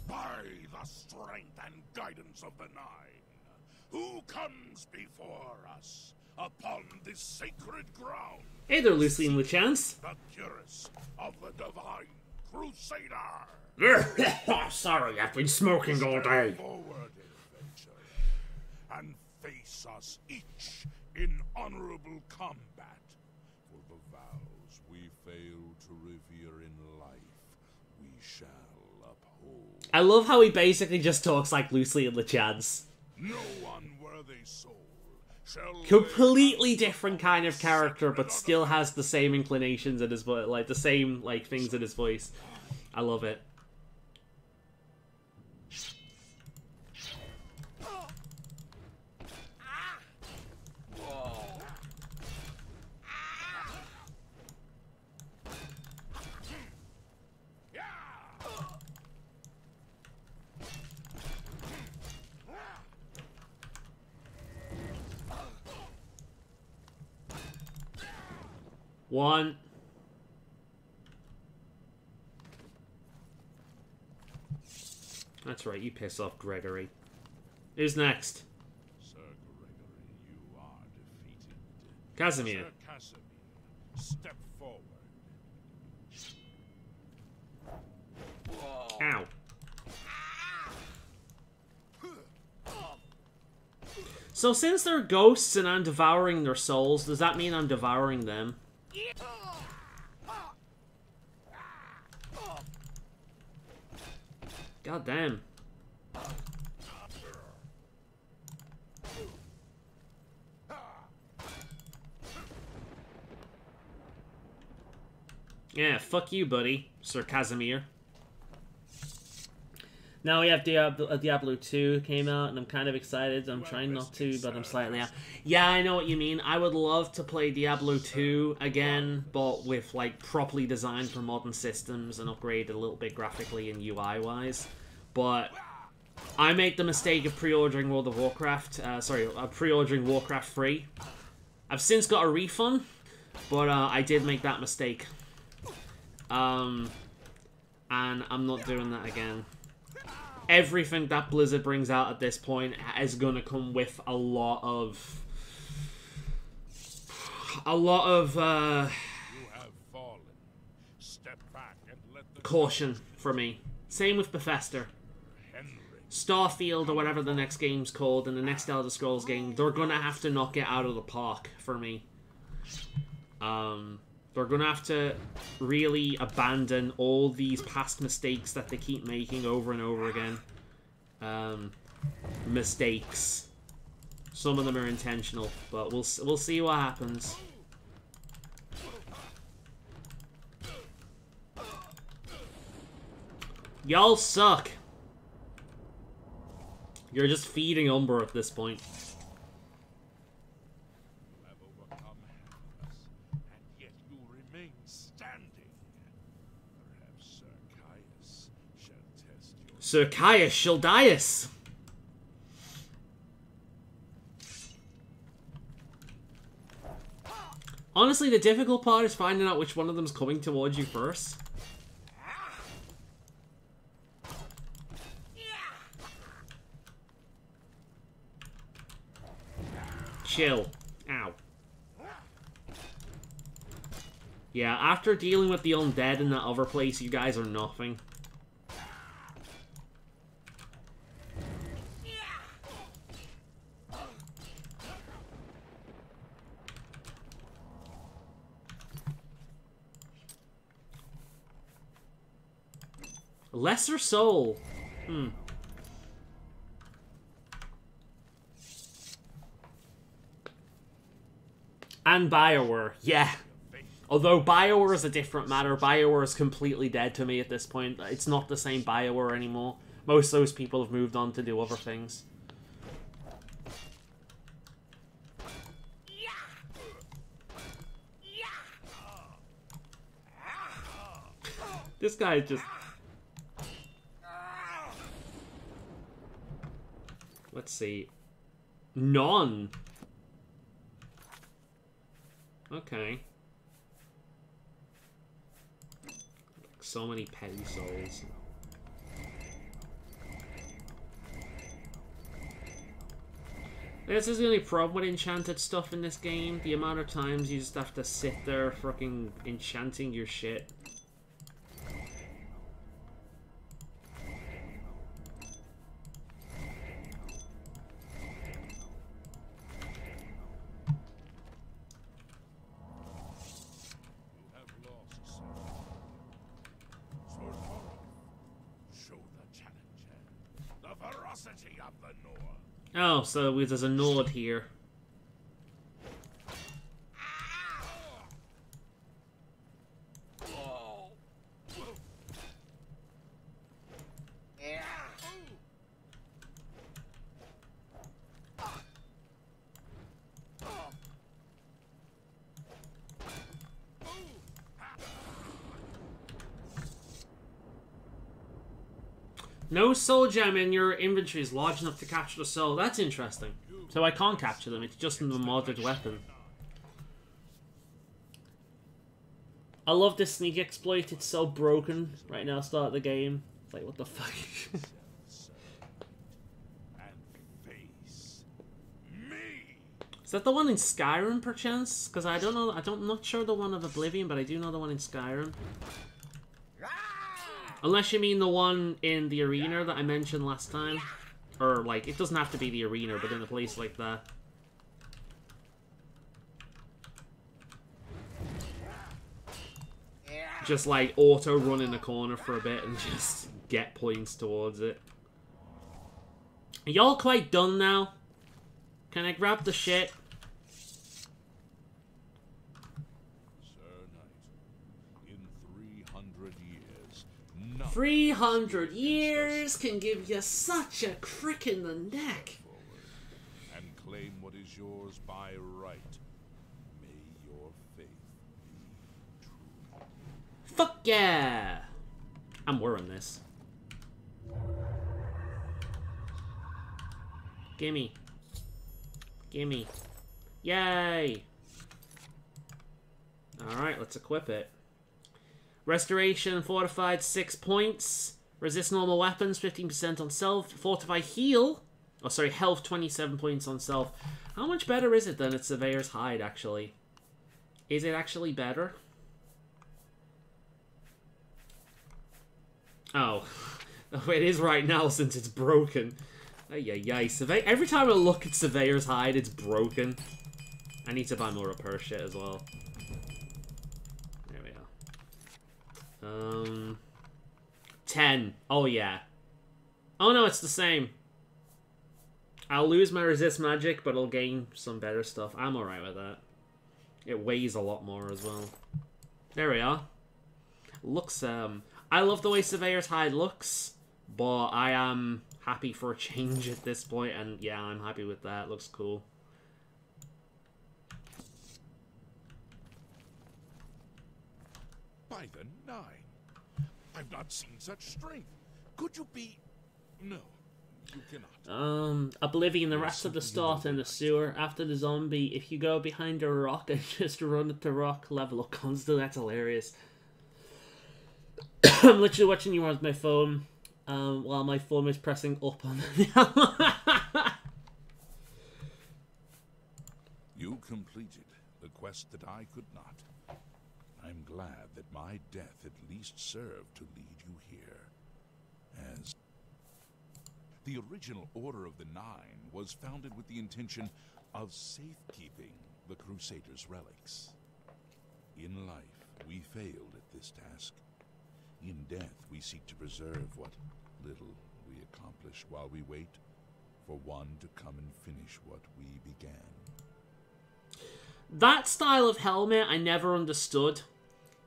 By the strength and guidance of the Nine, who comes before us upon this sacred ground? Hey there, Lucy and LeChance. The purest of the divine Crusader. Sorry, I've been smoking all day. Step forward, adventurer, and face us each in honorable combat. For the vows we fail to revere in life, we shall uphold. I love how he basically just talks like Lucy and LeChance. No unworthy soul shall Completely different kind of character, but still has the same inclinations in his voice, like the same things in his voice. I love it. One. That's right, you piss off Gregory. Who's next? Sir Gregory, you are defeated. Casimir. Sir Casimir, step forward. Ow. So since they're ghosts and I'm devouring their souls, does that mean I'm devouring them? God damn. Yeah, fuck you, buddy, Sir Casimir. Now we have Diablo 2 came out, and I'm kind of excited. I'm trying not to, but I'm slightly out. Yeah, I know what you mean. I would love to play Diablo 2 again, but with, like, properly designed for modern systems and upgraded a little bit graphically and UI-wise. But I made the mistake of pre-ordering World of Warcraft. Pre-ordering Warcraft 3. I've since got a refund, but I did make that mistake. And I'm not doing that again. Everything that Blizzard brings out at this point is gonna come with a lot of You have fallen. Step back and let the caution for me. Same with Bethesda. Starfield or whatever the next game's called and the next Elder Scrolls game, they're gonna have to knock it out of the park for me. They're gonna have to really abandon all these past mistakes that they keep making over and over again. Mistakes. Some of them are intentional, but we'll see what happens. Y'all suck. You're just feeding Umber at this point. You have overcome happiness, and yet you remain standing. Perhaps Sir Caius shall test your... Sir Caius Shaldias. Honestly, the difficult part is finding out which one of them's coming towards you first. Chill. Ow. Yeah, after dealing with the undead in that other place, you guys are nothing. Lesser Soul. And BioWare, yeah. Although BioWare is a different matter. BioWare is completely dead to me at this point. It's not the same BioWare anymore. Most of those people have moved on to do other things. This guy is just... Let's see. None. Okay. So many petty souls. This is the only problem with enchanted stuff in this game. The amount of times you just have to sit there fucking enchanting your shit. Oh, so there's a node here. No soul gem in your inventory is large enough to capture the soul. That's interesting. So I can't capture them. It's just in the modded weapon. I love this sneak exploit. It's so broken right now. Start the game. It's like, what the fuck? Is that the one in Skyrim, perchance? Because I don't know. I'm not sure the one of Oblivion, but I do know the one in Skyrim. Unless you mean the one in the arena that I mentioned last time. Or, like, it doesn't have to be the arena, but in a place like that. Just, like, auto-run in the corner for a bit and just get points towards it. Are y'all quite done now? Can I grab the shit? 300 years can give you such a crick in the neck. And claim what is yours by right. May your faith be true. Fuck yeah! I'm wearing this. Gimme. Gimme. Yay! Alright, let's equip it. Restoration fortified 6 points. Resist normal weapons 15% on self. Fortify heal. Oh, sorry, health 27 points on self. How much better is it than its Surveyor's Hide, actually? Is it actually better? Oh. Oh, it is right now since it's broken. Ay. Every time I look at Surveyor's Hide, it's broken. I need to buy more repair shit as well. 10. Oh, yeah. Oh, no, it's the same. I'll lose my resist magic, but I'll gain some better stuff. I'm alright with that. It weighs a lot more as well. There we are. Looks, I love the way Surveyor's Hide looks, but I am happy for a change at this point, and yeah, I'm happy with that. Looks cool. By the 9. I've not seen such strength. Could you be... No, you cannot. Oblivion, the rest of the start in the sewer. After the zombie, if you go behind a rock and just run at the rock, level up constantly, that's hilarious. I'm literally watching you on my phone, while my phone is pressing up on the... You completed the quest that I could not. I'm glad that my death at least served to lead you here. As the original Order of the Nine was founded with the intention of safekeeping the Crusaders' relics. In life, we failed at this task. In death, we seek to preserve what little we accomplish while we wait for one to come and finish what we began. That style of helmet I never understood.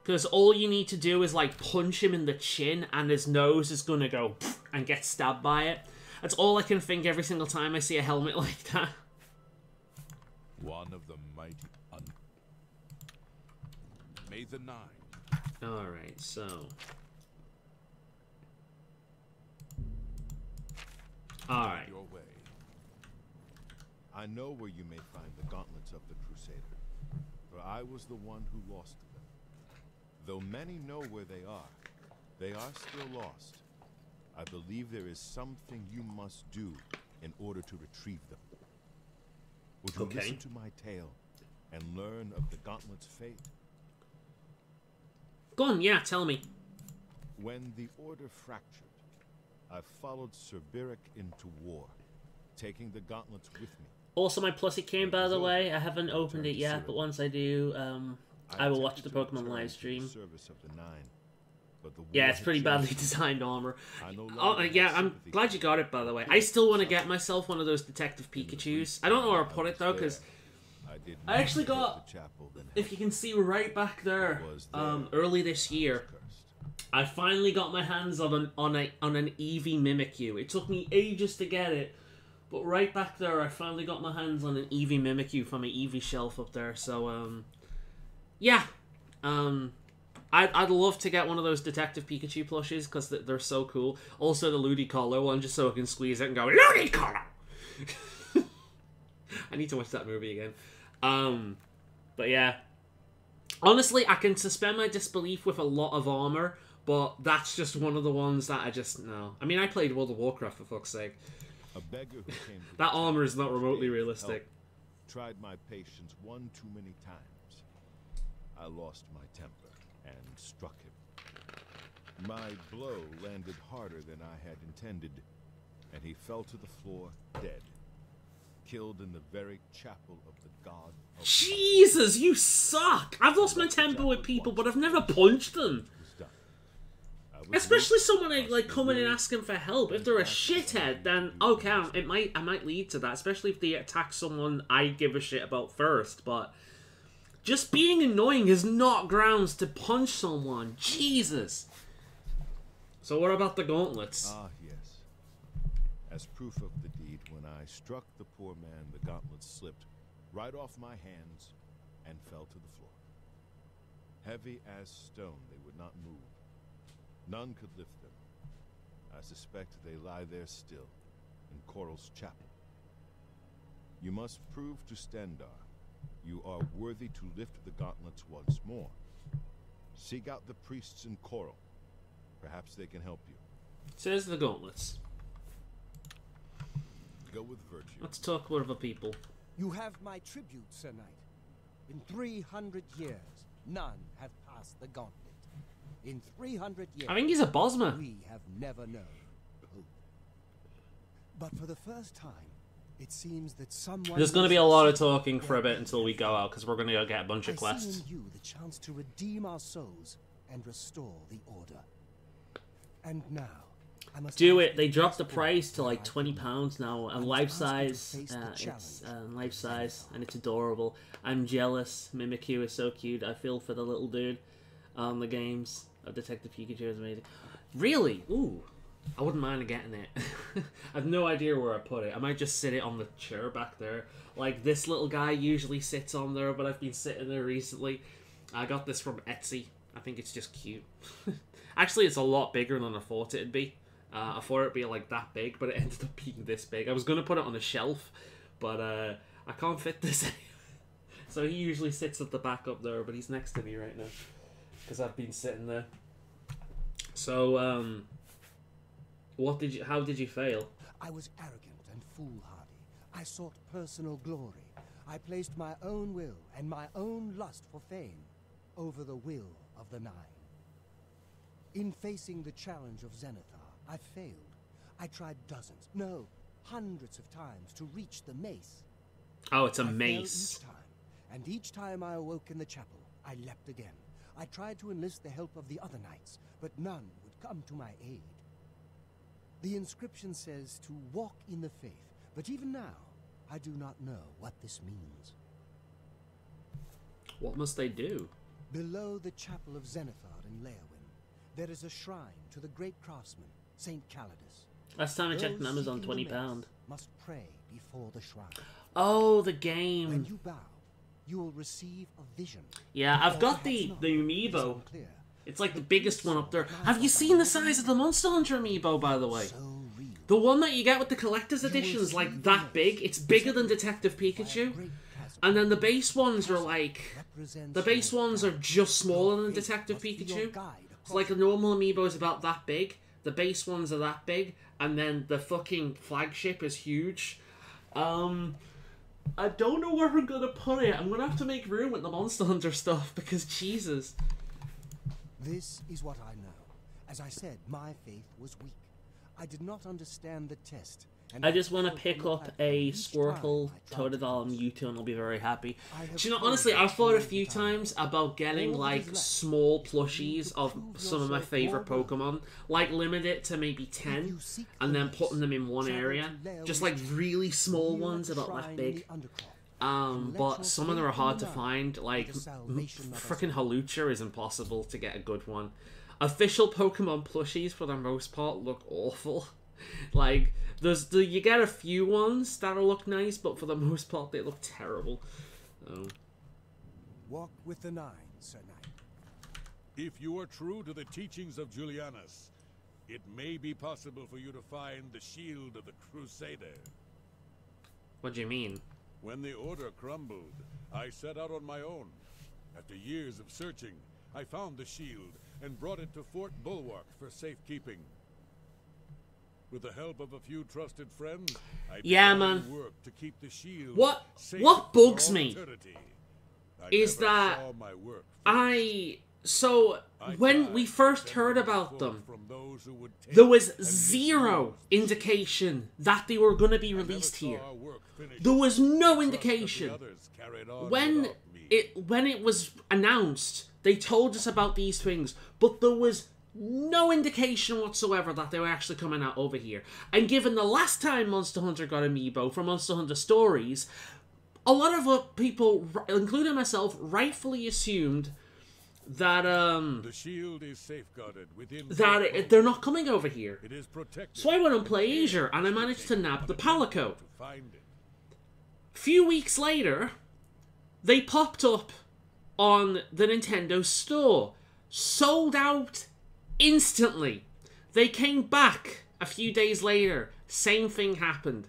Because all you need to do is, like, punch him in the chin and his nose is gonna go and get stabbed by it. That's all I can think every single time I see a helmet like that. One of the mighty... May the 9. Alright, so... Alright. Your way. I know where you may find the gauntlets of the Crusader. for I was the one who lost them. Though many know where they are still lost. I believe there is something you must do in order to retrieve them. Would you listen to my tale and learn of the Gauntlet's fate? Go on, yeah, tell me. When the Order fractured, I followed Sir Beric into war, taking the Gauntlets with me. Also, my plushie came, by the way. I haven't opened it yet, but once I do, I will watch the Pokemon live stream. Yeah, it's pretty badly designed armor. Oh, yeah, I'm glad you got it, by the way. I still want to get myself one of those Detective Pikachus. I don't know where I put it, though, because I actually got, if you can see right back there, early this year, I finally got my hands on an Eevee Mimikyu. It took me ages to get it, but right back there, I finally got my hands on an Eevee Mimikyu from an Eevee shelf up there. So, yeah, I'd love to get one of those Detective Pikachu plushes because they're so cool. Also, the Ludicolo one, just so I can squeeze it and go Ludicolo. I need to watch that movie again. But yeah, honestly, I can suspend my disbelief with a lot of armor, but that's just one of the ones that I just know. I mean, I played World of Warcraft for fuck's sake. A beggar who came to that armor is not remotely realistic. Tried my patience one too many times. I lost my temper and struck him. My blow landed harder than I had intended, and he fell to the floor dead. Killed in the very chapel of the god of Jesus, you suck! I've lost my temper with people, but I've never punched them. Especially someone like coming and asking for help. If they're a shithead, then okay, I might lead to that. Especially if they attack someone I give a shit about first. But just being annoying is not grounds to punch someone. Jesus. So what about the gauntlets? Ah, yes. As proof of the deed, when I struck the poor man, the gauntlets slipped right off my hands and fell to the floor. Heavy as stone, they would not move. None could lift them. I suspect they lie there still, in Coral's chapel. You must prove to Stendarr you are worthy to lift the gauntlets once more. Seek out the priests in Coral. Perhaps they can help you. Says the gauntlets. Go with virtue. Let's talk with other people. You have my tribute, Sir Knight. In 300 years, none have passed the gauntlet. In 300 years, I think he's a Bosma. We have never known hope. But for the first time, it seems that someone... There's going to be a lot of talking for a bit until we go out, because we're going to go get a bunch of quests. I see in you the chance to redeem our souls and restore the order. And now, I must do it. They dropped the price to like £20 now, and life size. It's life size, and it's adorable. I'm jealous. Mimikyu is so cute. I feel for the little dude. The games of Detective Pikachu is amazing. Really? Ooh, I wouldn't mind getting it. I have no idea where I put it. I might just sit it on the chair back there, like this little guy usually sits on there. But I've been sitting there recently. I got this from Etsy. I think it's just cute. Actually, it's a lot bigger than I thought it'd be. I thought it'd be like that big, but it ended up being this big. I was gonna put it on a shelf, but I can't fit this. So he usually sits at the back up there, but he's next to me right now because I've been sitting there. So how did you fail? I was arrogant and foolhardy. I sought personal glory. I placed my own will and my own lust for fame over the will of the Nine. In facing the challenge of Zenithar, I failed. I tried dozens, no, hundreds of times to reach the mace. Oh, it's a I mace. failed each time, and each time I awoke in the chapel, I leapt again. I tried to enlist the help of the other knights, but none would come to my aid. The inscription says to walk in the faith, but even now, I do not know what this means. What must they do? Below the chapel of Zenithar in Leowyn, there is a shrine to the great craftsman, Saint Calidus. Last time I checked on Those Amazon, seeking the £20. mace must pray before the shrine. Oh, the When game. you bow, you will receive a vision. Yeah, I've Or got perhaps the not. amiibo. It's unclear. It's like the biggest one up there. Have you seen the size of the Monster Hunter amiibo, by the way? So real. The one that you get with the collector's edition is like that big. It's bigger than Detective Pikachu. And then the base ones are like... The base ones are just smaller than Detective Pikachu. So like a normal amiibo is about that big. The base ones are that big. And then the fucking flagship is huge. I don't know where I'm gonna put it. I'm gonna have to make room with the Monster Hunter stuff because Jesus. This is what I know. As I said, my faith was weak. I did not understand the test. I just want to pick up a Squirtle, Totodile, and Mewtwo, and I'll be very happy. Do you know, honestly, I've thought a few times about getting, like, small plushies of some of my favourite Pokemon. Like, limit it to maybe 10, and then putting them in one area. Just, like, really small ones, about that big. But some of them are hard to find. Like, frickin' Hawlucha is impossible to get a good one. Official Pokemon plushies, for the most part, look awful. Like, you get a few ones that'll look nice, but for the most part, they look terrible. Walk with the nine, Sir Knight. If you are true to the teachings of Julianus, it may be possible for you to find the shield of the Crusader. What do you mean? When the Order crumbled, I set out on my own. After years of searching, I found the shield and brought it to Fort Bulwark for safekeeping. With the help of a few trusted friends, I man. Work to keep the shield what bugs me is that when we first heard about them, there was zero indication that they were going to be released here. There was no indication. When it was announced, they told us about these things, but there was no indication whatsoever that they were actually coming out over here. And given the last time Monster Hunter got amiibo from Monster Hunter Stories, a lot of people, including myself, rightfully assumed that the shield is safeguarded within they're not coming over here. It is protected. So I went on Play Asia and I managed to nab the Palico. Few weeks later, they popped up on the Nintendo store, sold out instantly. They came back a few days later. Same thing happened.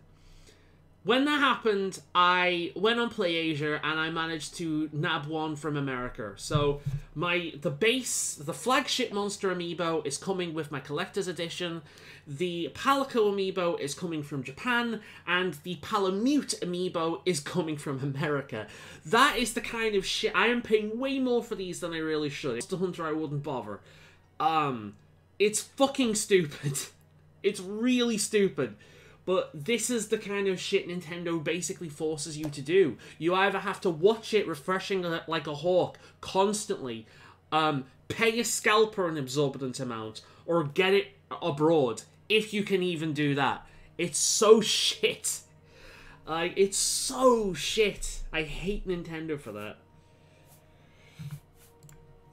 When that happened, I went on Play Asia and I managed to nab one from America. So the flagship monster amiibo is coming with my collector's edition. The Palico amiibo is coming from Japan, and the Palamute amiibo is coming from America. That is the kind of shit. I am paying way more for these than I really should. Monster Hunter, I wouldn't bother. It's fucking stupid. It's really stupid. But this is the kind of shit Nintendo basically forces you to do. You either have to watch it refreshing like a hawk constantly, pay a scalper an exorbitant amount, or get it abroad, if you can even do that. It's so shit. It's so shit. I hate Nintendo for that.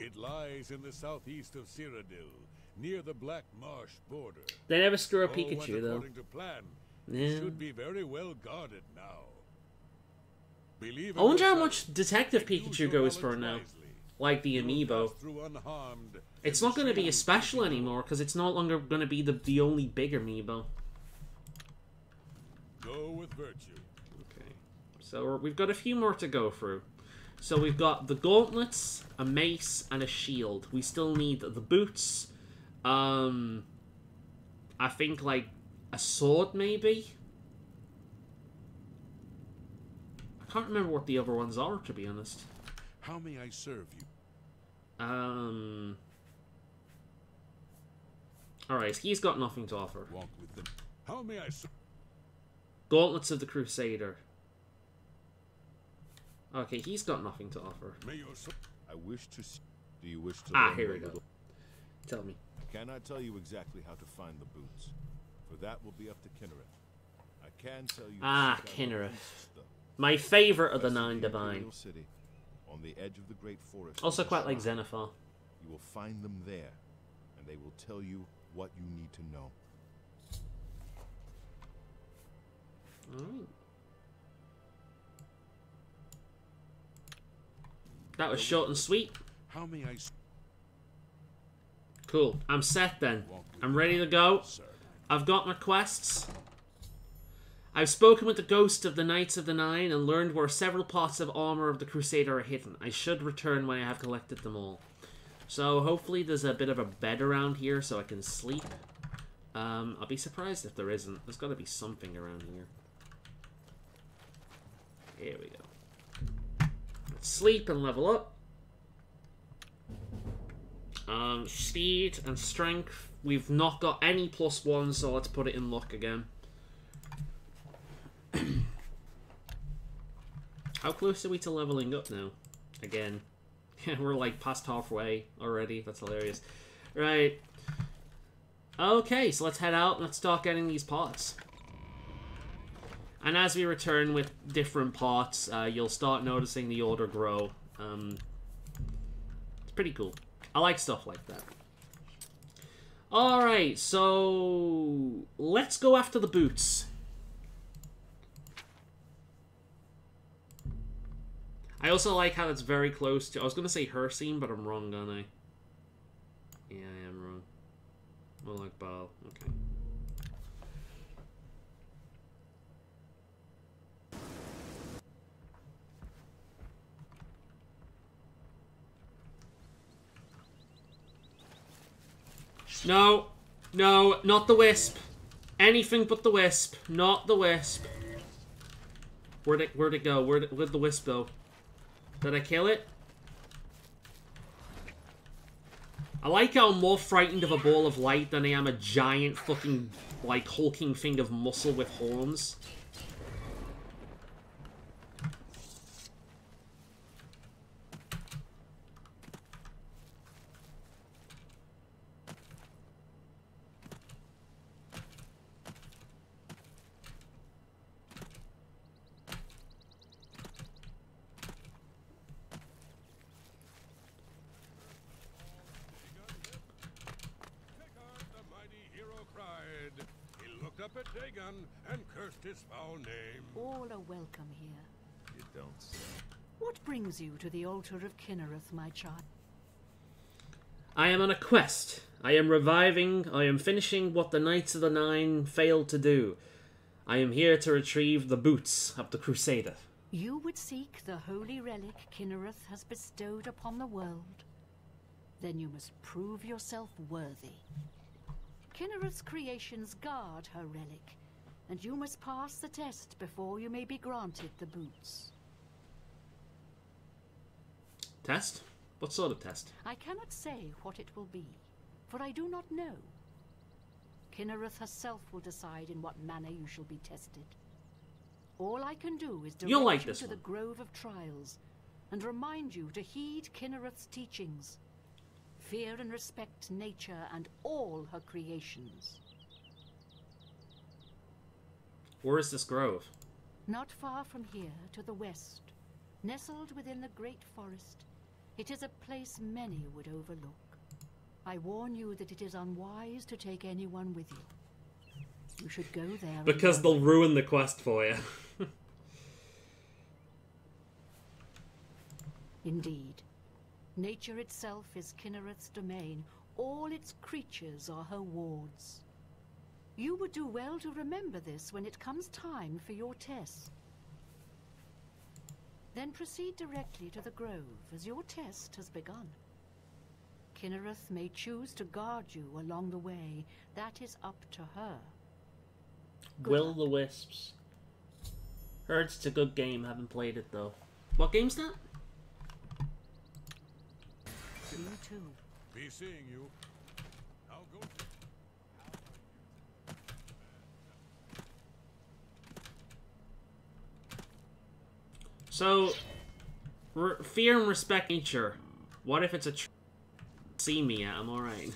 It lies in the southeast of Cyrodiil, near the Black Marsh border. They never screw up Pikachu, though. According to plan, yeah. It should be very well guarded now. I wonder how much Detective Pikachu goes for now. Like the amiibo. It's not going to be a special anymore, because it's no longer going to be the only big amiibo. Go with virtue. Okay. So we've got a few more to go through. So we've got the gauntlets, a mace, and a shield. We still need the boots. I think, like, a sword, maybe? I can't remember what the other ones are, to be honest. How may I serve you? Alright, he's got nothing to offer. Walk with them. How may I serve? Gauntlets of the Crusader. Okay, he's got nothing to offer. I wish to see. Do you wish to learn here we go. Tell me. Can I tell you exactly how to find the boots? For that will be up to Kinnereth. I can tell you. Kinnereth. My favorite of the Nine Divine. City, on the edge of the great forest. Also quite like Xenophar. You will find them there, and they will tell you what you need to know. Alright. That was short and sweet. How may I? Cool. I'm set then. I'm ready to go. I've got my quests. I've spoken with the ghost of the Knights of the Nine and learned where several pots of armor of the Crusader are hidden. I should return when I have collected them all. So hopefully there's a bit of a bed around here so I can sleep. I'll be surprised if there isn't. There's got to be something around here. Here we go. Let's sleep and level up. Speed and strength. We've not got any +1, so let's put it in luck again. How close are we to leveling up now? Again. We're like past halfway already. That's hilarious. Right. Okay, so let's head out and let's start getting these pots. And as we return with different pots, you'll start noticing the order grow. It's pretty cool. I like stuff like that. Alright, so let's go after the boots. I also like how it's very close to... I was going to say Hircine, but I'm wrong, aren't I? Yeah, I am wrong. More like Baal. Okay. No. No, not the wisp. Anything but the wisp. Not the wisp. Where'd it go? Where'd the wisp go? Did I kill it? I like how I'm more frightened of a ball of light than I am a giant fucking, like, hulking thing of muscle with horns. Up at Dagon and cursed his foul name. All are welcome here. You don't say. What brings you to the altar of Kinnereth, my child? I am on a quest. I am reviving. I am finishing what the Knights of the Nine failed to do. I am here to retrieve the boots of the Crusader. You would seek the holy relic Kinnereth has bestowed upon the world. Then you must prove yourself worthy. Kinnereth's creations guard her relic, and you must pass the test before you may be granted the boots. Test? What sort of test? I cannot say what it will be, for I do not know. Kinnereth herself will decide in what manner you shall be tested. All I can do is direct you to the Grove of Trials, and remind you to heed Kinnereth's teachings. Fear and respect nature and all her creations. Where is this grove? Not far from here, to the west. Nestled within the great forest, it is a place many would overlook. I warn you that it is unwise to take anyone with you. You should go there because they'll ruin the quest for you. Indeed. Nature itself is Kinnereth's domain. All its creatures are her wards. You would do well to remember this when it comes time for your test. Then proceed directly to the grove, as your test has begun. Kinnereth may choose to guard you along the way. That is up to her. Will-o-wisps. Heard it's a good game, haven't played it though. What game's that? You too. Be seeing you. I'll go. So, fear and respect nature. What if it's a see me at? I'm alright.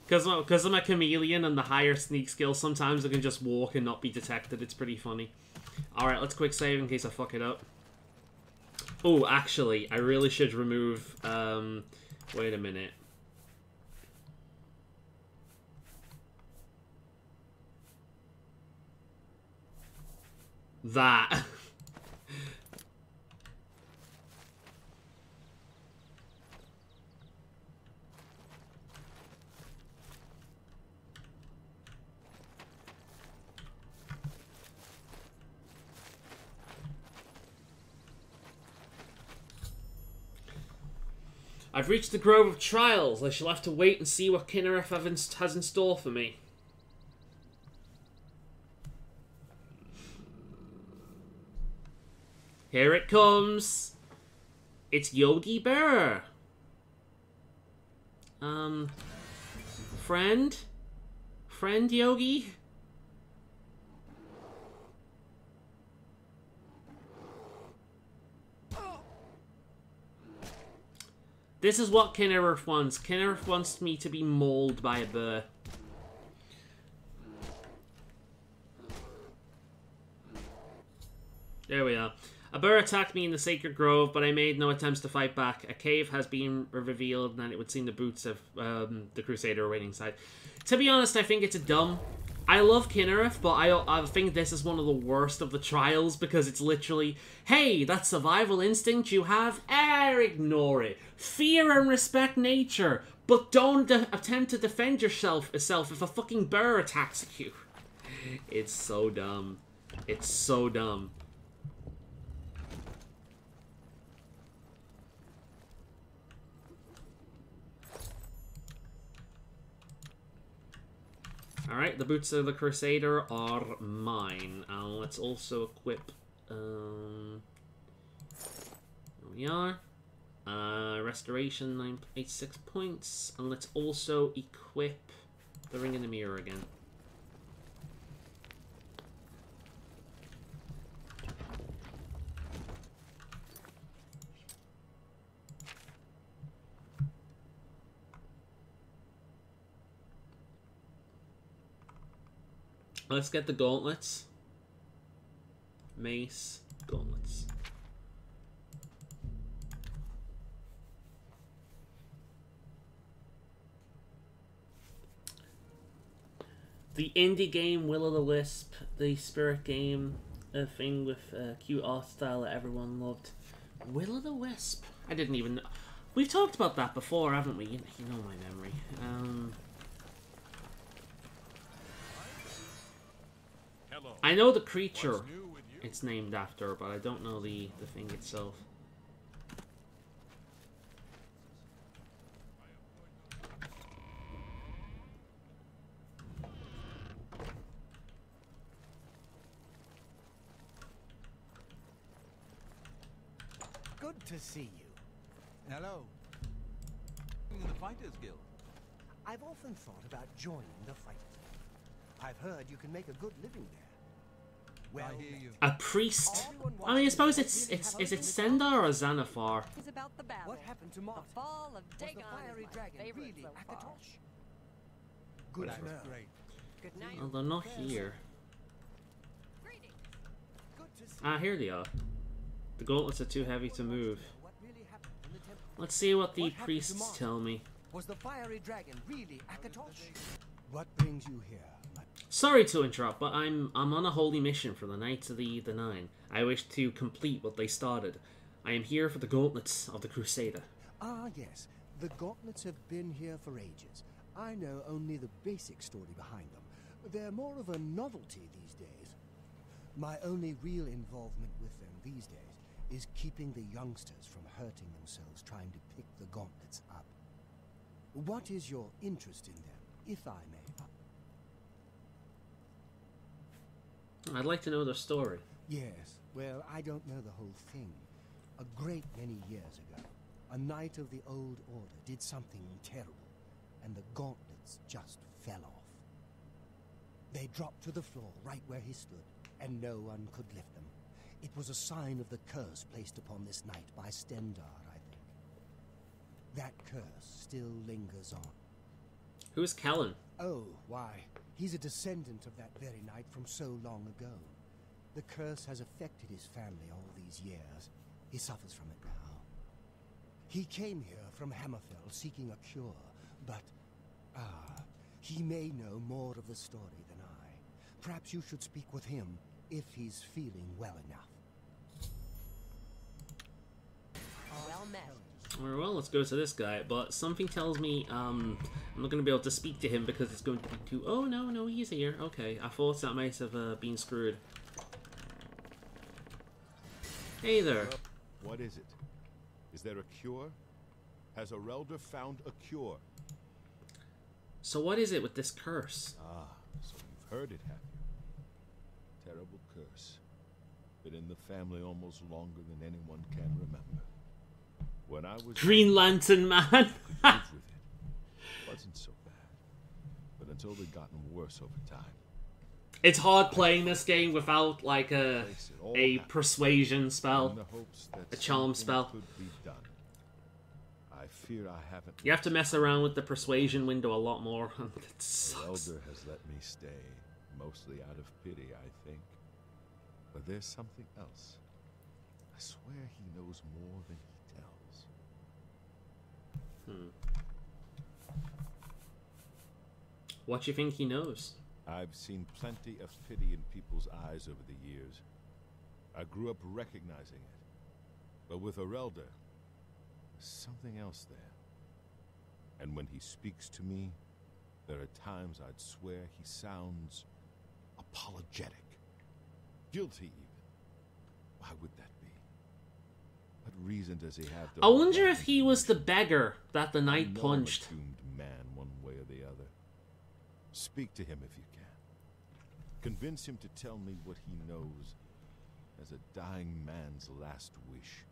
Because I'm a chameleon and the higher sneak skill, sometimes I can just walk and not be detected. It's pretty funny. Alright, let's quick save in case I fuck it up. Oh, actually, I really should remove, wait a minute. That. I've reached the Grove of Trials. I shall have to wait and see what Kinnereth has in store for me. Here it comes. It's Yogi Bear. Friend? Friend Yogi? This is what Kinnereth wants. Kinnereth wants me to be mauled by a bear. There we are. A bear attacked me in the Sacred Grove, but I made no attempts to fight back. A cave has been revealed, and it would seem the boots of the Crusader are waiting inside. To be honest, I think it's a dumb... I love Kinnereth, but I think this is one of the worst of the trials, because it's literally, hey, that survival instinct you have, ignore it. Fear and respect nature, but don't attempt to defend yourself if a fucking bear attacks you. It's so dumb. It's so dumb. Alright, the boots of the Crusader are mine. Let's also equip... here we are. Restoration, 986 points. And let's also equip the Ring in the Mirror again. Let's get the gauntlets. Mace, gauntlets. The indie game Will o' the Wisp, the spirit game, a thing with cute art style that everyone loved. Will o' the Wisp. I didn't even know. We've talked about that before, haven't we? You know my memory. I know the creature it's named after, but I don't know the thing itself. Good to see you. Hello. In the Fighters Guild. I've often thought about joining the Fighters Guild. I've heard you can make a good living there. Well, I hear you. A priest? I mean, I suppose is it Sendar or Xanathar? It's about the battle. What happened to Mart? The fall of Was Dagon the fiery is my dragon favorite really so far. Akatosh? Good to know. Great. Good night. Well, they're not here. Greetings. Good to see Ah, here they are. The gauntlets are too heavy to move. what really happened in the temple. Let's see what the What happened to priests Mart? tell me. Was the fiery dragon really Akatosh? What brings you here, my... Sorry to interrupt, but I'm on a holy mission for the Knights of the Nine. I wish to complete what they started. I am here for the gauntlets of the Crusader. Ah, yes. The gauntlets have been here for ages. I know only the basic story behind them. They're more of a novelty these days. My only real involvement with them these days is keeping the youngsters from hurting themselves trying to pick the gauntlets up. What is your interest in them, if I may? I'd like to know their story. Yes, well, I don't know the whole thing. A great many years ago, a knight of the old order did something terrible, and the gauntlets just fell off. They dropped to the floor right where he stood, and no one could lift them. It was a sign of the curse placed upon this knight by Stendar, I think. That curse still lingers on. Who is Kellen? Oh, why? He's a descendant of that very knight from so long ago. The curse has affected his family all these years. He suffers from it now. He came here from Hammerfell seeking a cure, but... he may know more of the story than I. Perhaps you should speak with him, if he's feeling well enough. Well met. Well, let's go to this guy, but something tells me I'm not going to be able to speak to him because it's going to be too... Oh, no, he's here. Okay, I thought that might have been screwed. Hey there. What is it? Is there a cure? Has Arelder found a cure? So what is it with this curse? Ah, so you've heard it, have you? Terrible curse. Been in the family almost longer than anyone can remember. When I was Green Lantern Man. I could live with it. Wasn't so bad. But until they'd gotten worse over time. It's hard playing this game without like a persuasion spell, a charm spell. Could be done. I fear I haven't. You have to mess around with the persuasion window a lot more. It sucks. The Elder has let me stay, mostly out of pity, I think. But there's something else. I swear he knows more than he tells. What do you think he knows? I've seen plenty of pity in people's eyes over the years. I grew up recognizing it. But with Arelder, there's something else there. And when he speaks to me, there are times I'd swear he sounds apologetic. Guilty, even. Why would that be? What reason does he have to... I wonder if he was the beggar that the knight punched. I'm a doomed man, one way or the other. Speak to him if you can. Convince him to tell me what he knows as a dying man's last wish.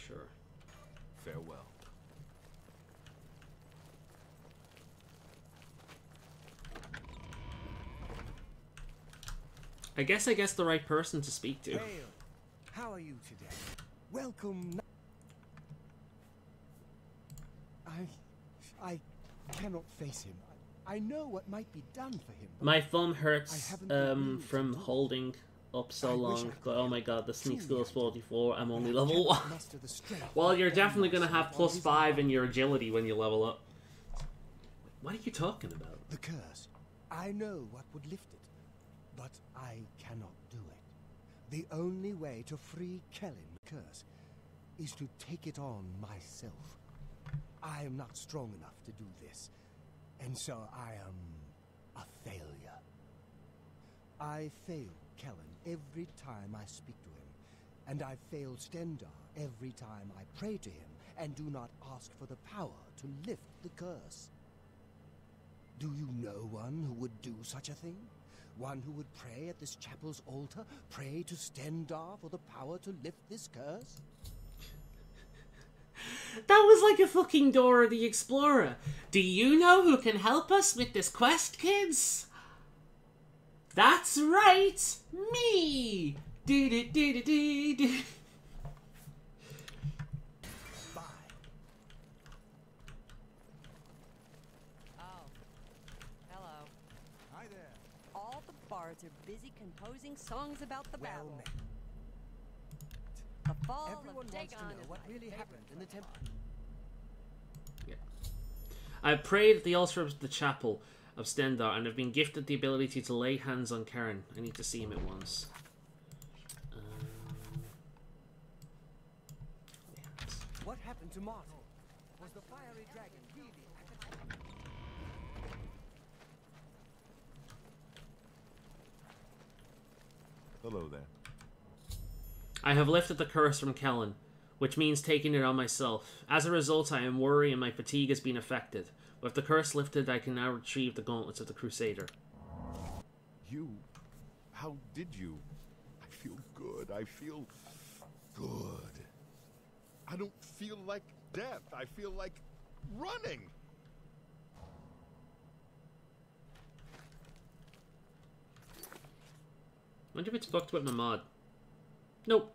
Sure. Farewell. I guess the right person to speak to. Hail. How are you today? Welcome. I cannot face him. I know what might be done for him. My thumb hurts from holding up so long. But oh my god, the sneak skill is 44. I'm only level 1. Well, you're definitely going to have +5 in your agility when you level up. What are you talking about? The curse. I know what would lift it, but I cannot do it. The only way to free Kellen the curse is to take it on myself. I am not strong enough to do this. And so I am a failure. I fail Kellen every time I speak to him, and I fail Stendar every time I pray to him and do not ask for the power to lift the curse. Do you know one who would do such a thing? One who would pray at this chapel's altar, pray to Stendar for the power to lift this curse? That was like a fucking Dora the Explorer. Do you know who can help us with this quest, kids? That's right, me. Do. Bye. Oh, hello. Hi there. All the bards are busy composing songs about the battle. Well met. The fall Everyone of wants to Dagon know is what my really favorite happened in the temple. Yeah. I prayed at the altar of the chapel of Stendar and have been gifted the ability to lay hands on Karen. I need to see him at once. What happened to Martin? Was the fiery dragon really active? Hello there. I have lifted the curse from Kellen, which means taking it on myself. As a result, I am worried and my fatigue has been affected. With the curse lifted, I can now retrieve the gauntlets of the Crusader. You? How did you? I feel good. I feel good. I don't feel like death. I feel like running. Wonder if it's booked with my mod. Nope.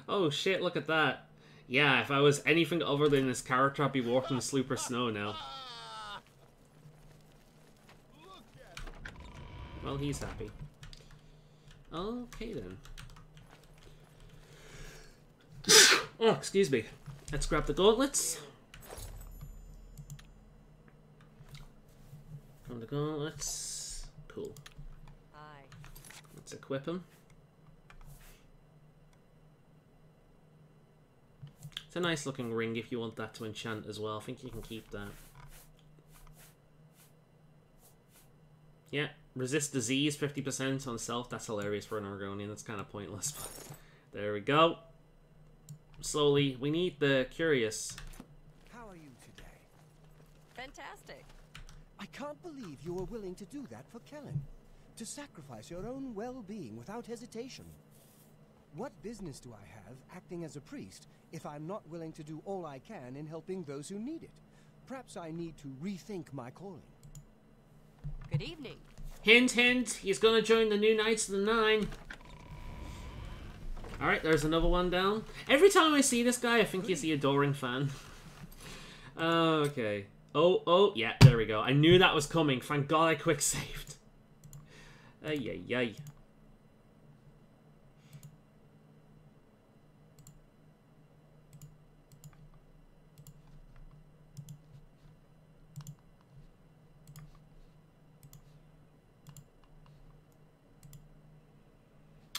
Oh shit, look at that. Yeah, if I was anything other than this character, I'd be walking Slooper Snow now. Well, he's happy. Okay then. Oh, excuse me. Let's grab the gauntlets. From the gauntlets. Cool. Hi. Let's equip him. It's a nice looking ring if you want that to enchant as well. I think you can keep that. Yeah, resist disease 50% on self. That's hilarious for an Argonian. That's kind of pointless. But there we go. slowly. We need the curious. How are you today? Fantastic. I can't believe you were willing to do that for Kellen. To sacrifice your own well-being without hesitation. What business do I have acting as a priest if I'm not willing to do all I can in helping those who need it? Perhaps I need to rethink my calling. Good evening. Hint, hint. He's gonna join the new Knights of the Nine. Alright, there's another one down. Every time I see this guy, I think he's the adoring fan. Okay. Oh, yeah, there we go. I knew that was coming. Thank God I quick saved. Ay, ay, ay.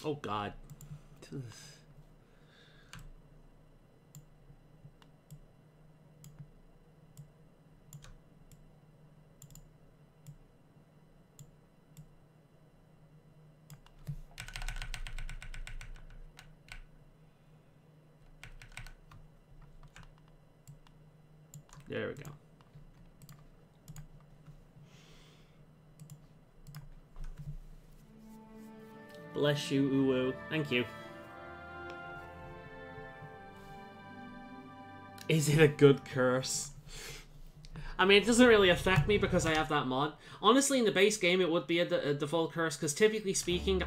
Oh, God. There we go. Bless you, Uwu. Thank you. Is it a good curse? I mean, it doesn't really affect me because I have that mod. Honestly, in the base game, it would be a default curse because typically speaking,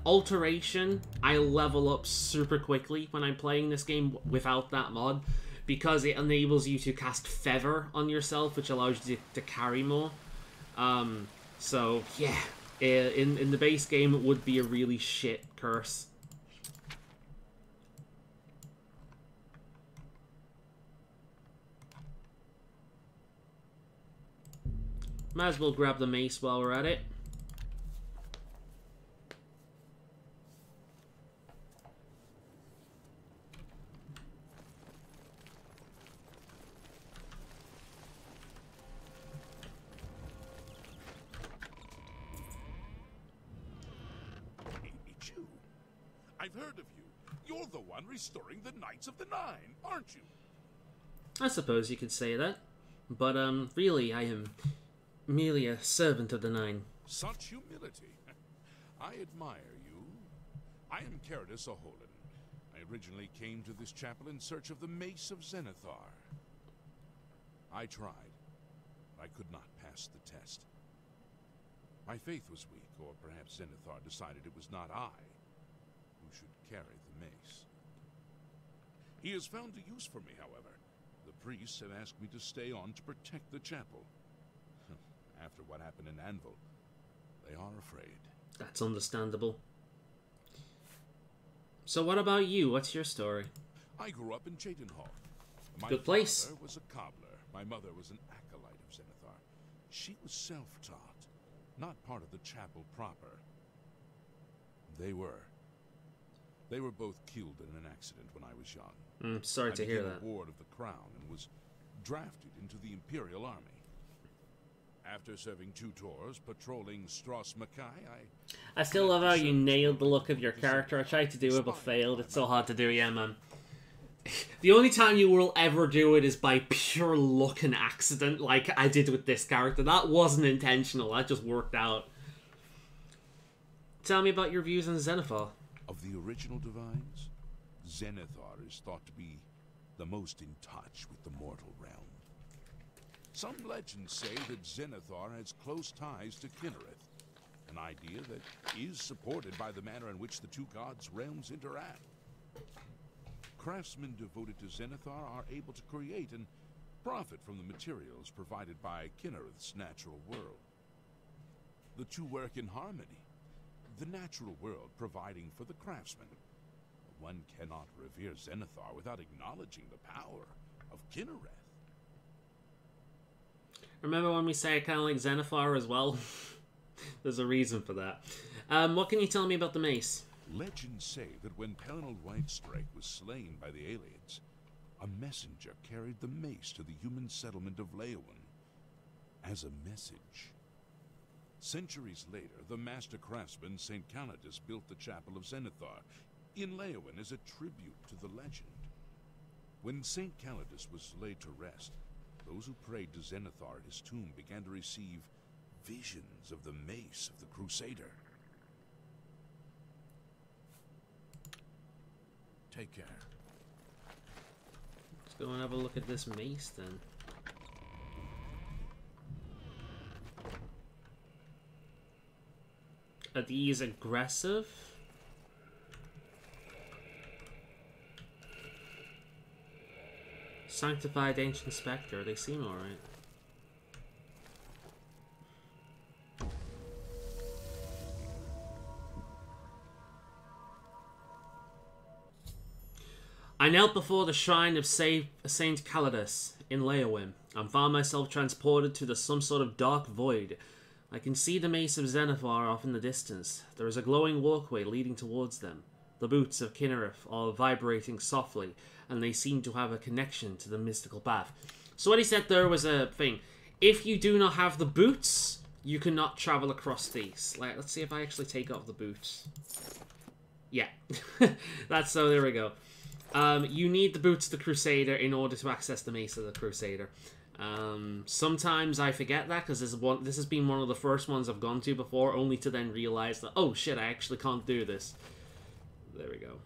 Alteration, I level up super quickly when I'm playing this game without that mod because it enables you to cast Feather on yourself, which allows you to carry more. So, yeah. In the base game, it would be a really shit curse. Might as well grab the mace while we're at it. I've heard of you. You're the one restoring the Knights of the Nine, aren't you? I suppose you could say that. But, really, I am merely a servant of the Nine. Such humility. I admire you. I am Caridus Faolan. I originally came to this chapel in search of the Mace of Zenithar. I tried, but I could not pass the test. My faith was weak, or perhaps Zenithar decided it was not I who should carry the mace. He has found a use for me, however. The priests have asked me to stay on to protect the chapel. After what happened in Anvil, they are afraid. That's understandable. So what about you? What's your story? I grew up in Cheydinhal. My Good place. father was a cobbler. My mother was an acolyte of Zenithar. She was self-taught, not part of the chapel proper. They were both killed in an accident when I was young. Sorry to hear that. I became a ward of the crown and was drafted into the Imperial Army. After serving 2 tours patrolling Stros Mackay, I still love how you nailed the look of your character. I tried to do it but failed. It's so hard to do, yeah, man. The only time you will ever do it is by pure luck and accident, like I did with this character. That wasn't intentional, that just worked out. Tell me about your views on Zenithar. Of the original Divines, Zenithar is thought to be the most in touch with the mortal realm. Some legends say that Zenithar has close ties to Kinnereth, an idea that is supported by the manner in which the 2 gods' realms interact. Craftsmen devoted to Zenithar are able to create and profit from the materials provided by Kinnereth's natural world. The 2 work in harmony, the natural world providing for the craftsmen. One cannot revere Zenithar without acknowledging the power of Kinnereth. Remember when we say I kind of like Zenithar as well? There's a reason for that. What can you tell me about the mace? Legends say that when Pelennor Whitestrike was slain by the aliens, a messenger carried the mace to the human settlement of Leowen as a message. Centuries later, the master craftsman St. Calidus built the Chapel of Zenithar in Leowen as a tribute to the legend. When St. Calidus was laid to rest, those who prayed to Zenithar at his tomb began to receive visions of the mace of the Crusader. Take care. Let's go and have a look at this mace then. Are these aggressive? Sanctified Ancient Spectre, they seem alright. I knelt before the shrine of Saint Calidus in Leowin and found myself transported to some sort of dark void. I can see the mace of Zenithar off in the distance. There is a glowing walkway leading towards them. The boots of Kinnereth are vibrating softly, and they seem to have a connection to the mystical path. So what he said there was a thing. If you do not have the boots, you cannot travel across these. Like, let's see if I actually take off the boots. Yeah. That's so, there we go. You need the boots of the Crusader in order to access the mace of the Crusader. Sometimes I forget that because this has been one of the first ones I've gone to before, only to then realize that, oh shit, I actually can't do this. There we go.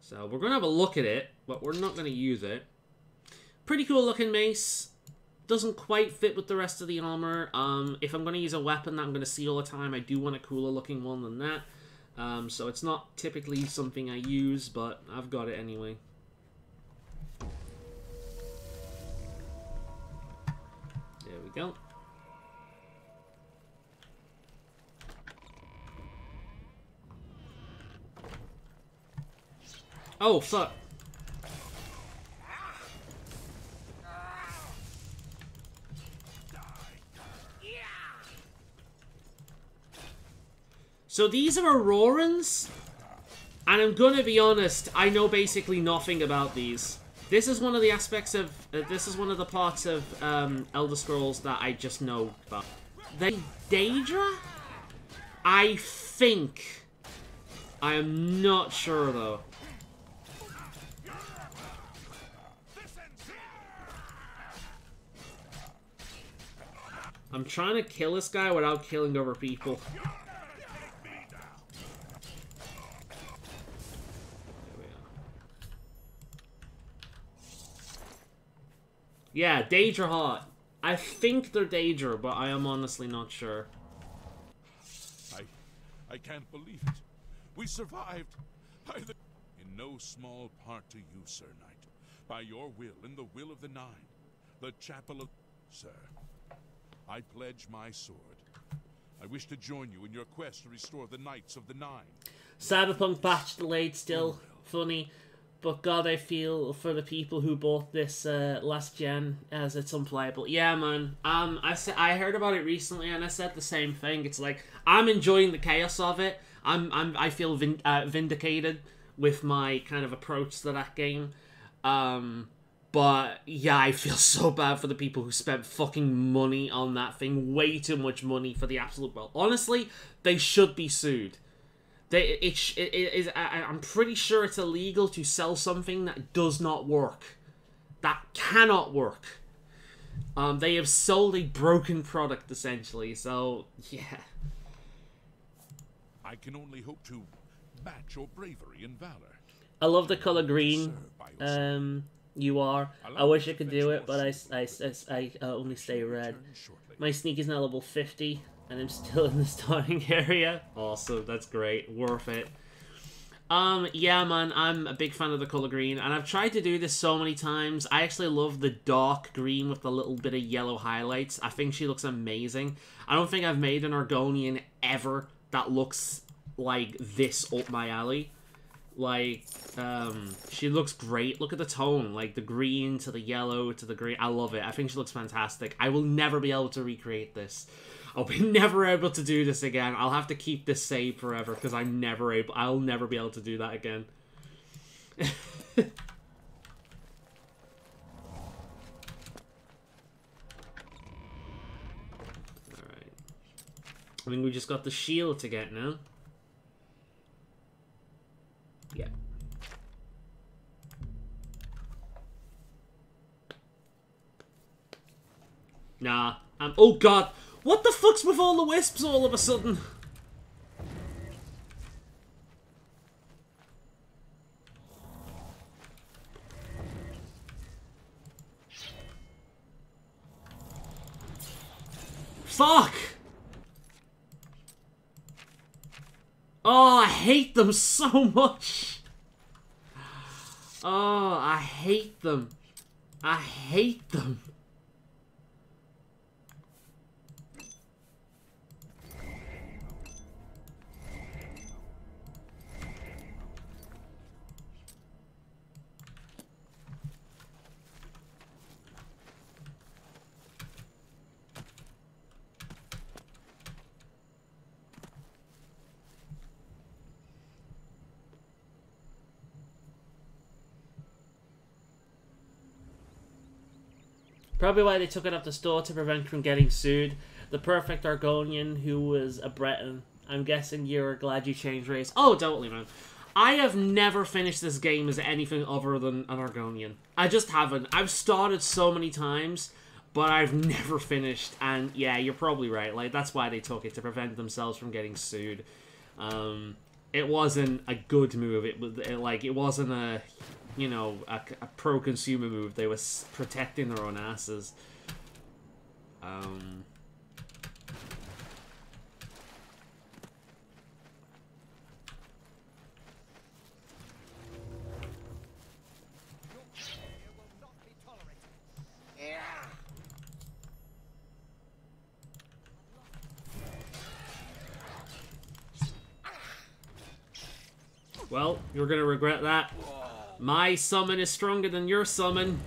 So we're going to have a look at it, but we're not going to use it. Pretty cool looking mace. Doesn't quite fit with the rest of the armor. If I'm going to use a weapon that I'm going to see all the time, I do want a cooler looking one than that. So it's not typically something I use, but I've got it anyway. There we go. Oh, fuck. So these are Aurorans, and I'm gonna be honest, I know basically nothing about these. This is one of the aspects of, this is one of the parts of Elder Scrolls that I just know about. They Daedra? I think. I am not sure though. I'm trying to kill this guy without killing other people. Yeah, Daedra hot. I think they're Daedra, but I am honestly not sure. I can't believe it. We survived. In no small part to you, Sir Knight. By your will and the will of the Nine. The Chapel of... Sir, I pledge my sword. I wish to join you in your quest to restore the Knights of the Nine. Cyberpunk patch delayed still. Funny. But God, I feel for the people who bought this last gen as it's unplayable. Yeah, man. I heard about it recently and I said the same thing. It's like I'm enjoying the chaos of it. I feel vindicated with my kind of approach to that game. But yeah, I feel so bad for the people who spent fucking money on that thing. Way too much money for the absolute. Well, honestly, they should be sued. I'm pretty sure it's illegal to sell something that does not work. That cannot work. They have sold a broken product, essentially, so, yeah. I can only hope to match your bravery and valor. I love the color green. You are. I wish I could do it, but I only stay red. My sneak is now level 50. And I'm still in the starting area. Awesome, that's great. Worth it. Yeah, man, I'm a big fan of the color green, and I've tried to do this so many times. I actually love the dark green with the little bit of yellow highlights. I think she looks amazing. I don't think I've made an Argonian ever that looks like this up my alley. Like, she looks great. Look at the tone, like the green to the yellow to the green. I love it. I think she looks fantastic. I will never be able to recreate this. I'll be never able to do this again. I'll have to keep this saved forever because I'll never be able to do that again. Alright. Let think we just got the shield to get now. Yeah. Nah. Oh god. What the fuck's with all the wisps all of a sudden? Fuck! Oh, I hate them so much! Oh, I hate them. I hate them. Probably why they took it off the store, to prevent from getting sued. The perfect Argonian who was a Breton. I'm guessing you're glad you changed race. Oh, totally, man. I have never finished this game as anything other than an Argonian. I just haven't. I've started so many times, but I've never finished. And yeah, you're probably right. Like, that's why they took it, to prevent themselves from getting sued. It wasn't a good move. It wasn't a, you know, a pro-consumer move. They were protecting their own asses. Well, you're gonna regret that. My summon is stronger than your summon.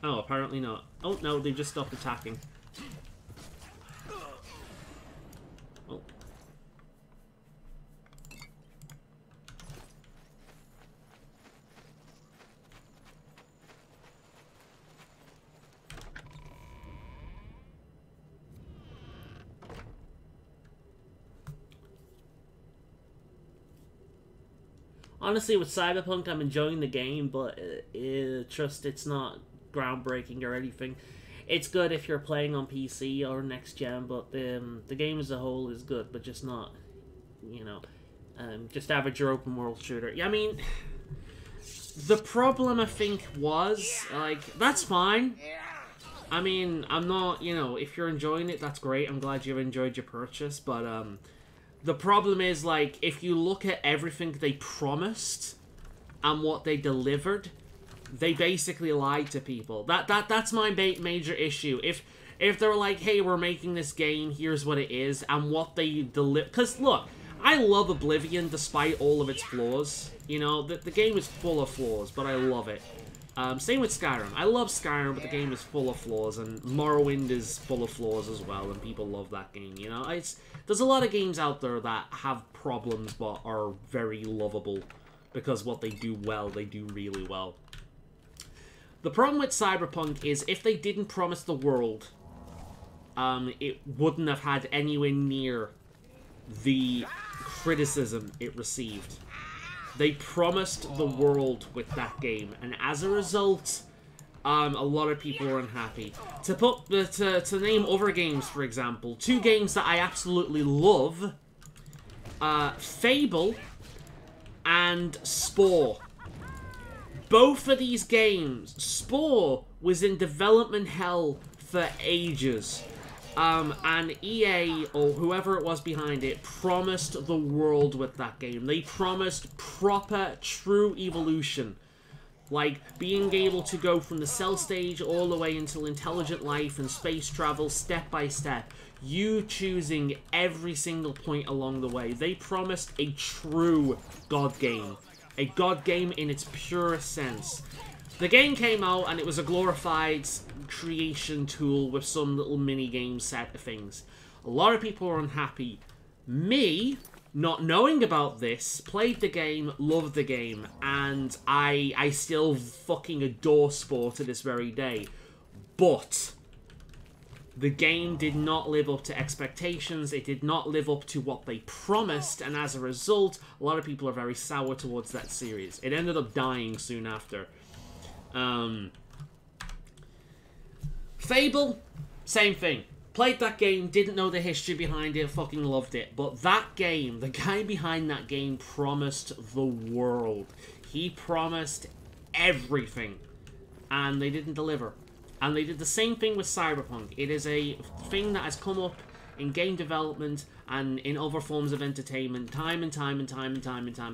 Oh, apparently not. Oh, no, they just stopped attacking. Oh. Honestly, with Cyberpunk, I'm enjoying the game, but trust it's not groundbreaking or anything. It's good if you're playing on PC or next gen, but the game as a whole is good, but just not, you know, just average your open world shooter. Yeah, I mean, the problem I think was, like, that's fine. I mean, I'm not, you know, if you're enjoying it, that's great. I'm glad you've enjoyed your purchase, but the problem is, like, if you look at everything they promised and what they delivered, they basically lied to people. That's my major issue. If they're like, hey, we're making this game, here's what it is, and what they deliver... Because, look, I love Oblivion despite all of its flaws. You know, the game is full of flaws, but I love it. Same with Skyrim. I love Skyrim, but the game is full of flaws, and Morrowind is full of flaws as well, and people love that game, you know? There's a lot of games out there that have problems, but are very lovable, because what they do well, they do really well. The problem with Cyberpunk is, if they didn't promise the world, it wouldn't have had anywhere near the criticism it received. They promised the world with that game, and as a result, a lot of people were unhappy. To name other games, for example, two games that I absolutely love, Fable and Spore. Both of these games, Spore was in development hell for ages. And EA, or whoever it was behind it, promised the world with that game. They promised proper, true evolution. Like, being able to go from the cell stage all the way until intelligent life and space travel step by step. You choosing every single point along the way. They promised a true God game. A God game in its purest sense. The game came out and it was a glorified creation tool with some little mini-game set of things. A lot of people were unhappy. Me, not knowing about this, played the game, loved the game, and I still fucking adore Spore to this very day. But The game did not live up to expectations. It did not live up to what they promised, and as a result, a lot of people are very sour towards that series. It ended up dying soon after. Fable, same thing. Played that game, didn't know the history behind it, fucking loved it. But that game, the guy behind that game promised the world. He promised everything, and they didn't deliver. And they did the same thing with Cyberpunk. It is a thing that has come up in game development and in other forms of entertainment time and time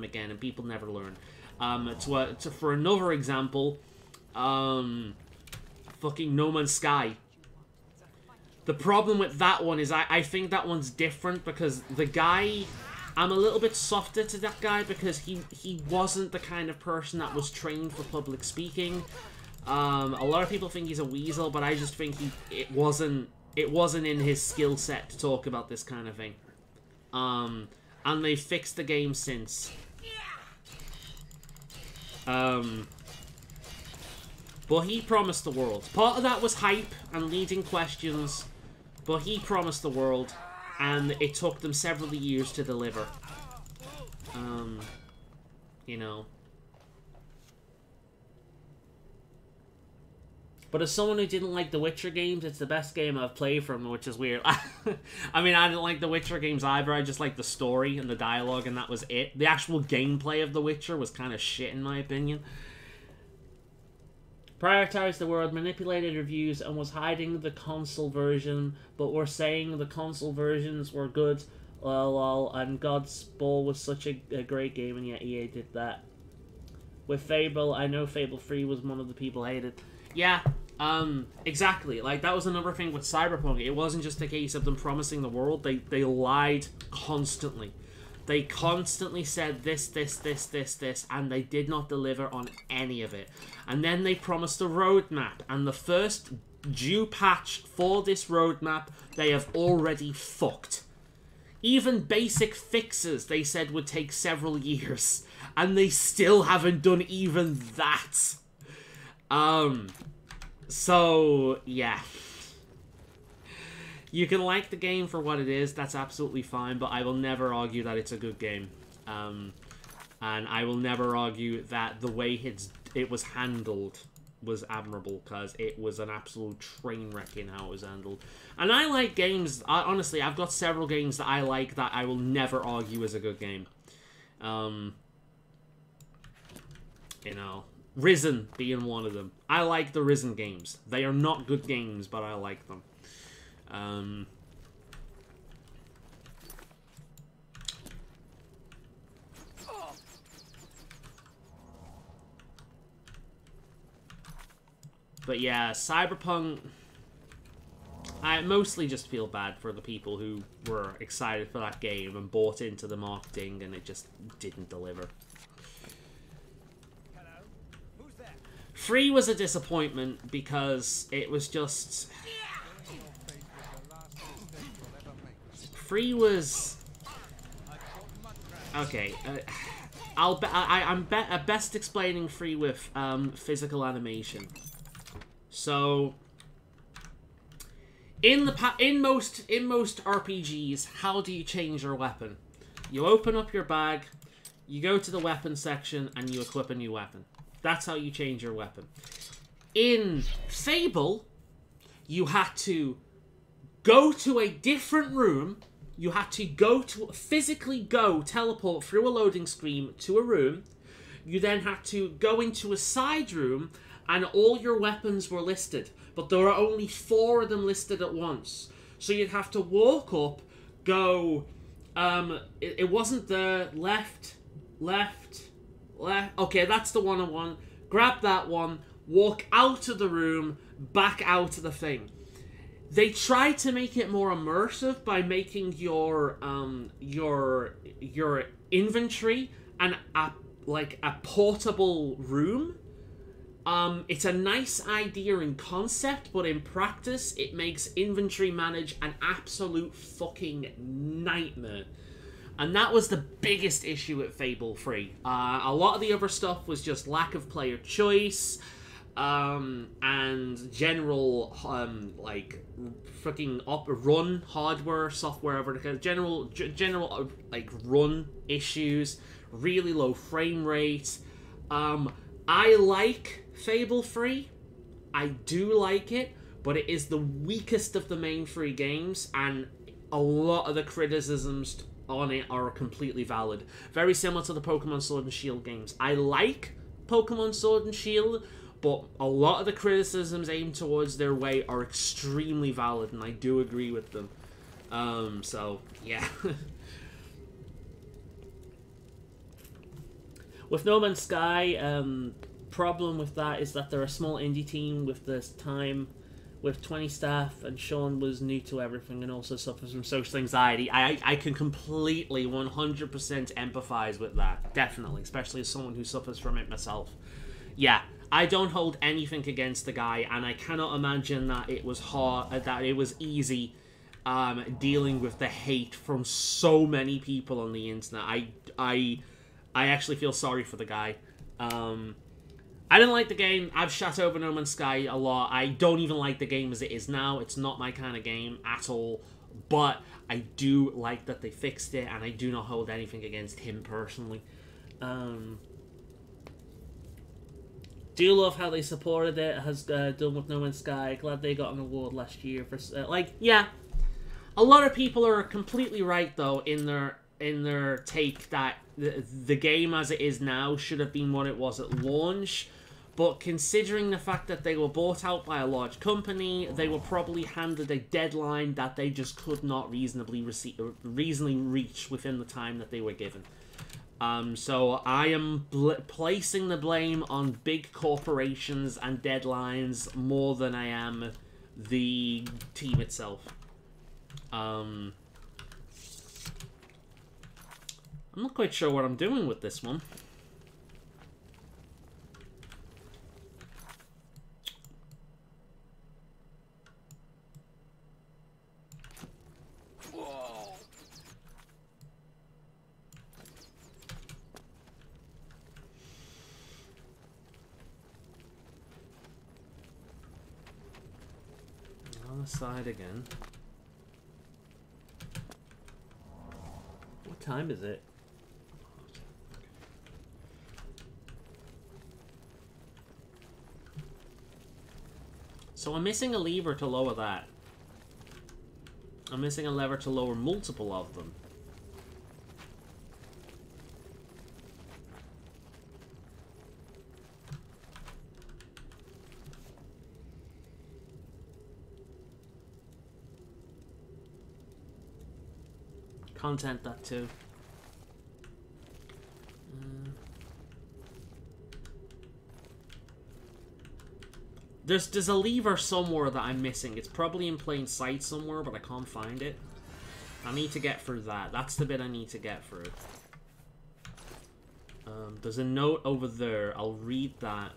again, and people never learn. For another example, fucking No Man's Sky. The problem with that one is I think that one's different because the guy... I'm a little bit softer to that guy because he wasn't the kind of person that was trained for public speaking. A lot of people think he's a weasel, but I just think it wasn't in his skill set to talk about this kind of thing. And they fixed the game since. But he promised the world. Part of that was hype and leading questions, but he promised the world, and it took them several years to deliver. You know. But as someone who didn't like the Witcher games, it's the best game I've played from, which is weird. I mean, I didn't like the Witcher games either. I just liked the story and the dialogue, and that was it. The actual gameplay of the Witcher was kind of shit, in my opinion. Prioritized the world, manipulated reviews, and was hiding the console version, but were saying the console versions were good, lol, and God's Ball was such a great game, and yet EA did that. With Fable, I know Fable 3 was one of the people hated. Yeah, exactly. Like, that was another thing with Cyberpunk. It wasn't just a case of them promising the world. They lied constantly. They constantly said this, and they did not deliver on any of it. And then they promised a roadmap, and the first due patch for this roadmap, they have already fucked. Even basic fixes they said would take several years, and they still haven't done even that. So, yeah. You can like the game for what it is, that's absolutely fine, but I will never argue that it's a good game. And I will never argue that the way it was handled was admirable, because it was an absolute train wreck in how it was handled. And I like games, honestly, I've got several games that I like that I will never argue is a good game. You know, Risen being one of them. I like the Risen games. They are not good games, but I like them. But yeah, Cyberpunk, I mostly just feel bad for the people who were excited for that game and bought into the marketing, and it just didn't deliver. Hello? Who's there? 3 was a disappointment because it was just... 3 was... Okay, I'm best explaining 3 with physical animation. So, in most RPGs, how do you change your weapon? You open up your bag, you go to the weapon section, and you equip a new weapon. That's how you change your weapon. In Fable, you had to go to a different room. You had to physically teleport through a loading screen to a room. You then had to go into a side room, and all your weapons were listed. But there were only 4 of them listed at once. So you'd have to walk up, go... it wasn't the left... Okay, that's the one I want. Grab that one, walk out of the room, back out of the thing. They tried to make it more immersive by making your inventory a portable room. It's a nice idea in concept, but in practice, it makes inventory manage an absolute fucking nightmare. And that was the biggest issue at Fable 3. A lot of the other stuff was just lack of player choice. and general like freaking run hardware, software, general like run issues, really low frame rates. I like Fable 3. I do like it, but it is the weakest of the main 3 games, and a lot of the criticisms on it are completely valid. Very similar to the Pokemon Sword and Shield games. I like Pokemon Sword and Shield, but a lot of the criticisms aimed towards their way are extremely valid, and I do agree with them. So, yeah. With No Man's Sky, problem with that is that they're a small indie team with this time, with 20 staff, and Sean was new to everything and also suffers from social anxiety. I can completely 100% empathize with that, definitely, especially as someone who suffers from it myself. Yeah, I don't hold anything against the guy, and I cannot imagine that it was hard, that it was easy dealing with the hate from so many people on the internet. I actually feel sorry for the guy. I didn't like the game. I've shat over No Man's Sky a lot. I don't even like the game as it is now. It's not my kind of game at all. But I do like that they fixed it, and I do not hold anything against him personally. Do love how they supported it, has done with No Man's Sky. Glad they got an award last year for yeah. A lot of people are completely right though in their take that the game as it is now should have been what it was at launch. But considering the fact that they were bought out by a large company, they were probably handed a deadline that they just could not reasonably reach within the time that they were given. So I am placing the blame on big corporations and deadlines more than I am the team itself. I'm not quite sure what I'm doing with this one. On the side again. What time is it? So I'm missing a lever to lower that. I'm missing a lever to lower multiple of them. Content that too. There's a lever somewhere that I'm missing. It's probably in plain sight somewhere, but I can't find it. I need to get through that. That's the bit I need to get through. There's a note over there. I'll read that.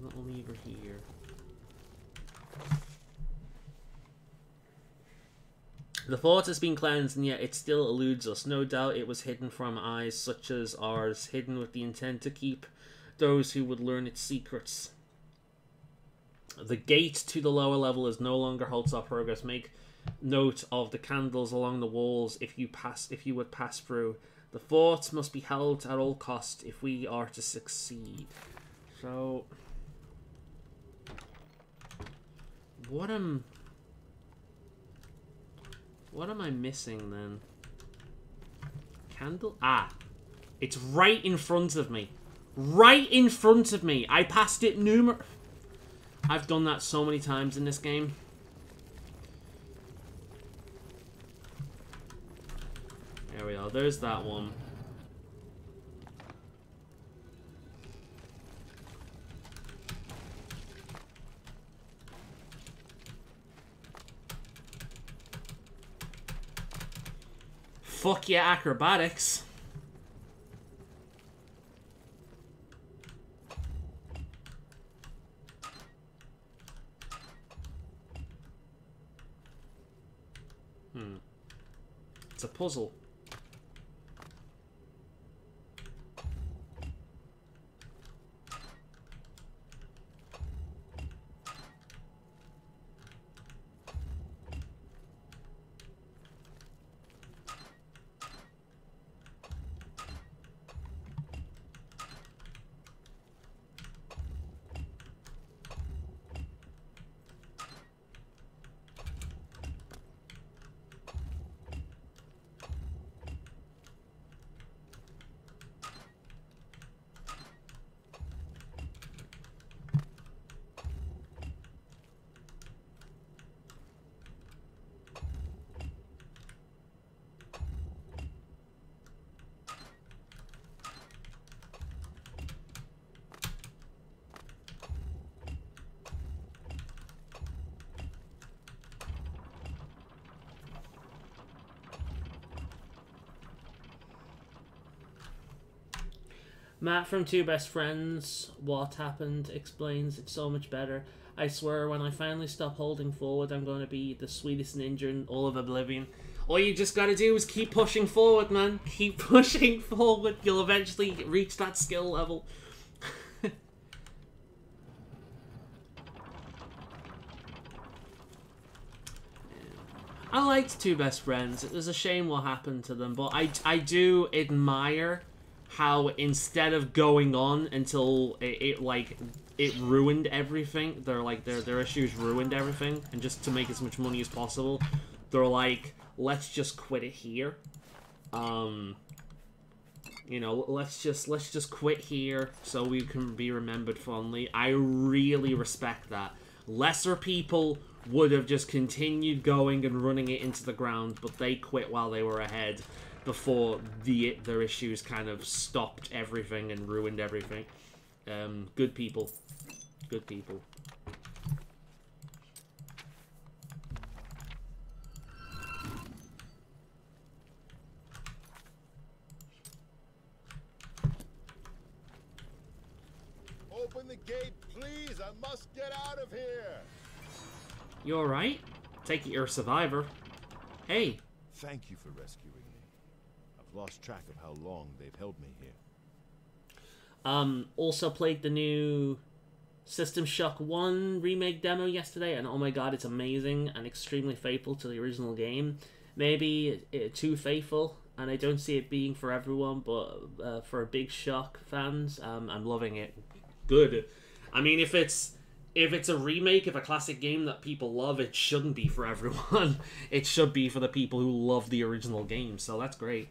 Little lever here. The thought has been cleansed, and yet it still eludes us. No doubt it was hidden from eyes such as ours, hidden with the intent to keep those who would learn its secrets. The gate to the lower level is no longer halts our progress. Make note of the candles along the walls if you would pass through. The fort must be held at all cost if we are to succeed. So, what am I missing then? Candle? Ah, it's right in front of me. Right in front of me. I passed it I've done that so many times in this game. There we are. There's that one. Fuck yeah, acrobatics. It's a puzzle. Matt from Two Best Friends, what happened, explains it's so much better. I swear when I finally stop holding forward, I'm going to be the sweetest ninja in all of Oblivion. All you just gotta do is keep pushing forward, man. Keep pushing forward. You'll eventually reach that skill level. I liked Two Best Friends. It was a shame what happened to them, but I do admire how instead of going on until it ruined everything, their issues ruined everything, and just to make as much money as possible, they're like, let's just quit it here. You know, let's just quit here so we can be remembered fondly. I really respect that. Lesser people would have just continued going and running it into the ground, but they quit while they were ahead before their issues kind of stopped everything and ruined everything. Good people. Good people. Open the gate, please! I must get out of here! You alright? Take it you're a survivor. Hey. Thank you for rescuing me. I've lost track of how long they've held me here. Also played the new System Shock 1 remake demo yesterday, and oh my god, it's amazing and extremely faithful to the original game. Maybe too faithful, and I don't see it being for everyone, but for Big Shock fans, I'm loving it. Good. I mean, if it's a remake of a classic game that people love, it shouldn't be for everyone. It should be for the people who love the original game, so that's great.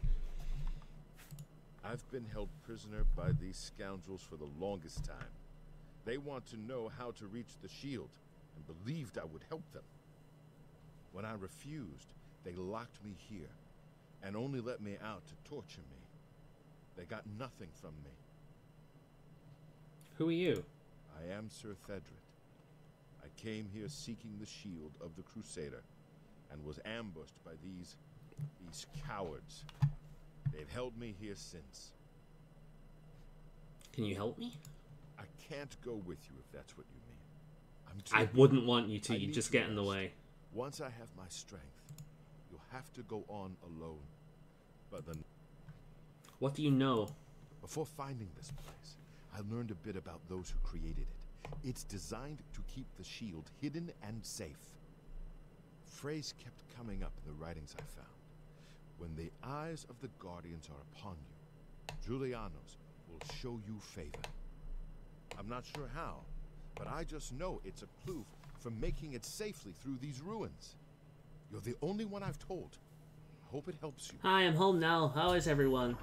I've been held prisoner by these scoundrels for the longest time. They want to know how to reach the shield, and believed I would help them. When I refused, they locked me here, and only let me out to torture me. They got nothing from me. Who are you? I am Sir Thedred. I came here seeking the shield of the Crusader, and was ambushed by these cowards. They've held me here since. Can you help me? I can't go with you if that's what you mean. I wouldn't want you to. You just get in the way. Once I have my strength, you'll have to go on alone. But then... What do you know? Before finding this place, I learned a bit about those who created it. It's designed to keep the shield hidden and safe. Phrase kept coming up in the writings I found. When the eyes of the Guardians are upon you, Julianos will show you favor. I'm not sure how, but I just know it's a clue for making it safely through these ruins. You're the only one I've told. I hope it helps you. Hi, I'm home now. How is everyone?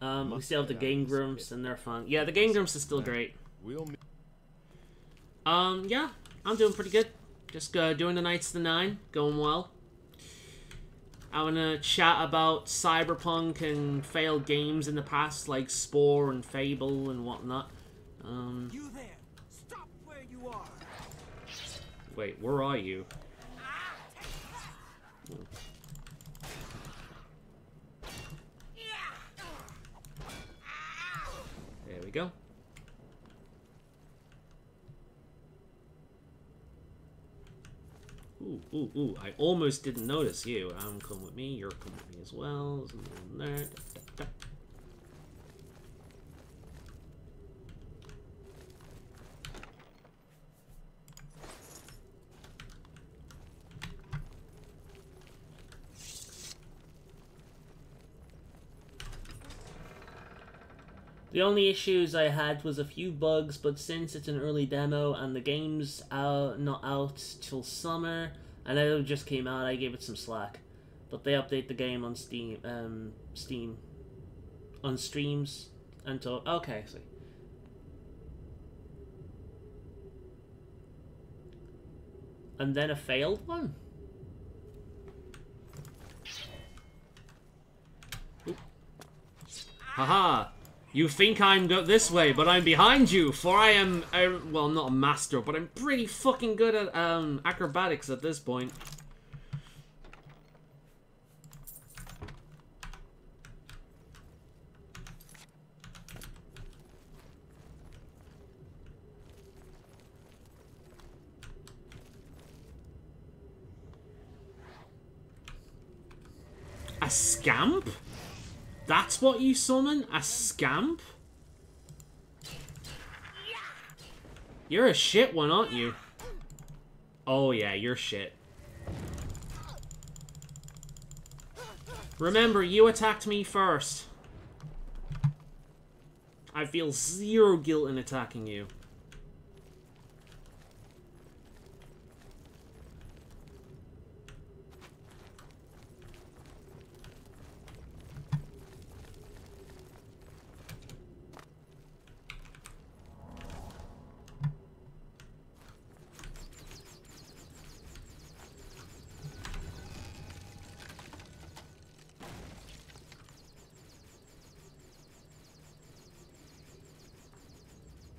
We still have the game grumps, and they're fun. Yeah, the game grumps is still great. Yeah, I'm doing pretty good. Just doing the Knights of the Nine, going well. I want to chat about Cyberpunk and failed games in the past, like Spore and Fable and whatnot. You there! Stop where you are! Wait, where are you? There we go. Ooh, ooh, ooh. I almost didn't notice you. Come with me. You're coming with me as well. There. The only issues I had was a few bugs, but since it's an early demo and the game's not out till summer, and it just came out, I gave it some slack. But they update the game on Steam, on streams until okay, I see. And then a failed one. Oop. Haha. You think I'm this way, but I'm behind you, for I am, well, not a master, but I'm pretty fucking good at acrobatics at this point. A scamp? That's what you summon? A scamp? You're a shit one, aren't you? Oh yeah, you're shit. Remember, you attacked me first. I feel zero guilt in attacking you.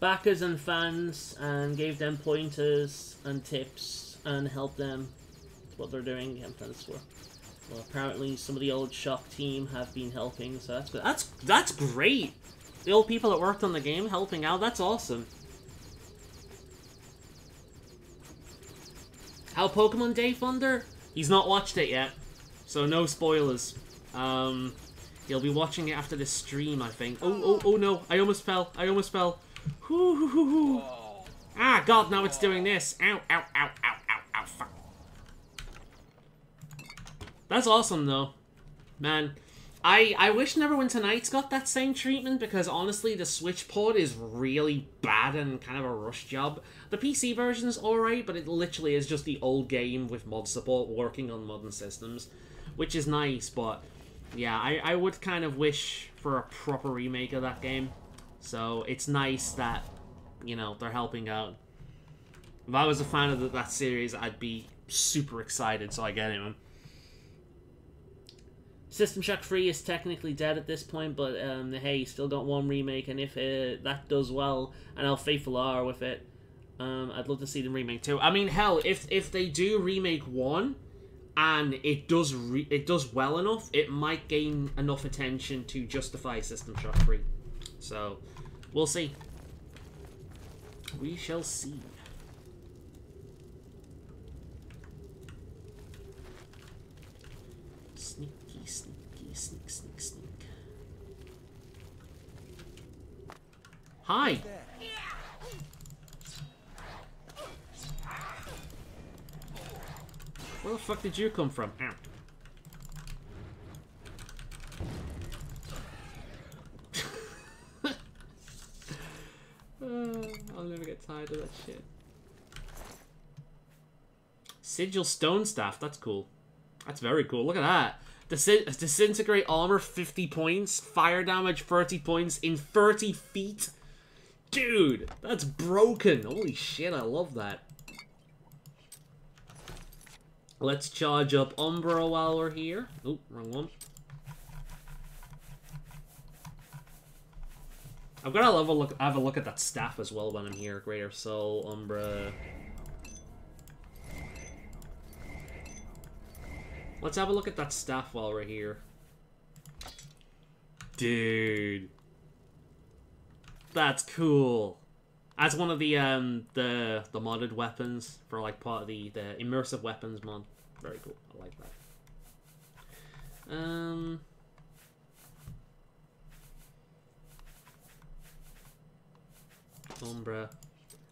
Backers and fans, and gave them pointers and tips and helped them. That's what they're doing. I'm trying to swear. Well, apparently some of the old shop team have been helping, so that's good. That's great. The old people that worked on the game helping out. That's awesome. How Pokemon Day Thunder? He's not watched it yet, so no spoilers. He'll be watching it after this stream, I think. Oh no! I almost fell. I almost fell. Ah, God, now it's doing this. Ow, ow, ow, ow, ow, ow, fuck. That's awesome, though. Man, I wish Neverwinter Nights got that same treatment, because honestly, the Switch port is really bad and kind of a rush job. The PC version's alright, but it literally is just the old game with mod support working on modern systems, which is nice, but yeah, I would kind of wish for a proper remake of that game. So it's nice that, you know, they're helping out. If I was a fan of that series, I'd be super excited, so I get it, man. System Shock 3 is technically dead at this point, but hey, you still got one remake, and if that does well, and how faithful are with it, I'd love to see them remake 2. I mean, hell, if they do remake 1, and it does well enough, it might gain enough attention to justify System Shock 3. So, we'll see. We shall see. Sneaky, sneaky, sneak, sneak, sneak. Hi! Where the fuck did you come from? Ow. I'll never get tired of that shit. Sigil Stone Staff, that's cool. That's very cool. Look at that. Disintegrate armor 50 points, fire damage 30 points in 30 feet. Dude, that's broken. Holy shit, I love that. Let's charge up Umbra while we're here. Oh, wrong one. I've got to have a look at that staff as well when I'm here. Greater Soul, Umbra. Let's have a look at that staff while we're here. Dude. That's cool. As one of the modded weapons for like part of the immersive weapons mod. Very cool. I like that. Umbra.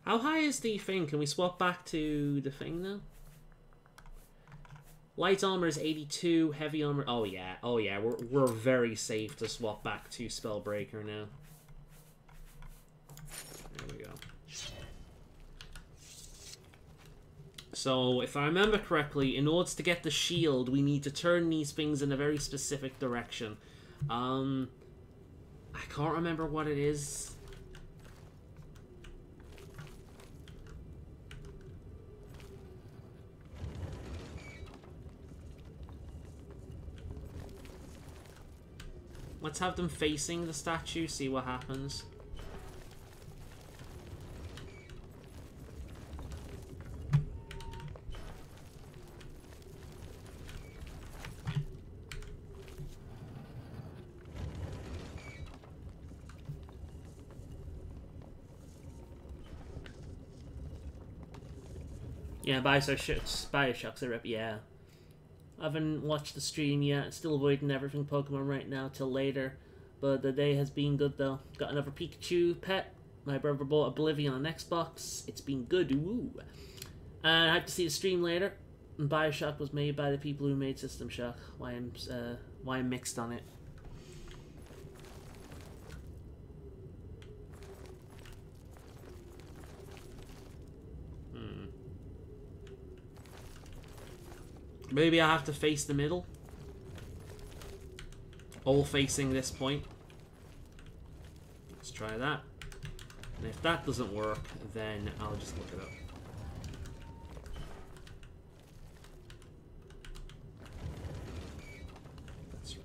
How high is the thing? Can we swap back to the thing now? Light armor is 82, heavy armor... Oh yeah, we're very safe to swap back to Spellbreaker now. There we go. So, if I remember correctly, in order to get the shield, we need to turn these things in a very specific direction. I can't remember what it is. Let's have them facing the statue, see what happens. Yeah, Bioshock's a rip, yeah. I haven't watched the stream yet. Still avoiding everything Pokemon right now till later. But the day has been good though. Got another Pikachu pet. My brother bought Oblivion on Xbox. It's been good. Woo. And I have to see the stream later. And Bioshock was made by the people who made System Shock. Why I'm mixed on it. Maybe I have to face the middle. All facing this point. Let's try that. And if that doesn't work, then I'll just look it up. That's right.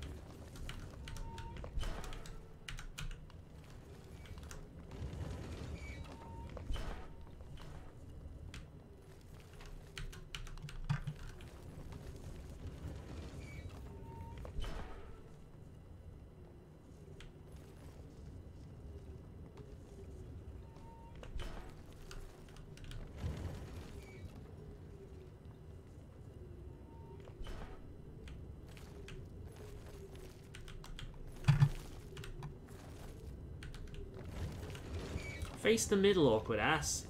Face the middle, awkward ass.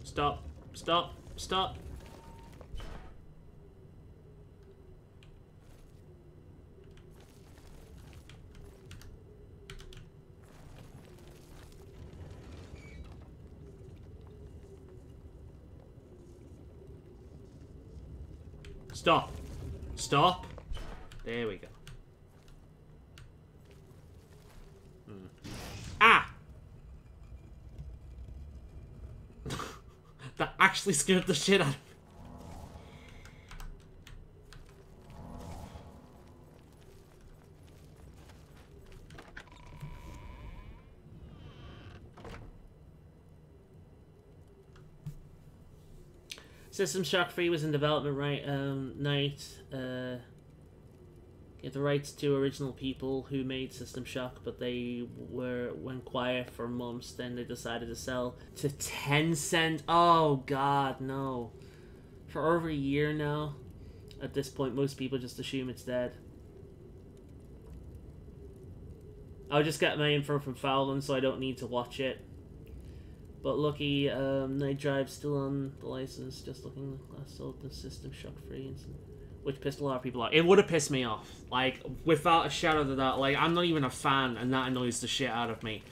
Stop. Stop. Stop. Stop. Stop. There we go. Ah! That actually scared the shit out of me. System Shock 3 was in development night. Get the rights to original people who made System Shock, but they went quiet for months. Then they decided to sell to Tencent. Oh god, no! For over a year now. At this point, most people just assume it's dead. I'll just get my info from Faolan, so I don't need to watch it. But lucky, Night Drive's still on the license. Just looking, I sold the System Shock 3 which pissed a lot of people off. It would have pissed me off, like, without a shadow of a doubt. Like, I'm not even a fan, and that annoys the shit out of me.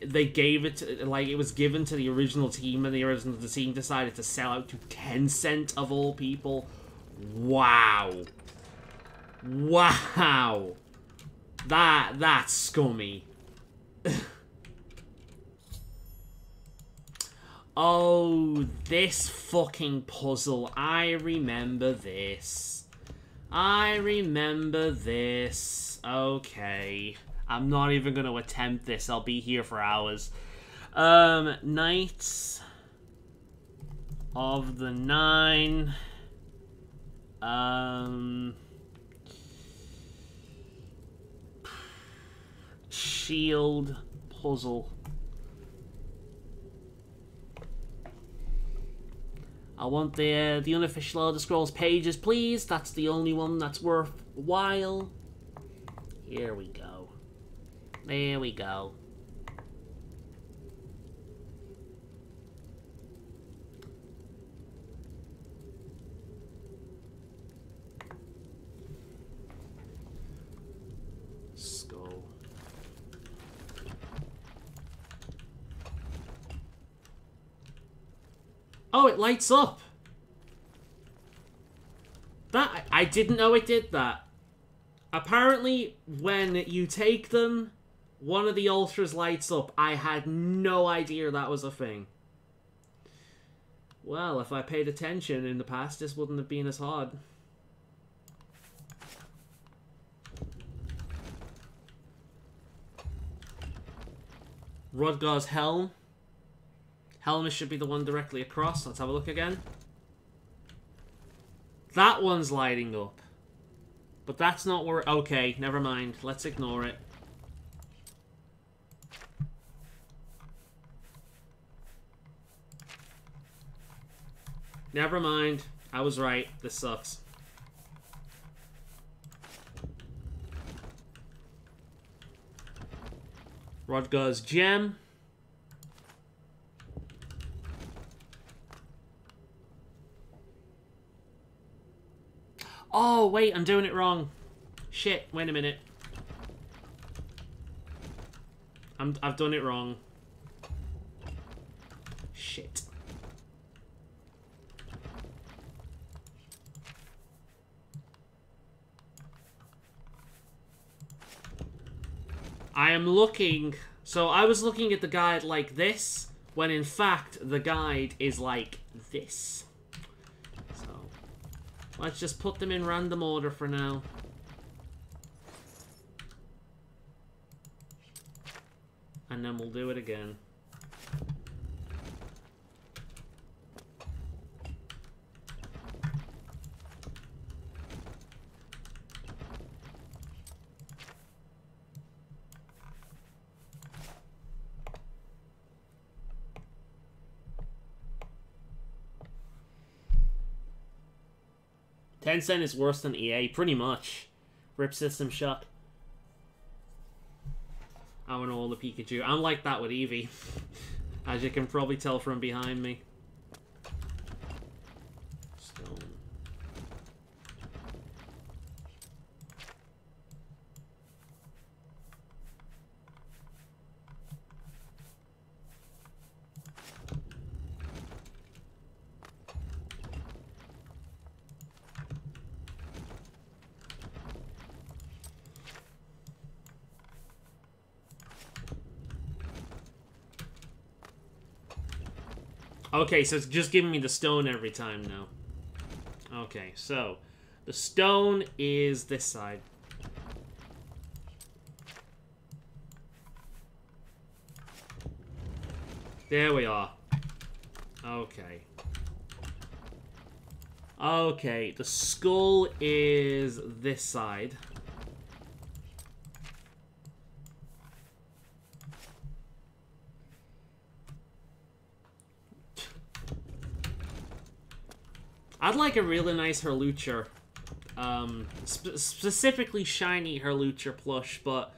They gave it, like, it was given to the original team, and the original team decided to sell out to Tencent, of all people. Wow. Wow. That's scummy. Oh, this fucking puzzle. I remember this. I remember this. Okay. I'm not even going to attempt this. I'll be here for hours. Knights of the Nine. Shield puzzle. I want the unofficial Elder Scrolls pages, please. That's the only one that's worthwhile. Here we go. There we go. Skull. Oh, it lights up. That I didn't know it did that. Apparently, when you take them, one of the ultras lights up. I had no idea that was a thing. Well, if I paid attention in the past, this wouldn't have been as hard. Rodgar's helm. Helmet should be the one directly across. Let's have a look again. That one's lighting up. But that's not where... Okay, never mind. Let's ignore it. Never mind. I was right. This sucks. Rodgar's gem. Oh, wait, I'm doing it wrong. Shit, wait a minute. I've done it wrong. Shit. I am looking... So I was looking at the guide like this, when in fact the guide is like this. So, let's just put them in random order for now. And then we'll do it again. Tencent is worse than EA, pretty much. Rip System Shock. I want all the Pikachu. I'm like that with Eevee. As you can probably tell from behind me. Stone. Okay, so it's just giving me the stone every time now. Okay, so the stone is this side. There we are. Okay. Okay, the skull is this side. I'd like a really nice Hurlucher. Specifically shiny Hurlucher plush, but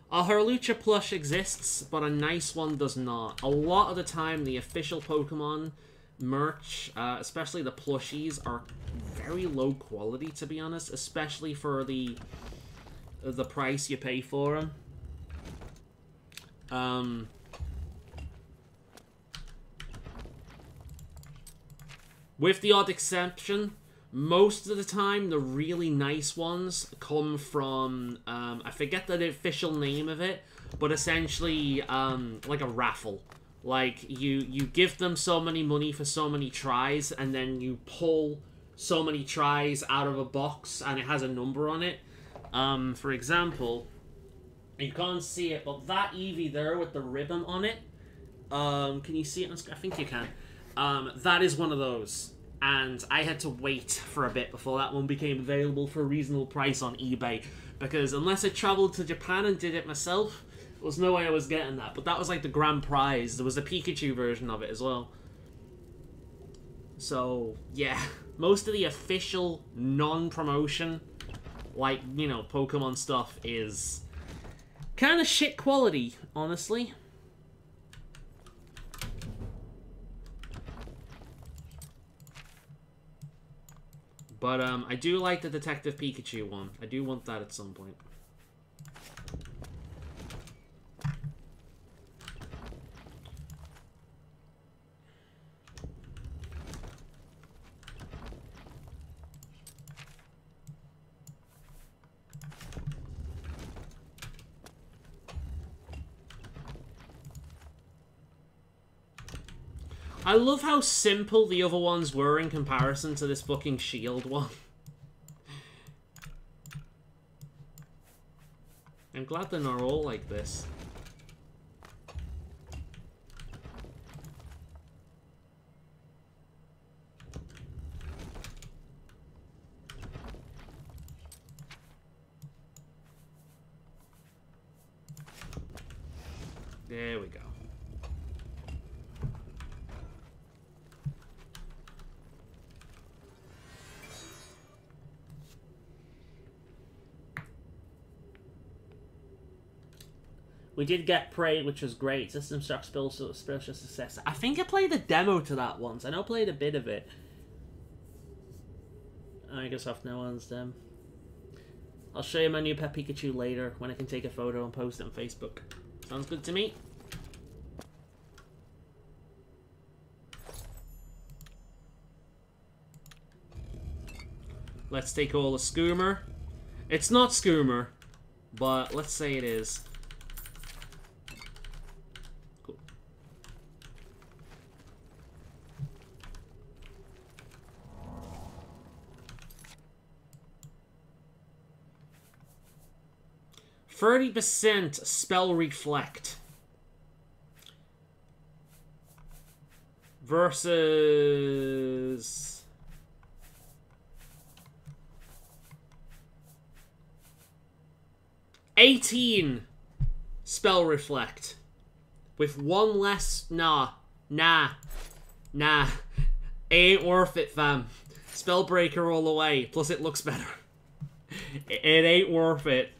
a Hurlucher plush exists, but a nice one does not. A lot of the time, the official Pokemon merch, especially the plushies, are very low quality, to be honest, especially for the price you pay for them. With the odd exception, most of the time, the really nice ones come from, I forget the official name of it, but essentially, like a raffle. Like, you give them so many money for so many tries, and then you pull so many tries out of a box, and it has a number on it. For example, you can't see it, but that Eevee there with the ribbon on it, can you see it on screen? I think you can. That is one of those, and I had to wait for a bit before that one became available for a reasonable price on eBay, because unless I traveled to Japan and did it myself, there was no way I was getting that. But that was like the grand prize. There was a Pikachu version of it as well. So, yeah, most of the official non-promotion, like, you know, Pokemon stuff is kind of shit quality, honestly. But, I do like the Detective Pikachu one. I do want that at some point. I love how simple the other ones were in comparison to this fucking shield one. I'm glad they're not all like this. There we go. We did get Prey, which was great. System Shock spiritual success. I think I played a demo to that once. I know I played a bit of it. I guess off no one's them. I'll show you my new pet Pikachu later when I can take a photo and post it on Facebook. Sounds good to me. Let's take all the Skoomer. It's not Skoomer, but let's say it is. Cool. %30% spell reflect versus 18 spell reflect with one less. Nah. Ain't worth it, fam. Spellbreaker all the way. Plus it looks better. It ain't worth it.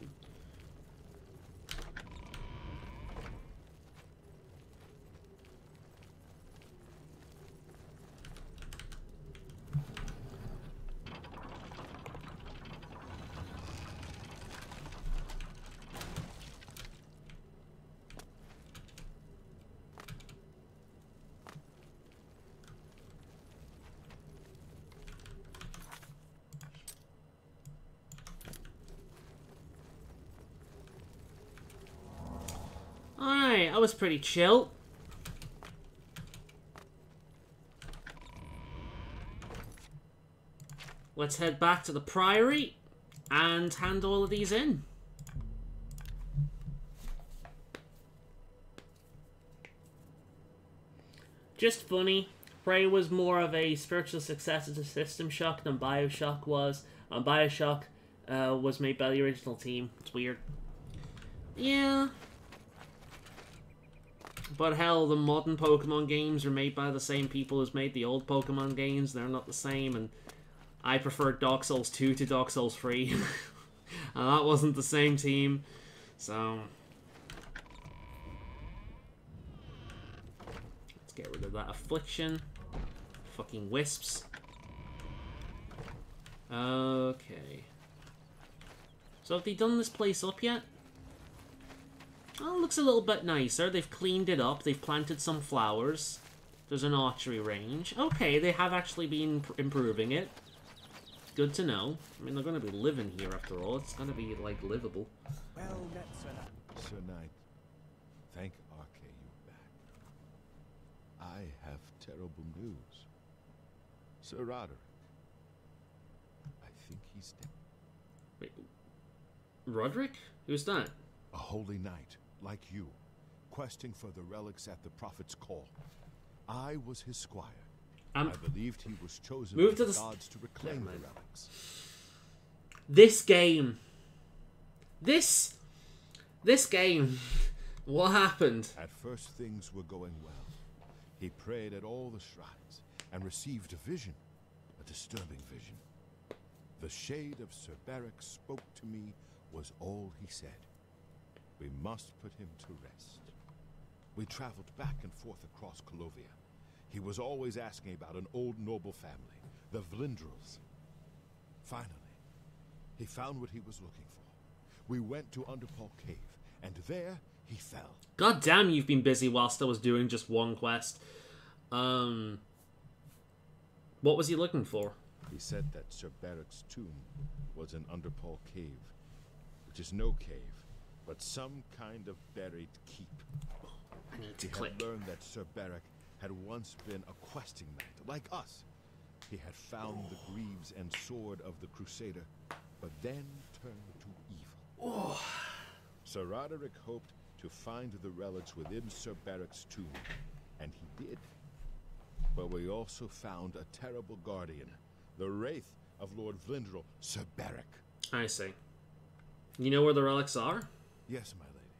Alright, that was pretty chill. Let's head back to the Priory and hand all of these in. Just funny, Prey was more of a spiritual successor to System Shock than Bioshock was. And Bioshock was made by the original team. It's weird. Yeah. But hell, the modern Pokemon games are made by the same people as made the old Pokemon games. They're not the same, and I prefer Dark Souls 2 to Dark Souls 3. And that wasn't the same team, so... Let's get rid of that Affliction. Fucking Wisps. Okay. So have they done this place up yet? Oh, it looks a little bit nicer. They've cleaned it up. They've planted some flowers. There's an archery range. Okay, they have actually been improving it. Good to know. I mean, they're going to be living here after all. It's going to be, like, livable. Well met, Sir Knight. Sir Knight, thank Arke you back. I have terrible news. Sir Roderick. I think he's dead. Wait. Roderick? Who's that? A holy knight, like you, questing for the relics at the Prophet's call. I was his squire. I believed he was chosen by the gods to reclaim the relics. This game. This game. What happened? At first things were going well. He prayed at all the shrines and received a vision, a disturbing vision. The shade of Sir Barrick spoke to me was all he said. We must put him to rest. We traveled back and forth across Colovia. He was always asking about an old noble family, the Vlindrels. Finally, he found what he was looking for. We went to Underpaw Cave, and there he fell. God damn, you've been busy whilst I was doing just one quest. What was he looking for? He said that Sir Barrick's tomb was in Underpaw Cave, which is no cave, but some kind of buried keep. I need to click. He had learned that Sir Barrick had once been a questing knight, like us. He had found the greaves and sword of the Crusader, but then turned to evil. Sir Roderick hoped to find the relics within Sir Barrick's tomb, and he did. But we also found a terrible guardian, the wraith of Lord Vlindrel, Sir Barrick. I see. You know where the relics are? Yes, my lady.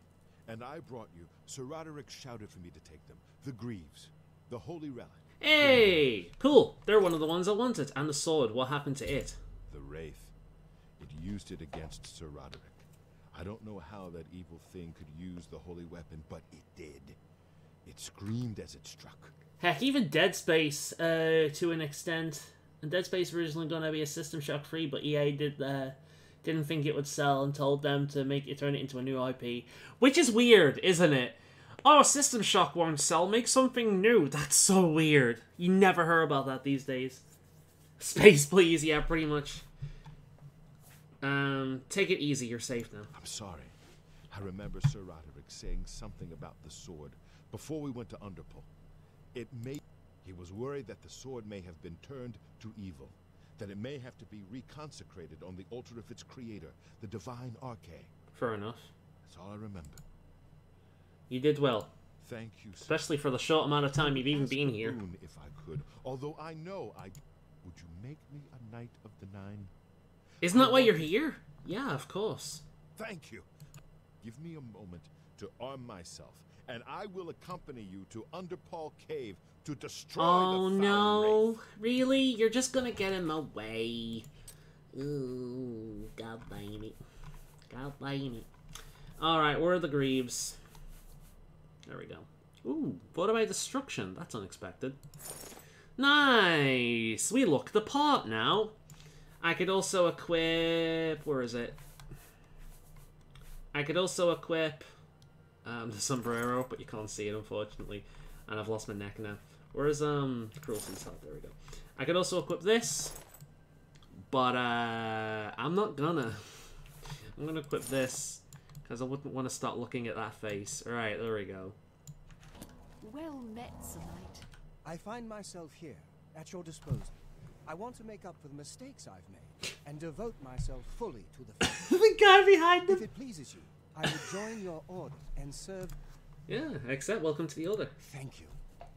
And I brought you. Sir Roderick shouted for me to take them. The greaves. The holy relic. Hey! Cool. They're one of the ones I wanted. And the sword. What happened to it? The wraith. It used it against Sir Roderick. I don't know how that evil thing could use the holy weapon, but it did. It screamed as it struck. Heck, even Dead Space, to an extent. And Dead Space originally going to be a System Shock free, but EA didn't think it would sell and told them to turn it into a new IP. Which is weird, isn't it? Oh, System Shock won't sell. Make something new. That's so weird. You never hear about that these days. Space, please. Yeah, pretty much. Take it easy. You're safe now. I'm sorry. I remember Sir Roderick saying something about the sword before we went to Underpole. He was worried that the sword may have been turned to evil, that it may have to be reconsecrated on the altar of its creator, the divine Arche. Fair enough. That's all I remember. You did well. Thank you, sir. Especially for the short amount of time you've even been here. If I could, although I know would you make me a Knight of the Nine? Isn't that why you're here? Yeah, of course. Thank you. Give me a moment to arm myself, and I will accompany you to Underpole Cave to destroy the foul no. wraith. Really? You're just gonna get in my way. Ooh, God blame it. God blame it. Alright, where are the Greaves? There we go. Ooh, what about destruction? That's unexpected. Nice! We look the part now. I could also equip... Where is it? I could also equip the sombrero, but you can't see it, unfortunately. And I've lost my neck now. Where's Cruelty's Heart? There we go. I could also equip this, but I'm not gonna. I'm gonna equip this because I wouldn't want to start looking at that face. All right, there we go. Well met, Sir Knight. I find myself here, at your disposal. I want to make up for the mistakes I've made and devote myself fully to the faith. The guy behind him. If it pleases you, I would join your order and serve. Yeah, accept. Welcome to the order. Thank you.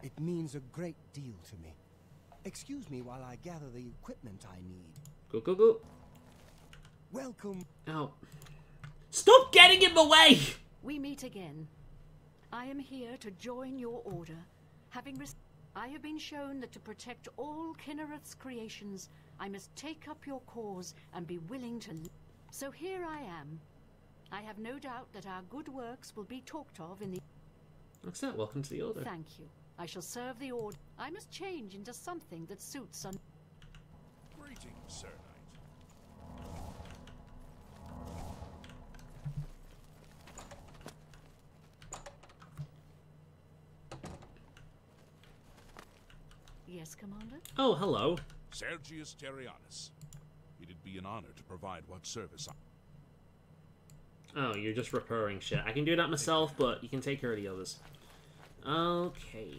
It means a great deal to me. Excuse me while I gather the equipment I need. Go, go, go. Welcome. Oh. Stop getting in the way! We meet again. I am here to join your order, I have been shown that to protect all Kinnereth's creations, I must take up your cause and be willing to... So here I am. I have no doubt that our good works will be talked of in the... Accept. Welcome to the order. Thank you. I shall serve the order. I must change into something that suits un... Greetings, Sir Knight. Yes, Commander? Oh, hello. Sergius Terrianus. It'd be an honor to provide what service Oh, you're just repairing shit. I can do that myself, but you can take care of the others. Okay.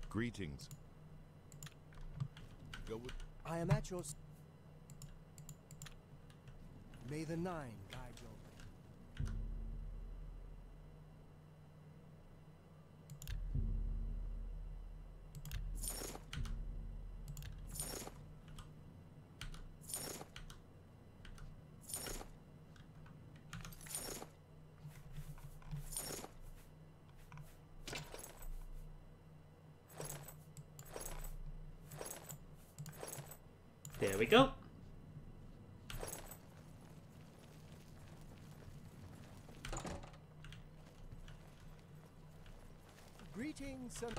Greetings. Go with... I am at your... May the Nine guide your... There we go. Greetings, son.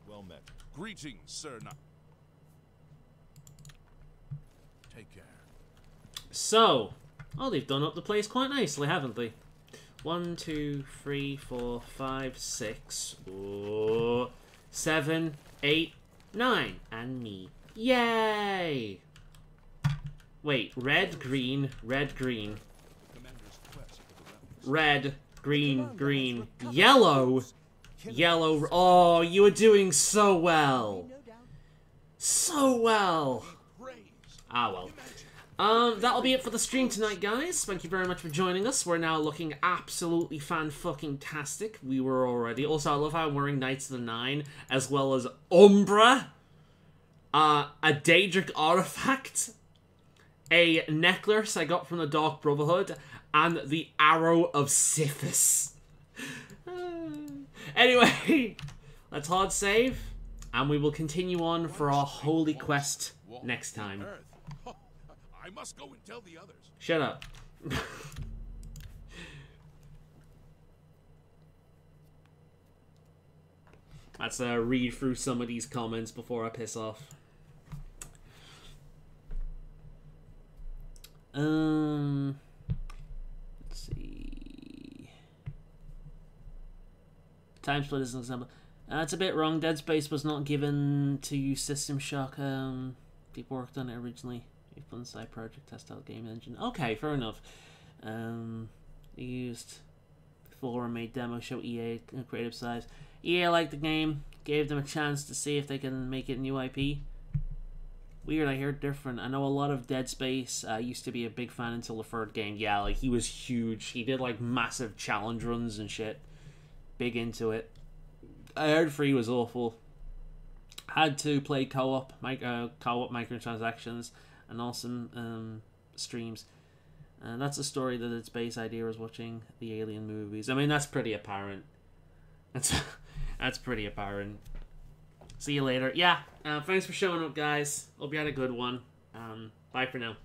Well met. Greetings, Sir Knight. Take care. So, oh, they've done up the place quite nicely, haven't they? 1, 2, 3, 4, 5, 6, 7, 8, 9, and me. Yay! Wait, red, green, green. Red, green, green, yellow, yellow. Oh, you are doing so well. So well. Ah, well. That'll be it for the stream tonight, guys. Thank you very much for joining us. We're now looking absolutely fan-fucking-tastic. We were already. Also, I love how I'm wearing Knights of the Nine, as well as Umbra, a Daedric artifact, a necklace I got from the Dark Brotherhood, and the Arrow of Sithis. Anyway, let's hard save. And we will continue on for our holy quest next time. I must go and tell the others. Shut up. Let's read through some of these comments before I piss off. Let's see. Time Split is an example. That's a bit wrong. Dead Space was not given to System Shock. People worked on it originally. We've done side project, test out game engine. Okay, fair enough. They used before and made demo show EA creative side. EA liked the game, gave them a chance to see if they can make it new IP. Weird, I hear different. I know a lot of Dead Space. Used to be a big fan until the third game. Yeah, like he was huge. He did like massive challenge runs and shit. Big into it. I heard 3 was awful. Had to play co-op microtransactions and awesome streams. And that's a story that its base idea was watching the Alien movies. I mean, that's pretty apparent. That's pretty apparent. See you later. Yeah, thanks for showing up, guys. Hope you had a good one. Bye for now.